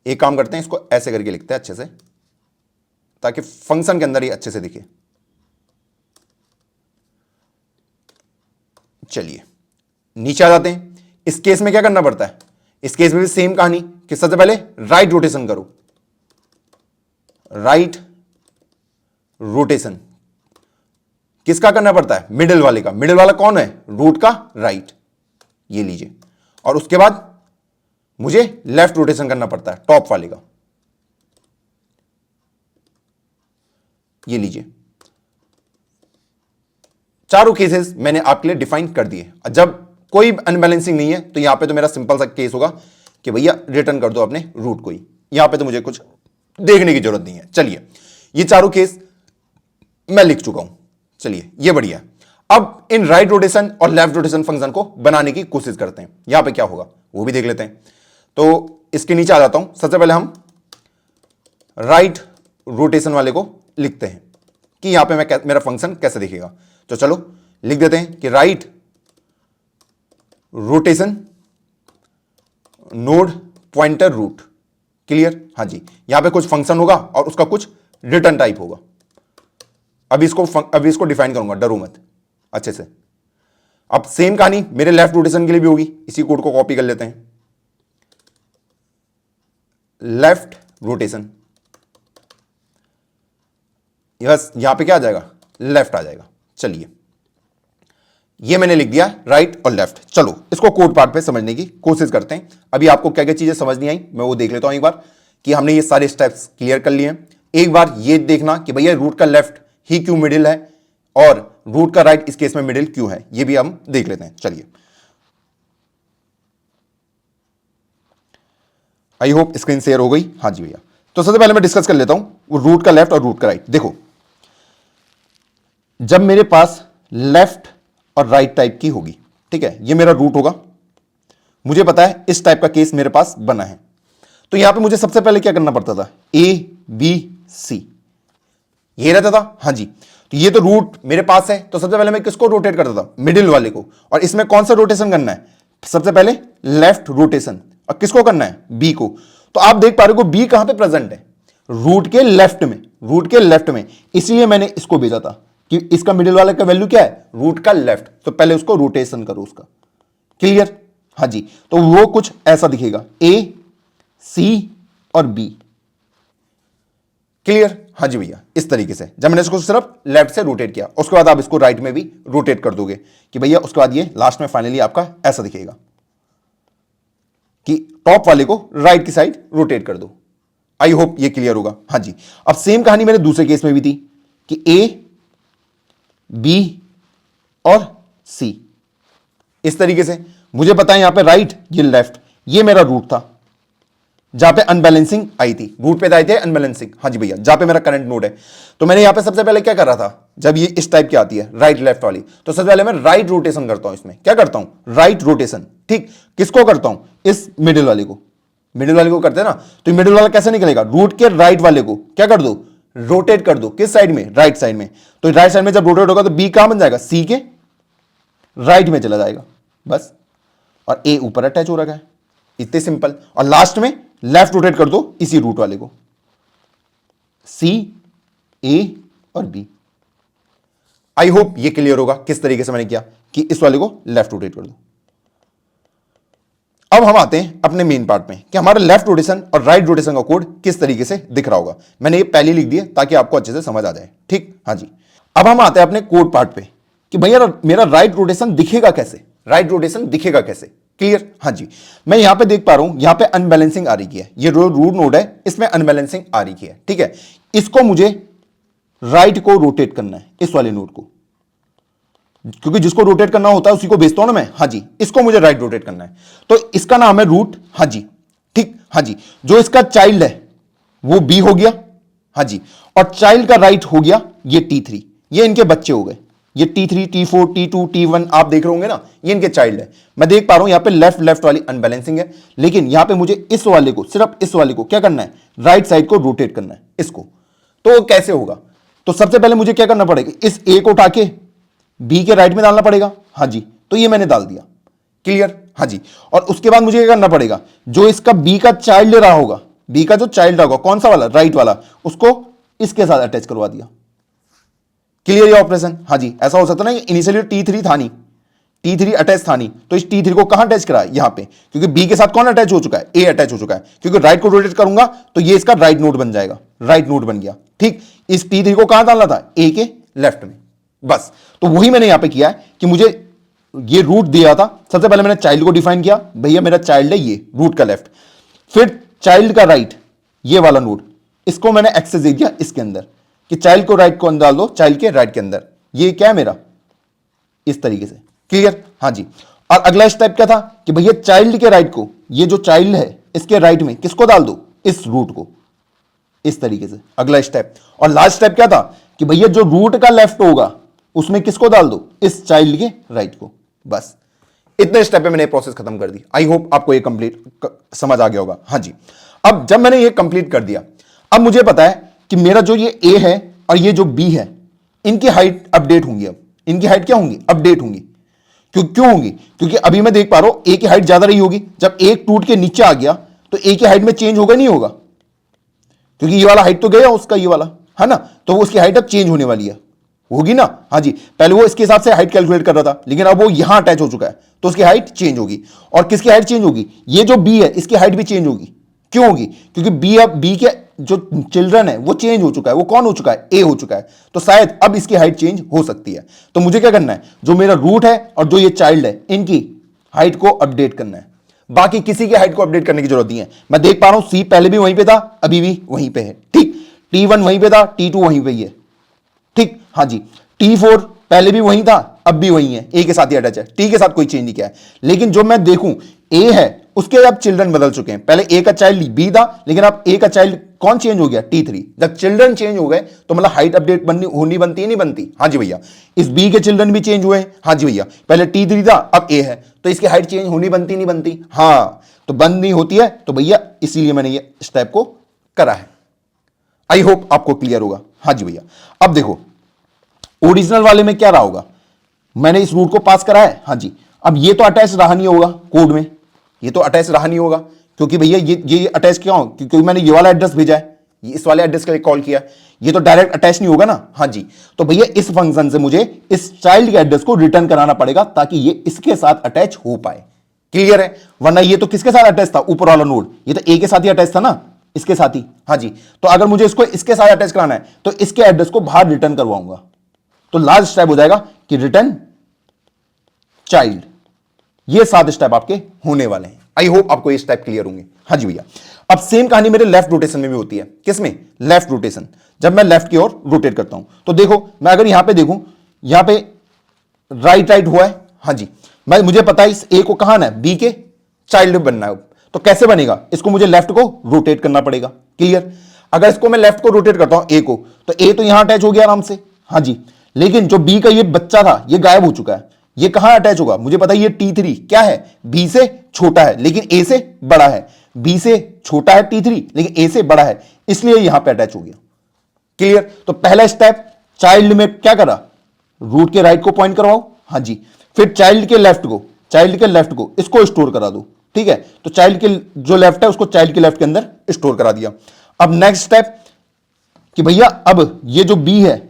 एक काम करते हैं, इसको ऐसे करके लिखते हैं अच्छे से, ताकि फंक्शन के अंदर ही अच्छे से दिखे। चलिए नीचे आ जाते हैं। इस केस में क्या करना पड़ता है, इस केस में भी सेम कहानी कि सबसे पहले राइट रोटेशन करो, राइट रोटेशन किसका करना पड़ता है, मिडिल वाले का। मिडिल वाला कौन है, रूट का राइट, ये लीजिए। और उसके बाद मुझे लेफ्ट रोटेशन करना पड़ता है टॉप वाले का, ये लीजिए। चारों केसेस मैंने आपके लिए डिफाइन कर दिए। जब कोई अनबैलेंसिंग नहीं है, तो यहां पे तो मेरा सिंपल सा केस होगा कि भैया रिटर्न कर दो अपने रूट को ही, यहां पे तो मुझे कुछ देखने की जरूरत नहीं है। चलिए ये चारों केस मैं लिख चुका हूं, चलिए ये बढ़िया। अब इन राइट रोटेशन और लेफ्ट रोटेशन फंक्शन को बनाने की कोशिश करते हैं, यहां पे क्या होगा वो भी देख लेते हैं। तो इसके नीचे आ जाता हूं, सबसे पहले हम राइट रोटेशन वाले को लिखते हैं कि यहां पे मेरा फंक्शन कैसे दिखेगा। तो चलो लिख देते हैं कि right rotation node pointer root. Clear? हाँ जी, यहां पे कुछ फंक्शन होगा और उसका कुछ रिटर्न टाइप होगा। अभी इसको डिफाइन करूंगा, डरो मत अच्छे से। अब सेम कहानी मेरे लेफ्ट रोटेशन के लिए भी होगी, इसी कोड को कॉपी कर लेते हैं। लेफ्ट रोटेशन, बस यहां पे क्या आ जाएगा, लेफ्ट आ जाएगा। चलिए ये मैंने लिख दिया राइट और लेफ्ट। चलो इसको कोड पार्ट पे समझने की कोशिश करते हैं। अभी आपको क्या क्या चीजें समझ नहीं आई मैं वो देख लेता हूं एक बार, कि हमने ये सारे स्टेप्स क्लियर कर लिए हैं। एक बार ये देखना कि भैया रूट का लेफ्ट ही क्यों मिडिल है और रूट का राइट इस केस में मिडिल क्यों है, ये भी हम देख लेते हैं। चलिए आई होप स्क्रीन शेयर हो गई। हाँ जी भैया, तो सबसे पहले मैं डिस्कस कर लेता हूं वो रूट का लेफ्ट और रूट का राइट। देखो जब मेरे पास लेफ्ट और राइट टाइप की होगी, ठीक है, ये मेरा रूट होगा, मुझे पता है इस टाइप का केस मेरे पास बना है, तो यहां पे मुझे सबसे पहले क्या करना पड़ता था, ए बी सी ये रहता था। हाँ जी, तो ये तो रूट मेरे पास है, तो सबसे पहले मैं किसको रोटेट करता था, मिडिल वाले को। और इसमें कौन सा रोटेशन करना है, सबसे पहले लेफ्ट रोटेशन, और किसको करना है, बी को। तो आप देख पा रहे हो बी कहां पे प्रेजेंट है, रूट के लेफ्ट में, रूट के लेफ्ट में, इसलिए मैंने इसको भेजा था कि इसका मिडिल वाले का वैल्यू क्या है, रूट का लेफ्ट, तो पहले उसको रोटेशन करो उसका। क्लियर? हाँ जी, तो वो कुछ ऐसा दिखेगा, ए सी और बी। क्लियर? हाँ जी भैया, इस तरीके से जब मैंने इसको सिर्फ लेफ्ट से रोटेट किया, उसके बाद आप इसको राइट में भी रोटेट कर दोगे कि भैया उसके बाद ये लास्ट में फाइनली आपका ऐसा दिखेगा कि टॉप वाले को राइट की साइड रोटेट कर दो। आई होप ये क्लियर होगा। हाँ जी, अब सेम कहानी मेरे दूसरे केस में भी थी कि ए बी और सी, इस तरीके से मुझे पता है यहां पे राइट, ये लेफ्ट, ये मेरा रूट था जहां पे अनबैलेंसिंग आई थी, रूट पे आए थे अनबैलेंसिंग। हाँ जी भैया, जहां पे मेरा करंट नोड है, तो मैंने यहां पे सबसे पहले क्या कर रहा था, जब ये इस टाइप की आती है राइट लेफ्ट वाली, तो सबसे पहले मैं राइट रोटेशन करता हूं। इसमें क्या करता हूं, राइट रोटेशन। ठीक, किसको करता हूं, इस मिडिल वाले को, मिडिल वाले को करते हैं ना, तो मिडिल वाला कैसे निकलेगा, रूट के राइट वाले को क्या कर दो, रोटेट कर दो, किस साइड में, राइट साइड में। तो राइट साइड में जब रोटेट होगा तो बी कहां बन जाएगा, सी के राइट में चला जाएगा बस, और ए ऊपर अटैच हो रखा है, इतने सिंपल। और लास्ट में लेफ्ट रोटेट कर दो इसी रूट वाले को, सी ए और बी। आई होप ये क्लियर होगा किस तरीके से मैंने किया कि इस वाले को लेफ्ट रोटेट कर दो। अब हम आते हैं अपने मेन पार्ट में कि हमारा लेफ्ट रोटेशन और राइट रोटेशन का कोड किस तरीके से दिख रहा होगा। मैंने ये पहले लिख दिया ताकि आपको अच्छे से समझ आ जाए। ठीक, हाँ जी, अब हम आते हैं अपने कोड पार्ट पे कि भैया मेरा राइट रोटेशन दिखेगा कैसे, राइट रोटेशन दिखेगा कैसे। क्लियर? हाँ जी, मैं यहां पे देख पा रहा हूं यहां पे अनबैलेंसिंग आ रही है, ये रूट नोड है, इसमें अनबैलेंसिंग आ रही है। ठीक है, इसको मुझे राइट को रोटेट करना है, इस वाले नोड को, क्योंकि जिसको रोटेट करना होता है उसी को भेजता हूं ना मैं। हाँ जी, इसको मुझे राइट रोटेट करना है, तो इसका नाम है रूट। हाँ जी, ठीक, हाँ जी, जो इसका चाइल्ड है वो बी हो गया। हाँ जी, और चाइल्ड का राइट हो गया ये T3, ये इनके बच्चे हो गए, ये T3 T4 T2 T1 आप देख रहे होंगे ना, ये इनके चाइल्ड है। मैं देख पा रहा हूं यहां पे लेफ्ट लेफ्ट वाली अनबैलेंसिंग है, लेकिन यहां पे मुझे इस वाले को, सिर्फ इस वाले को क्या करना है, राइट साइड को रोटेट करना है इसको। तो कैसे होगा, तो सबसे पहले मुझे क्या करना पड़ेगा, इस ए को उठा के बी के राइट में डालना पड़ेगा। हाँ जी, तो ये मैंने डाल दिया। क्लियर? हाँ जी, और उसके बाद मुझे क्या करना पड़ेगा, जो इसका बी का चाइल्ड रहा होगा, बी का जो चाइल्ड होगा कौन सा वाला, राइट वाला, उसको इसके साथ अटैच करवा दिया। क्लियर ये ऑपरेशन? हाँ जी, ऐसा हो सकता ना इनिशियली T3 था नहीं, T3 अटैच था नहीं, तो इस T3 को कहां अटैच करा, यहां पे, क्योंकि बी के साथ कौन अटैच हो चुका है, ए अटैच हो चुका है, क्योंकि राइट को रोटेट करूंगा तो ये इसका राइट नोड बन जाएगा, राइट नोड बन गया। ठीक, इस T3 को कहां डालना था, ए के लेफ्ट में, बस। तो वही मैंने यहां पे किया है कि मुझे ये रूट दिया था, सबसे पहले मैंने चाइल्ड को डिफाइन किया, भैया मेरा चाइल्ड है ये रूट का लेफ्ट, फिर चाइल्ड का राइट, ये वाला नोड, इसको मैंने एक्सेस दे दिया इसके अंदर कि चाइल्ड को राइट को डाल दो, चाइल्ड के राइट के अंदर, ये क्या है मेरा, इस तरीके से। क्लियर? हाँ जी, और अगला स्टेप क्या था कि भैया चाइल्ड के राइट को, ये जो चाइल्ड है इसके राइट में किसको डाल दो, इस रूट को, इस तरीके से अगला स्टेप। और लास्ट स्टेप क्या था कि भैया जो रूट का लेफ्ट होगा उसमें किसको डाल दो, इस चाइल्ड के राइट को। बस इतने स्टेप में मैंने प्रोसेस खत्म कर दी। आई होप आपको ये कंप्लीट समझ आ गया होगा। हाँ जी, अब जब मैंने ये कंप्लीट कर दिया, अब मुझे पता है कि मेरा जो ये ए है और ये जो बी है, इनकी हाइट अपडेट होंगी। अब इनकी हाइट क्या होंगी, अपडेट होंगी। क्यों होंगी, क्योंकि अभी मैं देख पा रहा हूं ए की हाइट ज्यादा रही होगी, जब एक टूट के नीचे आ गया तो ए की हाइट में चेंज होगा नहीं होगा, क्योंकि ये वाला हाइट तो गया उसका, ये वाला है ना, तो उसकी हाइट अब चेंज होने वाली है, होगी ना। हाँ जी, पहले वो इसके हिसाब से हाइट कैलकुलेट कर रहा था, लेकिन अब वो यहां अटैच हो चुका है तो उसकी हाइट चेंज होगी। और किसकी हाइट चेंज होगी, ये जो बी है इसकी हाइट भी चेंज होगी। क्यों होगी, क्योंकि बी, अब बी के जो चिल्ड्रन है वो चेंज हो चुका है। वो कौन हो चुका है, ए हो चुका है, तो शायद अब इसकी हाइट चेंज हो सकती है। तो मुझे क्या करना है, जो मेरा रूट है और जो ये चाइल्ड है इनकी हाइट को अपडेट करना है। बाकी किसी की हाइट को अपडेट करने की जरूरत नहीं है। मैं देख पा रहा हूं सी पहले भी वहीं पे था, अभी भी वहीं पे है, ठीक। T1 वहीं पे था, T2 वहीं पे ही है, ठीक। हाँ जी, T4 पहले भी वहीं था, अब भी वहीं है, ए के साथ ही अटैच है, टी के साथ कोई चेंज नहीं किया है। लेकिन जो मैं देखूं ए है उसके अब चिल्ड्रन बदल चुके हैं। पहले ए का चाइल्ड बी था, लेकिन अब ए का चाइल्ड कौन चेंज हो गया, T3। जब चिल्ड्रन चेंज हो गए तो मतलब हाइट अपडेट होनी बनती है नहीं बनती। हाँ जी भैया, इस बी के चिल्ड्रन भी चेंज हुए। हाँ जी भैया, पहले T3 था अब ए है, तो इसकी हाइट चेंज होनी बनती नहीं बनती। हाँ, तो बंद नहीं होती है, तो भैया इसीलिए मैंने ये स्टेप को करा है। आई होप आपको क्लियर होगा। हाँ जी भैया, अब देखो ओरिजिनल वाले में क्या रहा होगा, मैंने इस रूट को पास करा है। हाँ जी, अब ये तो अटैच रहा नहीं होगा कोड में, ये तो अटैच रहा नहीं होगा, क्योंकि भैया ये अटैच क्यों हो, क्योंकि मैंने ये वाला एड्रेस भेजा है, ये इस वाले एड्रेस के लिए कॉल किया, ये तो डायरेक्ट अटैच नहीं होगा ना। हाँ जी, तो भैया इस फंक्शन से मुझे इस चाइल्ड के एड्रेस को रिटर्न कराना पड़ेगा ताकि ये इसके साथ अटैच हो पाए। क्लियर है, वरना ये तो किसके साथ अटैच था, ऊपर वाला नोड, ये तो ए के साथ ही अटैच था ना, इसके साथ ही। हाँ जी, तो अगर मुझे इसको इसके साथ अटैच कराना है तो इसके एड्रेस को बाहर रिटर्न करवाऊंगा। तो लास्ट स्टेप हो जाएगा कि रिटर्न चाइल्ड। ये 7 स्टेप आपके होने वाले हैं। आई होप आपको ये स्टेप क्लियर होंगे। हाँ जी भैया, अब सेम कहानी मेरे लेफ्ट रोटेशन में भी होती है। किसमें, लेफ्ट रोटेशन। जब मैं लेफ्ट की ओर रोटेट करता हूं तो देखो, मैं अगर यहां पे देखूं, यहां पे राइट राइट हुआ है। हाँ जी, मुझे पता है इस ए को कहां है, बी के चाइल्ड बनना है। तो कैसे बनेगा, इसको मुझे लेफ्ट को रोटेट करना पड़ेगा। क्लियर, अगर इसको मैं लेफ्ट को रोटेट करता हूं ए को, तो ए तो यहां अटैच हो गया आराम से। हाँ जी, लेकिन जो बी का ये बच्चा था ये गायब हो चुका है, ये कहां अटैच होगा, मुझे पता है ये T3 क्या है, बी से छोटा है लेकिन ए से बड़ा है। बी से छोटा है T3 लेकिन ए से बड़ा है, इसलिए यहां पे अटैच हो गया। क्लियर, तो पहला स्टेप चाइल्ड में क्या करा, रूट के राइट को पॉइंट करवाओ। हाँ जी, फिर चाइल्ड के लेफ्ट को इसको स्टोर करा दो। ठीक है, तो चाइल्ड के जो लेफ्ट है उसको चाइल्ड के लेफ्ट के अंदर स्टोर करा दिया। अब नेक्स्ट स्टेप कि भैया अब ये जो बी है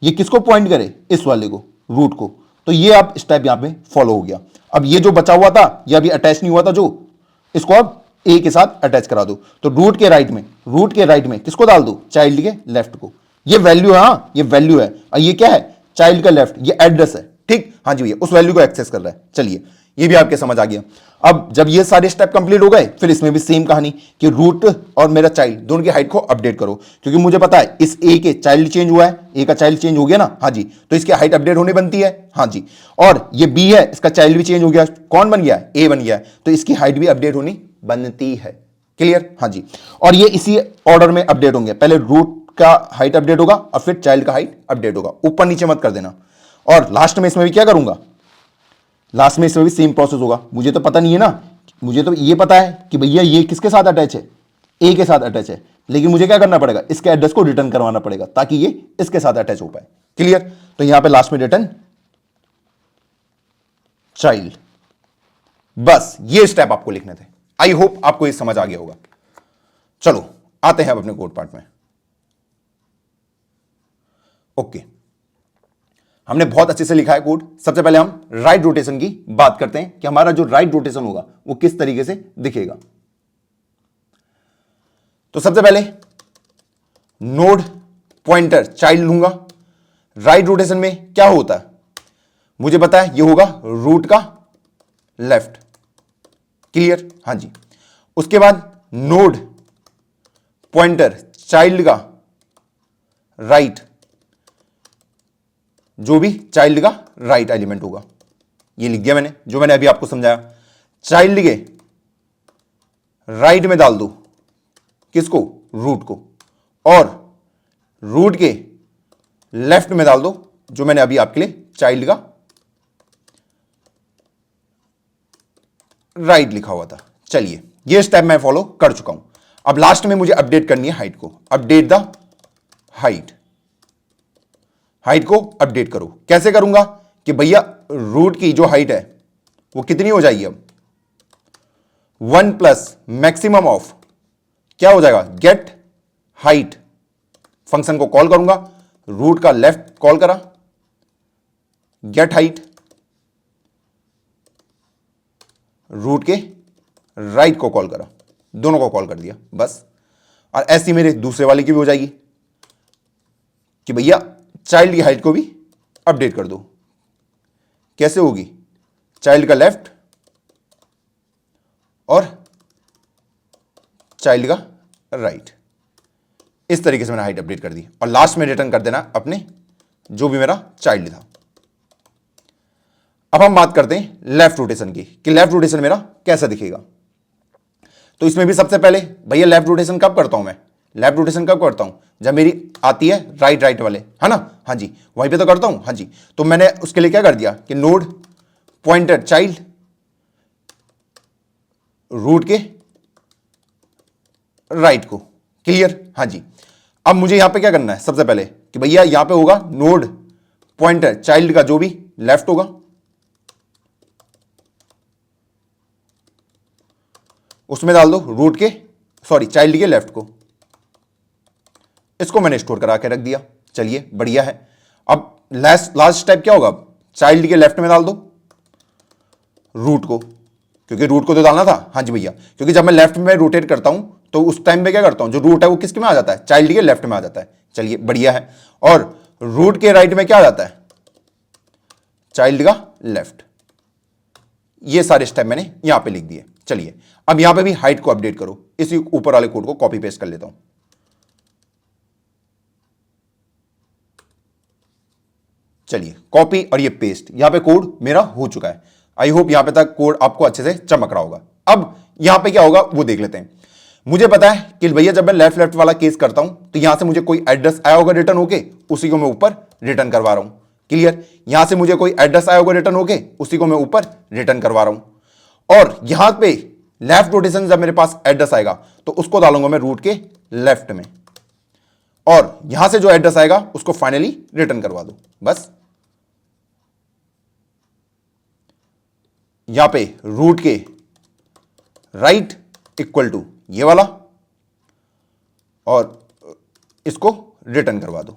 ये किसको पॉइंट करे, इस वाले को, रूट को। तो ये आप स्टेप यहां पे फॉलो हो गया। अब ये जो बचा हुआ था ये अभी अटैच नहीं हुआ था, जो इसको अब ए के साथ अटैच करा दो। तो रूट के राइट में किसको डाल दो, चाइल्ड के लेफ्ट को। ये वैल्यू है, हाँ ये वैल्यू है, और ये क्या है, चाइल्ड का लेफ्ट, ये एड्रेस है। ठीक, हाँ जी भैया, उस वैल्यू को एक्सेस कर रहा है। चलिए, ये भी आपके समझ आ गया। अब जब ये सारे स्टेप कंप्लीट हो गए, फिर इसमें भी सेम कहानी कि रूट और मेरा चाइल्ड दोनों की हाइट को अपडेट करो, क्योंकि मुझे पता है इस ए के चाइल्ड चेंज हुआ है, ए का चाइल्ड चेंज हो गया ना। हाँ जी, तो इसकी हाइट अपडेट होनी बनती है। हाँ जी, और ये बी है, इसका चाइल्ड भी चेंज हो गया, कौन बन गया, ए बन गया, तो इसकी हाइट भी अपडेट होनी बनती है। क्लियर, हाँ जी, और ये इसी ऑर्डर में अपडेट होंगे, पहले रूट का हाइट अपडेट होगा और फिर चाइल्ड का हाइट अपडेट होगा, ऊपर नीचे मत कर देना। और लास्ट में इसमें भी क्या करूंगा, लास्ट में इसमें भी सेम प्रोसेस होगा। मुझे तो पता नहीं है ना, मुझे तो ये पता है कि भैया ये किसके साथ अटैच है, ए के साथ अटैच है, लेकिन मुझे क्या करना पड़ेगा, इसके एड्रेस को रिटर्न करवाना पड़ेगा ताकि ये इसके साथ अटैच हो पाए। क्लियर, तो यहां पे लास्ट में रिटर्न चाइल्ड। बस ये स्टेप आपको लिखने थे। आई होप आपको ये समझ आ गया होगा। चलो आते हैं अब अपने कोड पार्ट में। ओके, हमने बहुत अच्छे से लिखा है कोड। सबसे पहले हम राइट रोटेशन की बात करते हैं कि हमारा जो राइट रोटेशन होगा वो किस तरीके से दिखेगा। तो सबसे पहले नोड पॉइंटर चाइल्ड लूंगा। राइट रोटेशन में क्या होता है, मुझे पता है ये होगा रूट का लेफ्ट। क्लियर, हां जी, उसके बाद नोड पॉइंटर चाइल्ड का राइट, जो भी चाइल्ड का राइट एलिमेंट होगा। ये लिख दिया मैंने, जो मैंने अभी आपको समझाया। चाइल्ड के राइट में डाल दो किसको, रूट को, और रूट के लेफ्ट में डाल दो जो मैंने अभी आपके लिए चाइल्ड का राइट लिखा हुआ था। चलिए ये स्टेप मैं फॉलो कर चुका हूं। अब लास्ट में मुझे अपडेट करनी है हाइट को। अपडेट द हाइट, हाइट को अपडेट करो। कैसे करूंगा कि भैया रूट की जो हाइट है वो कितनी हो जाएगी, अब 1 प्लस मैक्सिमम ऑफ क्या हो जाएगा, गेट हाइट। फंक्शन को कॉल करूंगा, रूट का लेफ्ट कॉल करा, गेट हाइट, रूट के राइट को कॉल करा, दोनों को कॉल कर दिया बस। और ऐसी मेरे दूसरे वाले की भी हो जाएगी कि भैया चाइल्ड की हाइट को भी अपडेट कर दो। कैसे होगी, चाइल्ड का लेफ्ट और चाइल्ड का राइट, इस तरीके से मैंने हाइट अपडेट कर दी। और लास्ट में रिटर्न कर देना अपने जो भी मेरा चाइल्ड था। अब हम बात करते हैं लेफ्ट रोटेशन की, कि लेफ्ट रोटेशन मेरा कैसा दिखेगा। तो इसमें भी सबसे पहले भैया लेफ्ट रोटेशन कब करता हूं मैं, लेफ्ट रोटेशन कब करता हूं, जब मेरी आती है राइट राइट वाले, है ना, हाँ जी, वहीं पे तो करता हूं, हाँ जी। तो मैंने उसके लिए क्या कर दिया कि नोड पॉइंटर चाइल्ड रूट के राइट को, क्लियर, हाँ जी। अब मुझे यहां पे क्या करना है सबसे पहले कि भैया यहां पे होगा नोड पॉइंटर चाइल्ड का जो भी लेफ्ट होगा, उसमें डाल दो रूट के, सॉरी चाइल्ड के लेफ्ट को। इसको मैंने स्टोर करा के रख दिया। चलिए बढ़िया है। अब लास्ट स्टेप क्या होगा, चाइल्ड के लेफ्ट में डाल दो रूट को, क्योंकि रूट को तो डालना था, हाँ जी भैया, क्योंकि जब मैं लेफ्ट में रोटेट करता हूं तो उस टाइम पे क्या करता हूं, जो रूट है वो किसके में आ जाता है, चाइल्ड के लेफ्ट में आ जाता है। चलिए बढ़िया है। और रूट के राइट में क्या आ जाता है, चाइल्ड का लेफ्ट। ये सारे स्टेप मैंने यहां पे लिख दिए। चलिए अब यहां पे भी हाइट को अपडेट करो। इसी ऊपर वाले कोड को कॉपी पेस्ट कर लेता हूं। चलिए कॉपी और ये पेस्ट, यहां पे कोड मेरा हो चुका है। आई होप यहां पे तक कोड आपको अच्छे से चमक रहा होगा। अब यहां पे क्या होगा वो देख लेते हैं। मुझे पता है कि भैया जब मैं लेफ्ट लेफ्ट वाला केस करता हूं तो यहां से मुझे कोई एड्रेस आया होगा रिटर्न होके, उसी को मैं ऊपर रिटर्न करवा रहा हूं। क्लियर, यहां से मुझे कोई एड्रेस आया होगा रिटर्न होके, उसी को मैं ऊपर रिटर्न करवा रहा हूं। और यहां पे लेफ्ट रोटेशन जब मेरे पास एड्रेस आएगा तो उसको डालूंगा मैं रूट के लेफ्ट में, और यहां से जो एड्रेस आएगा उसको फाइनली रिटर्न करवा दो बस। यहां पे रूट के राइट इक्वल टू ये वाला, और इसको रिटर्न करवा दो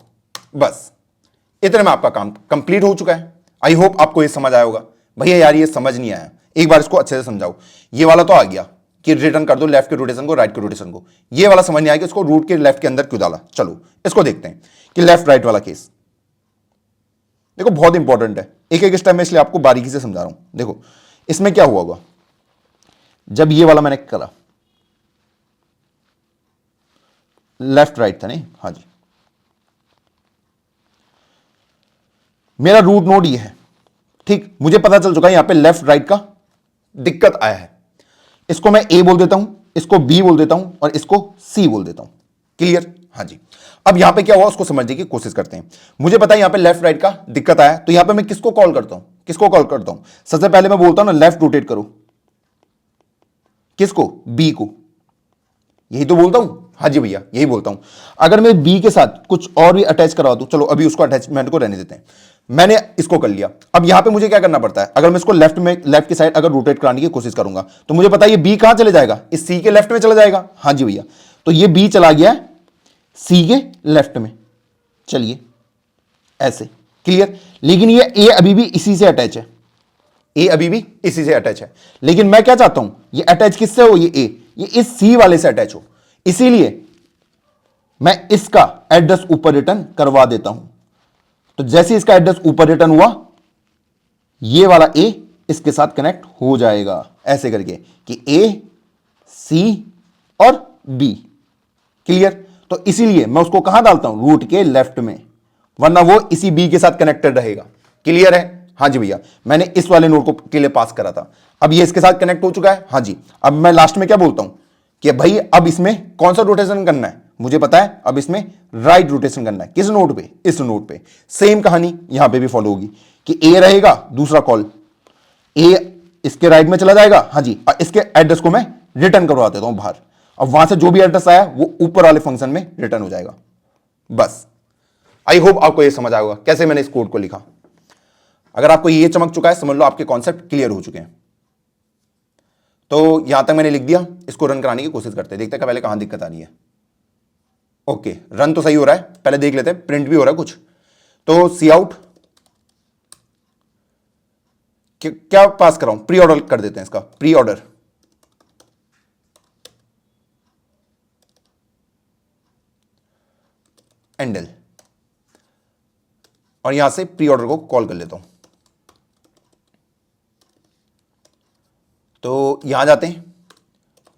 बस। इतने में आपका काम कंप्लीट हो चुका है। आई होप आपको ये समझ आया होगा। भैया यार ये समझ नहीं आया, एक बार इसको अच्छे से समझाओ। ये वाला तो आ गया कि रिटर्न कर दो लेफ्ट के रोटेशन को राइट के रोटेशन को, ये वाला समझ नहीं आया कि इसको रूट के लेफ्ट के अंदर क्यों डाला। चलो इसको देखते हैं कि लेफ्ट राइट वाला केस देखो बहुत इंपॉर्टेंट है। एक एक स्टेप में इसलिए आपको बारीकी से समझा रहा हूं। देखो इसमें क्या हुआ होगा, जब ये वाला मैंने करा लेफ्ट राइट था नहीं, हाँ जी, मेरा रूट नोड ये है, ठीक। मुझे पता चल चुका है यहां पे लेफ्ट राइट का दिक्कत आया है। इसको मैं ए बोल देता हूं, इसको बी बोल देता हूं, और इसको सी बोल देता हूं। क्लियर, हाँ जी। अब यहां पे क्या हुआ उसको समझने की कोशिश करते हैं। मुझे पता है यहां पे लेफ्ट राइट का दिक्कत आया, तो यहां पे मैं किसको कॉल करता हूं, किसको कॉल करता हूं, सबसे पहले मैं बोलता हूं ना लेफ्ट रोटेट करो, किसको, बी को। यही तो बोलता हूं, हाँ जी भैया यही बोलता हूं। अगर मैं बी के साथ कुछ और भी अटैच करवा दूं, चलो अभी उसको अटैचमेंट को रहने देते हैं। मैंने इसको कर लिया। अब यहां पे मुझे क्या करना पड़ता है, अगर मैं इसको लेफ्ट में, लेफ्ट की साइड अगर रोटेट कराने की कोशिश करूंगा तो मुझे पता है ये बी कहां चले जाएगा, इस सी के लेफ्ट में चला जाएगा। हाँ जी भैया, तो ये बी चला गया सी के लेफ्ट में। चलिए ऐसे, क्लियर। लेकिन ये ए अभी भी इसी से अटैच है, ए अभी भी इसी से अटैच है। लेकिन मैं क्या चाहता हूं, ये अटैच किससे हो, ये ए, ये इस सी वाले से अटैच हो। इसीलिए मैं इसका एड्रेस ऊपर रिटर्न करवा देता हूं। तो जैसे इसका एड्रेस ऊपर रिटर्न हुआ, ये वाला ए इसके साथ कनेक्ट हो जाएगा, ऐसे करके कि ए, सी और बी। क्लियर, तो इसीलिए मैं उसको कहां डालता हूं, रूट के लेफ्ट में, वरना वो इसी बी के साथ कनेक्टेड रहेगा। क्लियर है, हाँ जी भैया, मैंने इस वाले नोड को के लिए पास करा था, अब ये इसके साथ कनेक्ट हो चुका है। हाँ जी, अब मैं लास्ट में क्या बोलता हूं कि भाई अब इसमें कौन सा रोटेशन करना है, मुझे पता है अब इसमें राइट रोटेशन करना है। किस नोड पे? इस नोड पे। सेम कहानी यहां पे भी फॉलो होगी कि ए रहेगा, दूसरा कॉल ए इसके राइट में चला जाएगा। हाँ जी, इसके एड्रेस को मैं रिटर्न करवा देता हूं बाहर, अब वहां से जो भी एड्रेस आया वो ऊपर वाले फंक्शन में रिटर्न हो जाएगा। बस, आई होप आपको ये समझ आएगा कैसे मैंने इस कोड को लिखा। अगर आपको ये चमक चुका है, समझ लो आपके कॉन्सेप्ट क्लियर हो चुके हैं। तो यहां तक मैंने लिख दिया, इसको रन कराने की कोशिश करते हैं, देखते हैं पहले कहां दिक्कत आ रही है। ओके, रन तो सही हो रहा है, पहले देख लेते हैं, प्रिंट भी हो रहा है कुछ। तो सी आउट क्या पास कराऊं, प्री ऑर्डर कर देते हैं इसका, प्री ऑर्डर एंडल, और यहां से प्री ऑर्डर को कॉल कर लेता हूं। तो यहां जाते हैं,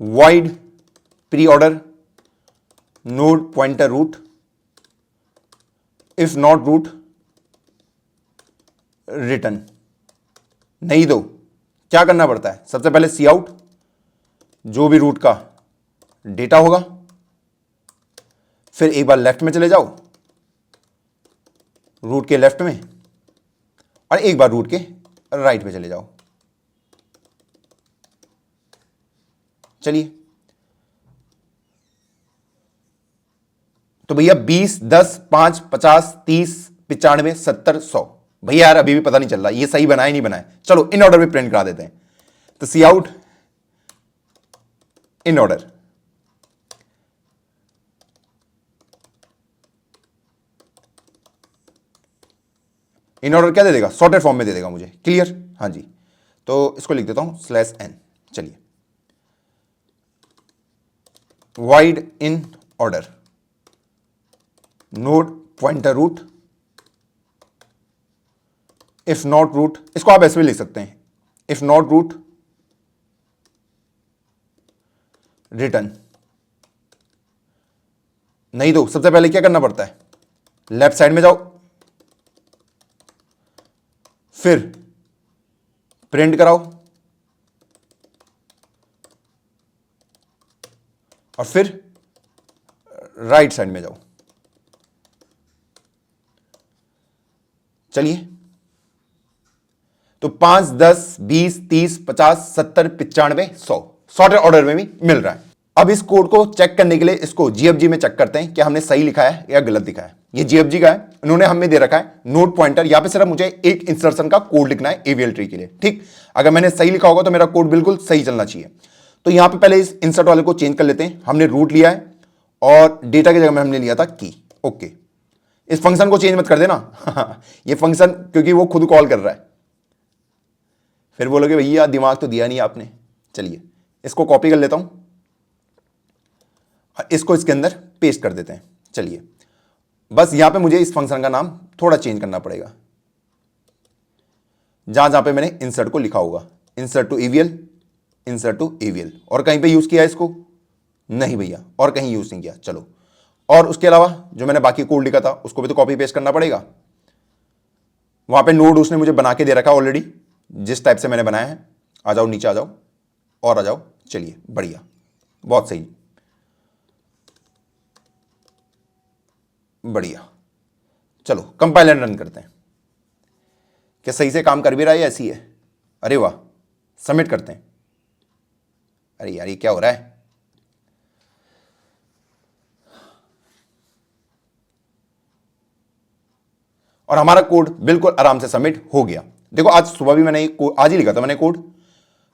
void preorder node pointer root, if not root return. नहीं दो, क्या करना पड़ता है, सबसे पहले सी आउट, जो भी रूट का डेटा होगा, फिर एक बार लेफ्ट में चले जाओ, रूट के लेफ्ट में, और एक बार रूट के राइट में चले जाओ। चलिए, तो भैया 20, 10, 5, 50, 30, 95, 70, 100। भैया यार अभी भी पता नहीं चल रहा ये सही बनाया नहीं बनाया, चलो इन ऑर्डर में प्रिंट करा देते हैं। तो see out in order, in order क्या दे देगा, सॉर्टेड फॉर्म में दे देगा मुझे, क्लियर। हाँ जी, तो इसको लिख देता हूं /n। चलिए, void inorder node pointer root, if not root, इसको आप ऐसे भी लिख सकते हैं, इफ नॉट रूट रिटर्न। नहीं दो, सबसे पहले क्या करना पड़ता है, लेफ्ट साइड में जाओ, फिर प्रिंट कराओ, और फिर राइट साइड में जाओ। चलिए, तो 5, 10, 20, 30, 50, 70, 95, 100 सॉर्टेड ऑर्डर में भी मिल रहा है। अब इस कोड को चेक करने के लिए इसको जीएफजी में चेक करते हैं कि हमने सही लिखा है या गलत लिखा है। ये जीएफजी का है, इन्होंने हमें दे रखा है नोड पॉइंटर, यहां पे सिर्फ मुझे एक इंसर्शन का कोड लिखना है एवीएल ट्री के लिए, ठीक। अगर मैंने सही लिखा होगा तो मेरा कोड बिल्कुल सही चलना चाहिए। तो यहां पे पहले इस इंसर्ट वाले को चेंज कर लेते हैं। हमने रूट लिया है और डेटा की जगह में हमने लिया था की। ओके, इस फंक्शन को चेंज मत कर देना ये फंक्शन क्योंकि वो खुद कॉल कर रहा है, फिर बोलोगे भैया दिमाग तो दिया नहीं आपने। चलिए, इसको कॉपी कर लेता हूं और इसको इसके अंदर पेस्ट कर देते हैं। चलिए, बस यहां पे मुझे इस फंक्शन का नाम थोड़ा चेंज करना पड़ेगा, जहां जहां पे मैंने इंसर्ट को लिखा होगा, insert to AVL, insert to AVL. और कहीं पे यूज किया है इसको? नहीं भैया, और कहीं यूज नहीं किया। चलो, और उसके अलावा जो मैंने बाकी कोड लिखा था उसको भी तो कॉपी पेस्ट करना पड़ेगा। वहां पे नोड उसने मुझे बना के दे रखा ऑलरेडी, जिस टाइप से मैंने बनाया है। आ जाओ, नीचे आ जाओ और आ जाओ। चलिए, बढ़िया, बहुत सही, बढ़िया। चलो कंपाइल एंड रन करते हैं। क्या सही से काम कर भी रहा है या ऐसी है? अरे वाह, सबमिट करते हैं। अरे यार, ये क्या हो रहा है? और हमारा कोड बिल्कुल आराम से सबमिट हो गया। देखो, आज सुबह भी मैंने आज ही लिखा था मैंने कोड।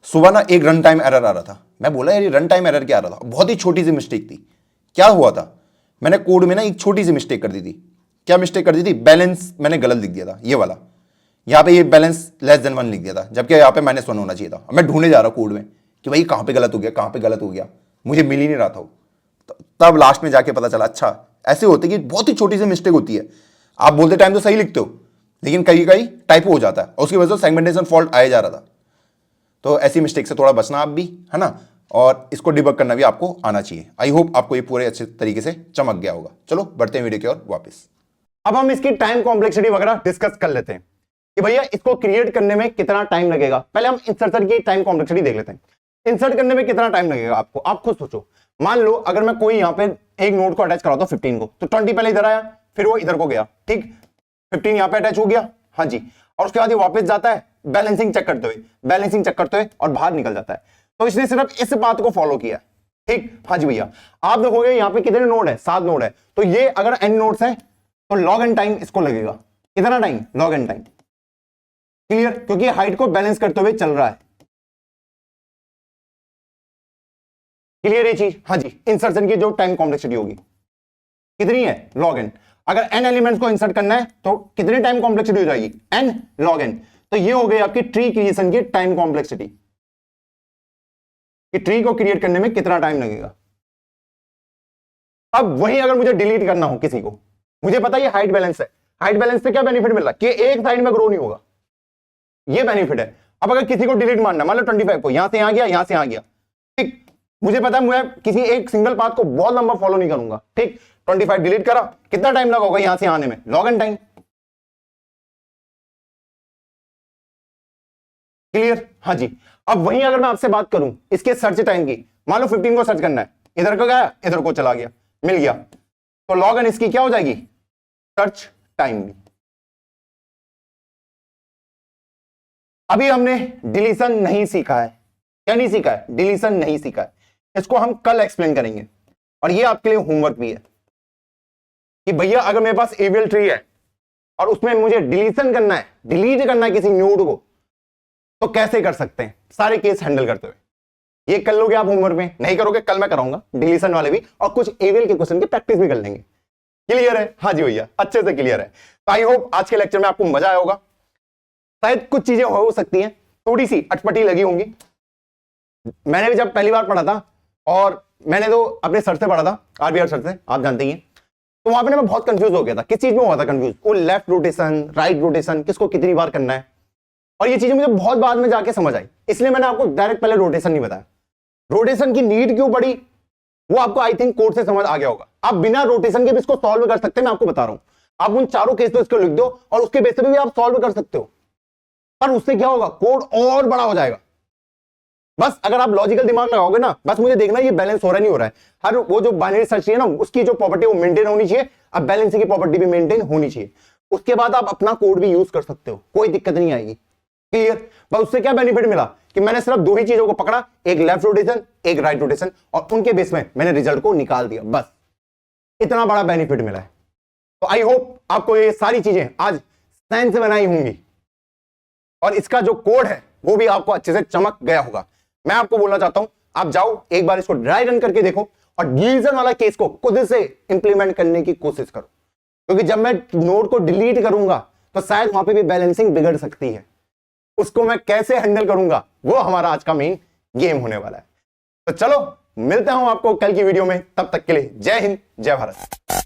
सुबह ना एक रन टाइम एरर आ रहा था। मैं बोला यार ये रन टाइम एरर क्या आ रहा था? बहुत ही छोटी सी मिस्टेक थी। क्या हुआ था, मैंने कोड में ना एक छोटी सी मिस्टेक कर दी थी। क्या मिस्टेक कर दी थी? बैलेंस मैंने गलत लिख दिया था, ये वाला। यहां पे ये बैलेंस <1 लिख दिया था, जबकि यहां पे -1 होना चाहिए था। मैं ढूंढने जा रहा कोड में कि भाई कहां पे गलत हो गया, कहां पे गलत हो गया, मुझे मिल ही नहीं रहा था। तब लास्ट में जाके पता चला, अच्छा ऐसे होते कि बहुत ही छोटी सी मिस्टेक होती है। आप बोलते टाइम तो सही लिखते हो, लेकिन कहीं कहीं टाइपो हो जाता है और उसकी वजह से सेगमेंटेशन फॉल्ट आया जा रहा था। तो ऐसी मिस्टेक से थोड़ा बचना आप भी, है ना। और इसको डिबग करना भी आपको आना चाहिए। आई होप आपको ये पूरे अच्छे तरीके से चमक गया होगा। चलो बढ़ते हैं वीडियो की ओर वापस। अब हम इसकी टाइम कॉम्प्लेक्सिटी वगैरह डिस्कस कर लेते हैं। कि भैया इसको क्रिएट करने में कितना टाइम लगेगा। पहले हम इंसर्शन की टाइम कॉम्प्लेक्सिटी देख लेते हैं। इंसर्ट करने में कितना टाइम लगेगा आपको, आप खुद सोचो। मान लो अगर मैं कोई यहां पे एक नोड को अटैच कराता हूं 15 को, तो 20 पहले इधर आया, फिर वो इधर को गया, ठीक, 15 यहां पे अटैच हो गया, हाँ जी, और उसके बाद ये वापस जाता है बैलेंसिंग चेक करते हुए और बाहर निकल जाता है। तो इसने सिर्फ इस बात को फॉलो किया, ठीक, हाँ जी भैया। आप देखोगे यहां पे कितने नोड है, 7 नोड है, तो ये अगर n नोड्स है तो log n टाइम इसको लगेगा। कितना time, log n time, clear, क्योंकि हाइट को बैलेंस करते हुए चल रहा है। क्लियर ये चीज, हाँ जी। इंसर्शन की जो टाइम कॉम्प्लेक्सिटी होगी कितनी है, log n। अगर n एलिमेंट्स को इंसर्ट करना है तो कितनी टाइम कॉम्प्लेक्सिटी हो जाएगी, n log n। तो ये हो गई आपकी ट्री क्रिएशन की टाइम कॉम्प्लेक्सिटी, कि ट्री को क्रिएट करने में कितना टाइम लगेगा। अब वही अगर मुझे डिलीट करना हो किसी को, मुझे पता है ये हाइट बैलेंस है, हाइट बैलेंस से क्या बेनिफिट मिल रहा है कि एक साइड में ग्रो नहीं होगा, ये बेनिफिट है। अब अगर किसी को डिलीट मारना, मान लो 25 को यहां से यहां गया, यहां से यहां गया, ठीक, मुझे पता है मैं किसी एक सिंगल पाथ को बहुत लंबा फॉलो नहीं करूंगा, ठीक, 25 डिलीट करा, कितना टाइम लगा होगा यहां से आने में, log n टाइम। क्लियर, हाँ जी। अब वहीं अगर मैं आपसे बात करूं इसके सर्च टाइम की, मान लो 15 को सर्च करना है, इधर को गया, इधर को चला गया, मिल गया, तो log n इसकी क्या हो जाएगी, सर्च टाइम भी। अभी हमने डिलीशन नहीं सीखा है, क्या नहीं सीखा है, डिलीशन नहीं सीखा है, इसको हम कल एक्सप्लेन करेंगे। और ये आपके लिए होमवर्क भी है कि भैया अगर मेरे पास एवियल ट्री है और उसमें मुझे डिलीशन करना है, डिलीट करना है किसी नोड को, तो कैसे कर सकते हैं, सारे केस हैंडल करते हुए। ये कर लोगे आप होमवर्क में, नहीं करोगे कल मैं कराऊंगा डिलीशन वाले भी, और कुछ एवियल के क्वेश्चन की प्रैक्टिस भी कर लेंगे। क्लियर है, हाँ जी भैया, अच्छे से क्लियर है। तो आई होप आज के लेक्चर में आपको मजा आया होगा। शायद कुछ चीजें हो सकती हैं थोड़ी सी अटपटी लगी होंगी, मैंने भी जब पहली बार पढ़ा था, और मैंने तो अपने सर से पढ़ा था, आरबीआर सर से, आप जानते ही हैं, तो वहां पे मैं बहुत कंफ्यूज हो गया था। किस चीज में हुआ था कंफ्यूज, वो लेफ्ट रोटेशन राइट रोटेशन किसको कितनी बार करना है, और ये चीजें मुझे बहुत बाद में जाके समझ आई, इसलिए मैंने आपको डायरेक्ट पहले रोटेशन नहीं बताया। रोटेशन की नीड क्यों पड़ी वो आपको आई थिंक कोड से समझ आ गया होगा। आप बिना रोटेशन के भी इसको सॉल्व कर सकते हैं, मैं आपको बता रहा हूं। आप उन चारों केस पे इसको लिख दो और उसके बेस पे भी आप सॉल्व कर सकते हो, पर उससे क्या होगा, कोड और बड़ा हो जाएगा। बस अगर आप लॉजिकल दिमाग लगाओगे ना, बस मुझे देखना ये बैलेंस हो रहा है नहीं हो रहा है, हर वो जो बाइनरी सर्च है ना, उसकी जो प्रॉपर्टी वो मेंटेन होनी चाहिए, अब बैलेंसिंग की प्रॉपर्टी भी मेंटेन होनी चाहिए। उसके बाद आप अपना कोड भी यूज कर सकते हो, कोई दिक्कत नहीं आएगी। क्लियर, बस उससे क्या बेनिफिट मिला कि मैंने सिर्फ दो ही चीजों को पकड़ा, एक लेफ्ट रोटेशन एक राइट रोटेशन, और उनके बेस में मैंने रिजल्ट को निकाल दिया, बस इतना बड़ा बेनिफिट मिला है। तो आई होप आपको ये सारी चीजें आज साइंस से बनाई होंगी, और इसका जो कोड है वो भी आपको अच्छे से चमक गया होगा। मैं आपको बोलना चाहता हूं, आप जाओ एक बार इसको ड्राई रन करके देखो, और डिलीशन वाला केस को खुद से इंप्लीमेंट करने की कोशिश करो, क्योंकि जब मैं नोड को डिलीट करूंगा तो शायद वहां पे भी बैलेंसिंग बिगड़ सकती है। उसको मैं कैसे हैंडल करूंगा वो हमारा आज का मेन गेम होने वाला है। तो चलो मिलता हूं आपको कल की वीडियो में, तब तक के लिए जय हिंद जय भारत।